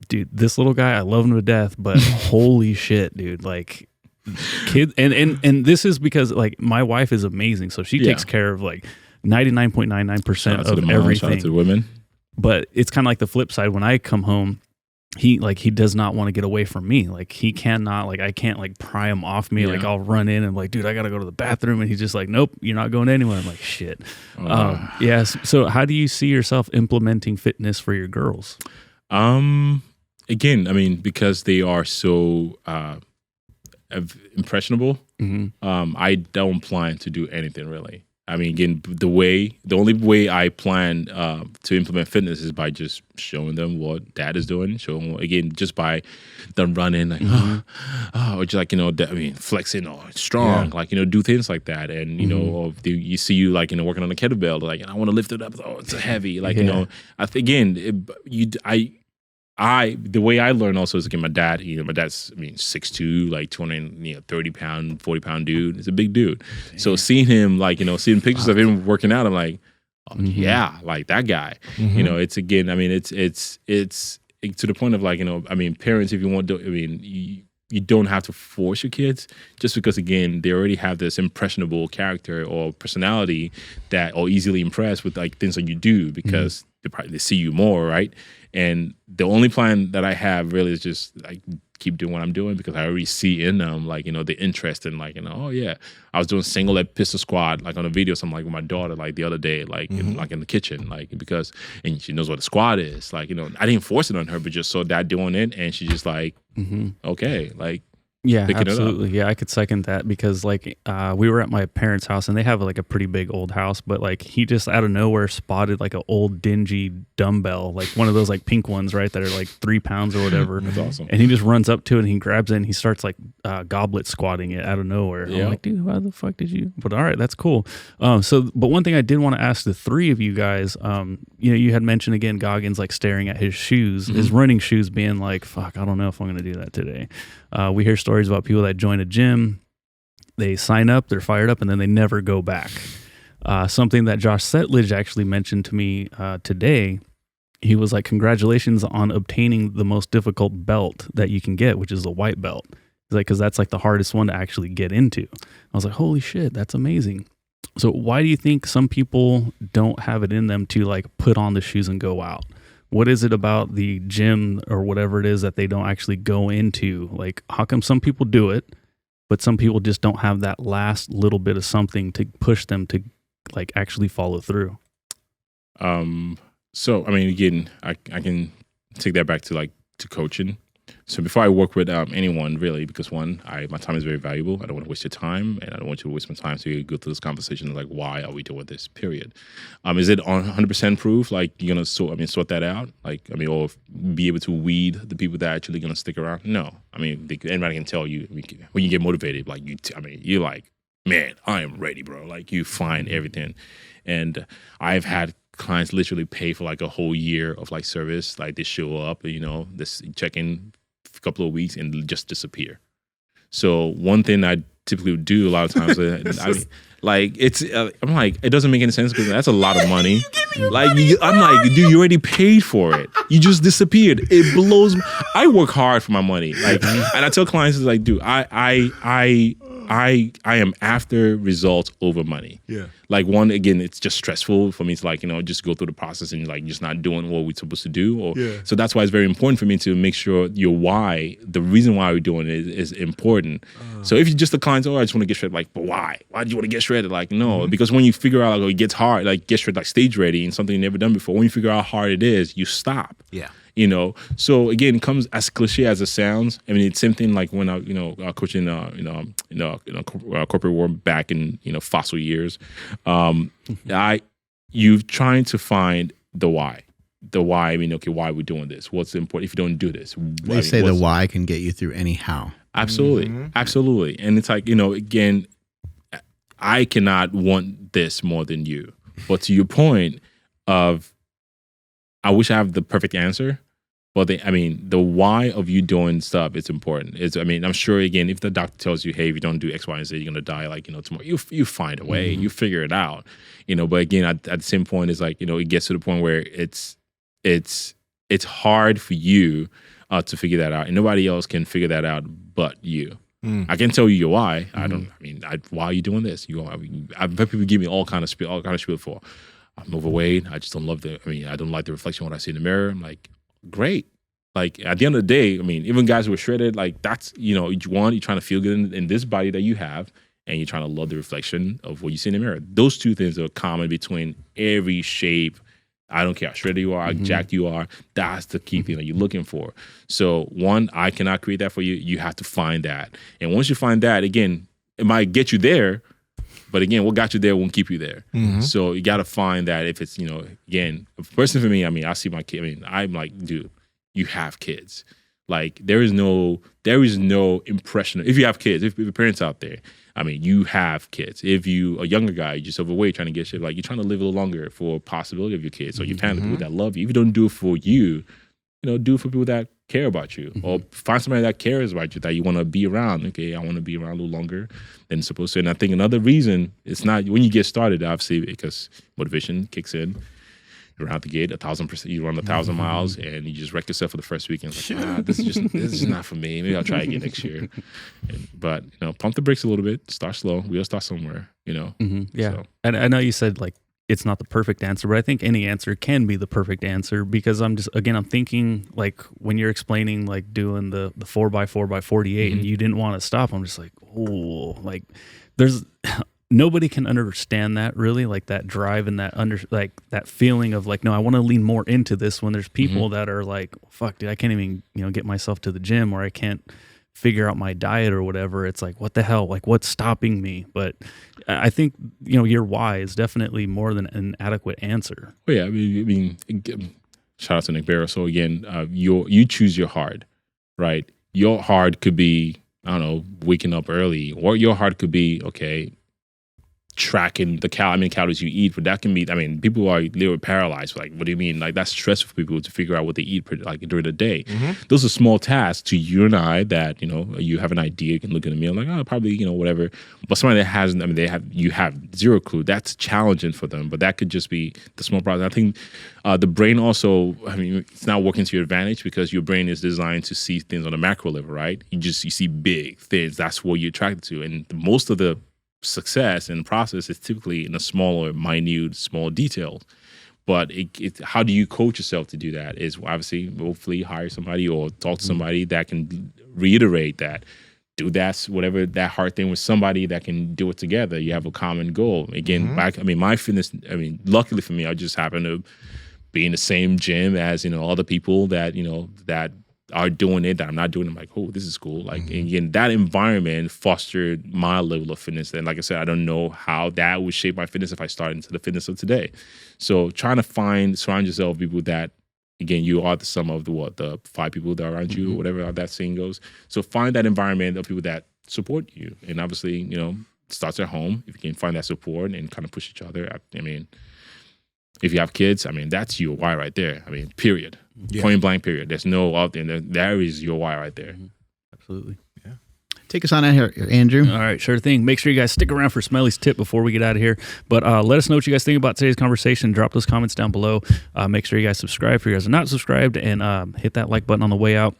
B: Dude, this little guy, I love him to death, but holy shit, dude, like. Kids and this is because like my wife is amazing, so she takes care of like 99.99% of everything.
C: Shout out to the women.
B: But it's kind of like the flip side. When I come home, he does not want to get away from me. Like he cannot, like I can't like pry him off me. Like I'll run in and like, dude, I gotta go to the bathroom, and he's just like, nope, you're not going anywhere. I'm like, shit. So how do you see yourself implementing fitness for your girls?
C: Again, I mean, because they are so impressionable, I don't plan to do anything really. I mean, again, the only way I plan to implement fitness is by just showing them what dad is doing. Showing again, just by them running, like, or just like flexing or strong, like do things like that. And or you see you like working on a kettlebell, like I want to lift it up. Oh, it's heavy. Like I think again, the way I learned also is again my dad's 6'2", like 230 pound, 40 pound dude. He's a big dude. Damn. So seeing him seeing pictures of him working out, I'm like, like that guy. It's again, it's to the point of like, parents, if you want to, you don't have to force your kids, just because again they already have this impressionable character or personality that are easily impressed with like things that you do because they see you more, right? And the only plan that I have really is just like keep doing what I'm doing because I already see in them like, you know, the interest in like, you know, oh yeah, I was doing single leg pistol squat like on a video, something like with my daughter like the other day, like in the kitchen, like because and she knows what a squat is, like, you know, I didn't force it on her, but just saw Dad doing it, and she just like, okay, like.
B: Yeah, absolutely. Yeah, I could second that because like we were at my parents' house and they have like a pretty big old house, but like he just out of nowhere spotted like an old dingy dumbbell, like one of those like pink ones, right, that are like 3 pounds or whatever.
C: That's awesome.
B: And he just runs up to it and he grabs it and he starts like goblet squatting it out of nowhere. I'm like, dude, why the fuck did you? But all right, that's cool. But one thing I did want to ask the three of you guys, you know, you had mentioned again Goggins like staring at his shoes, his running shoes, being like, fuck, I don't know if I'm going to do that today. We hear stories about people that join a gym, they sign up, they're fired up, and then they never go back. Something that Josh Setledge actually mentioned to me today, he was like, congratulations on obtaining the most difficult belt that you can get, which is the white belt. He's like, because that's like the hardest one to actually get into. I was like, holy shit, that's amazing. So why do you think some people don't have it in them to like put on the shoes and go out? What is it about the gym or whatever it is that they don't actually go into? Like, how come some people do it, but some people just don't have that last little bit of something to push them to like actually follow through?
C: So, I mean, again, I can take that back to like to coaching. So before I work with anyone, really, because one, my time is very valuable. I don't want to waste your time, and I don't want you to waste my time. So you go through this conversation like, why are we doing this? Period. Is it on 100% proof? Like you're gonna sort that out? Like or be able to weed the people that are actually gonna stick around? No. I mean, anybody can tell you when you get motivated. Like you're like, man, I am ready, bro. Like you find everything, and I've had clients literally pay for like a whole year of like service. Like they show up, you know, this check in a couple of weeks and just disappear. So one thing I typically would do a lot of times, I'm like, it doesn't make any sense because that's a lot of money. Like I'm like, dude, you already paid for it. You just disappeared. It blows. I work hard for my money. Like, and I tell clients, it's like, dude, I am after results over money. Yeah. Like one, again, it's just stressful for me to like, you know, just go through the process and like just not doing what we're supposed to do. So that's why it's very important for me to make sure your why, the reason why we're doing it is important. So if you just the clients, I just want to get shredded, like, but why? Why do you want to get shredded? Like, no, because when you figure out like it gets hard, like get shredded, like stage ready and something you've never done before, when you figure out how hard it is, you stop. Yeah. You know, so again, it comes as cliche as it sounds. I mean, it's same thing like when I, coaching, corporate world back in, fossil years. You trying to find the why. The why. I mean, okay, why are we doing this? What's important if you don't do this?
D: They say the why can get you through any how.
C: Absolutely, absolutely. And it's like again, I cannot want this more than you. But to your point of, I wish I have the perfect answer. But the why of you doing stuff is important. I'm sure again, if the doctor tells you, hey, if you don't do X, Y, and Z, you're gonna die. Like tomorrow, you find a way, you figure it out. But again, at the same point, it's like it gets to the point where it's hard for you to figure that out, and nobody else can figure that out but you. I can tell you your why. Why are you doing this? I've had people give me all kind of spiel for. I'm overweight. I just don't love I don't like the reflection when I see in the mirror. I'm like, great. Like at the end of the day, even guys who are shredded, like that's, you're trying to feel good in this body that you have, and you're trying to love the reflection of what you see in the mirror. Those two things are common between every shape. I don't care how shredded you are, how jacked you are. That's the key thing that you're looking for. So one, I cannot create that for you. You have to find that. And once you find that, again, it might get you there, but again, what got you there won't keep you there. So you got to find that. If it's, again, a person for me, I see my kid. I'm like, dude, you have kids. Like there is no impression. If you have kids, if your parents out there, you have kids. If you a younger guy, you're just overweight, trying to get shit, like you're trying to live a little longer for a possibility of your kids or your family, people that love you. If you don't do it for you, do it for people that care about you, or find somebody that cares about you, that you want to be around. Okay, I want to be around a little longer than supposed to. And I think another reason, it's not when you get started, obviously, because motivation kicks in. around the gate, 1,000%. You run 1,000 miles and you just wreck yourself for the first weekend. It's like, this is not for me. Maybe I'll try again next year. But pump the brakes a little bit. Start slow. We'll start somewhere.
B: Yeah.
C: So.
B: And I know you said like it's not the perfect answer, but I think any answer can be the perfect answer because I'm thinking like when you're explaining like doing the 4x4x48 and you didn't want to stop. I'm just like, oh, like there's. Nobody can understand that really, like that drive and that that feeling of like, no, I want to lean more into this when there's people that are like, fuck, dude, I can't even, get myself to the gym or I can't figure out my diet or whatever. It's like, what the hell? Like what's stopping me? But I think, your why is definitely more than an adequate answer.
C: Well, yeah, I mean, shout out to Nick Barrow. So again, you choose your hard, right? Your hard could be, I don't know, waking up early, or your hard could be, okay, tracking the how many calories you eat, but that can be, people are literally paralyzed. Like, what do you mean? Like, that's stressful for people to figure out what they eat during the day. Those are small tasks to you and I that, you have an idea, you can look at a meal like, oh, probably, whatever. But somebody that hasn't, you have zero clue. That's challenging for them, but that could just be the small problem. I think the brain also, it's not working to your advantage because your brain is designed to see things on a macro level, right? You see big things. That's what you're attracted to. And most of the success and process is typically in a smaller, minute, small details. But how do you coach yourself to do that? Is obviously, hopefully, hire somebody or talk to somebody that can reiterate that. Do whatever that hard thing with somebody that can do it together. You have a common goal. Again, my fitness. Luckily for me, I just happen to be in the same gym as other people that that are doing it that I'm not doing. I'm like, oh, this is cool. Like, again, that environment fostered my level of fitness. And like I said, I don't know how that would shape my fitness if I started into the fitness of today. So trying to surround yourself with people that, again, you are the sum of the 5 people that are around you, whatever that saying goes. So find that environment of people that support you. And obviously, starts at home. If you can find that support and kind of push each other. If you have kids, that's your why right there. Period. Yeah. Point blank, period. There's no out there. There is your why right there.
D: Absolutely. Yeah. Take us on out here, Andrew.
B: All right, sure thing. Make sure you guys stick around for Smelly's tip before we get out of here. But let us know what you guys think about today's conversation. Drop those comments down below. Make sure you guys subscribe if you guys are not subscribed, and hit that like button on the way out.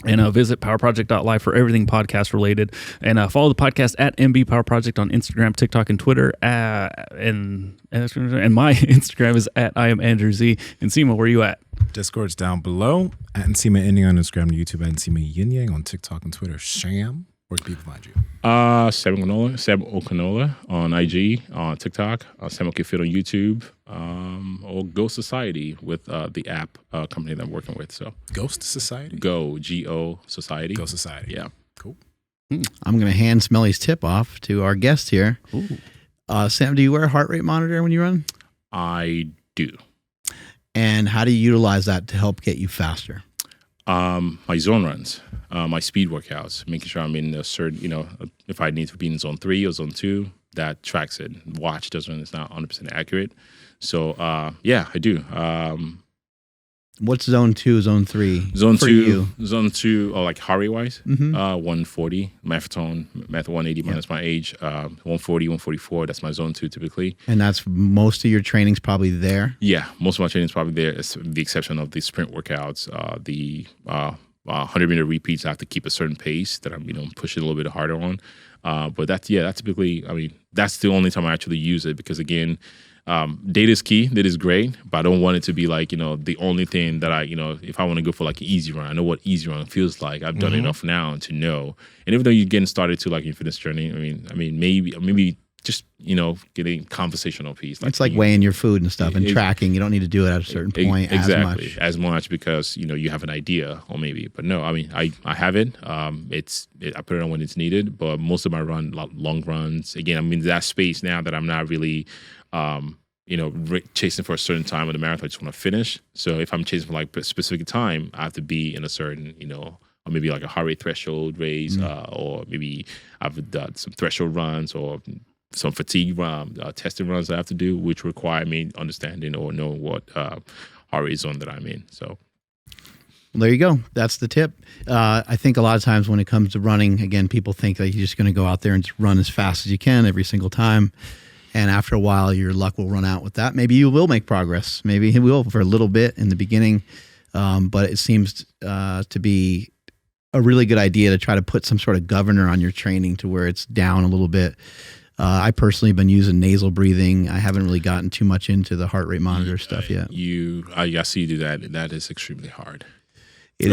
B: And visit powerproject.live for everything podcast related. And follow the podcast at MB Power Project on Instagram, TikTok, and Twitter. And my Instagram is at I am Andrew Z. And Nsima, where are you at?
A: Discord's down below. At Nsima Inyang on Instagram and YouTube. At Nsima Inyang on TikTok and Twitter. Sham. Where can people find you?
C: Seb Okunola on IG, on TikTok, Sam Okifit on YouTube, or Go Society with the app company that I'm working with. So
A: Ghost Society?
C: Go Society.
A: Go Society.
C: Yeah.
A: Cool.
D: I'm going to hand Smelly's tip off to our guest here. Sam, do you wear a heart rate monitor when you run?
C: I do.
D: And how do you utilize that to help get you faster?
C: My zone runs, my speed workouts, making sure I'm in a certain, if I need to be in zone 3 or zone 2, that tracks it. Watch doesn't, it's not 100% accurate. So, yeah, I do.
D: What's zone 2, zone 3?
C: Zone
D: for
C: 2,
D: you?
C: Zone 2, like heart rate wise, 140, marathon, 180 minus my age, 140, 144. That's my zone 2 typically.
D: And that's most of your training's probably there?
C: Yeah, most of my training's probably there, the exception of the sprint workouts, the 100-meter repeats. I have to keep a certain pace that I'm, pushing a little bit harder on. But that's typically, that's the only time I actually use it because again, data is key. Data is great, but I don't want it to be like, the only thing that I, if I want to go for like an easy run, I know what easy run feels like. I've done enough now to know. And even though you're getting started to like your fitness journey, maybe just, getting conversational piece.
D: It's like weighing your food and stuff and tracking. You don't need to do it at a certain point
C: as much because, you have an idea or maybe, but no, I have it. I put it on when it's needed, but most of my long runs, again, I'm in that space now that I'm not really, chasing for a certain time of the marathon. I just want to finish. So if I'm chasing for like a specific time, I have to be in a certain, or maybe like a heart rate threshold raise, or maybe I've done some threshold runs or some fatigue testing runs I have to do, which require me understanding or know what heart rate zone that I'm in. So.
D: Well, there you go. That's the tip. I think a lot of times when it comes to running, again, people think that you're just going to go out there and just run as fast as you can every single time. And after a while, your luck will run out with that. Maybe you will make progress. Maybe he will for a little bit in the beginning. But it seems to be a really good idea to try to put some sort of governor on your training to where it's down a little bit. I personally have been using nasal breathing. I haven't really gotten too much into the heart rate monitor stuff yet.
C: I see you do that. That is extremely hard.
D: It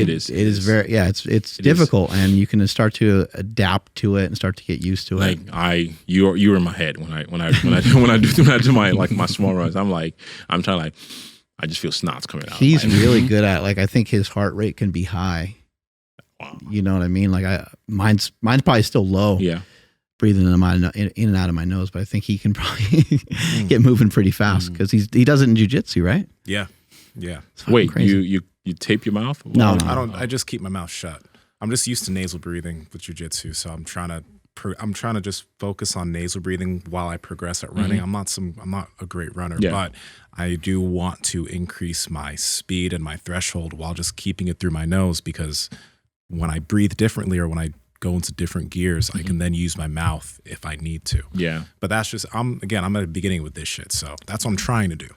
D: is very, it's difficult, and you can start to adapt to it and start to get used to it.
C: Like you were in my head when I do my small runs. I'm trying I just feel snots coming out.
D: He's really good at I think his heart rate can be high. Wow. You know what I mean? Mine's probably still low.
C: Yeah.
D: Breathing in and out of my nose, but I think he can probably get moving pretty fast because he does it in jiu-jitsu, right?
A: Yeah.
C: Wait, crazy. You tape your mouth?
D: No,
A: I don't. I just keep my mouth shut. I'm just used to nasal breathing with jiu-jitsu, so I'm trying to just focus on nasal breathing while I progress at running. I'm not a great runner, but I do want to increase my speed and my threshold while just keeping it through my nose, because when I breathe differently or when I go into different gears, I can then use my mouth if I need to.
C: Yeah. But
A: that's just I'm at the beginning with this shit, so that's what I'm trying to do.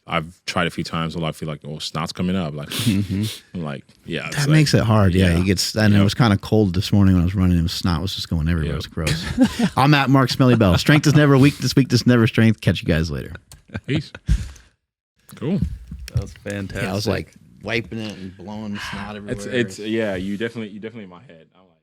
A: I've tried a few times where I feel like, snot's coming up. I'm like, yeah.
D: That makes it hard. Yeah. He gets, and it was kind of cold this morning when I was running. It was snot was just going everywhere. It was gross. I'm at Mark Smelly Bell. Strength is never weakness. Weakness never strength. Catch you guys later.
C: Peace. Cool.
B: That was fantastic.
D: Yeah, I was wiping it and blowing snot everywhere.
C: You definitely in my head. I'm like.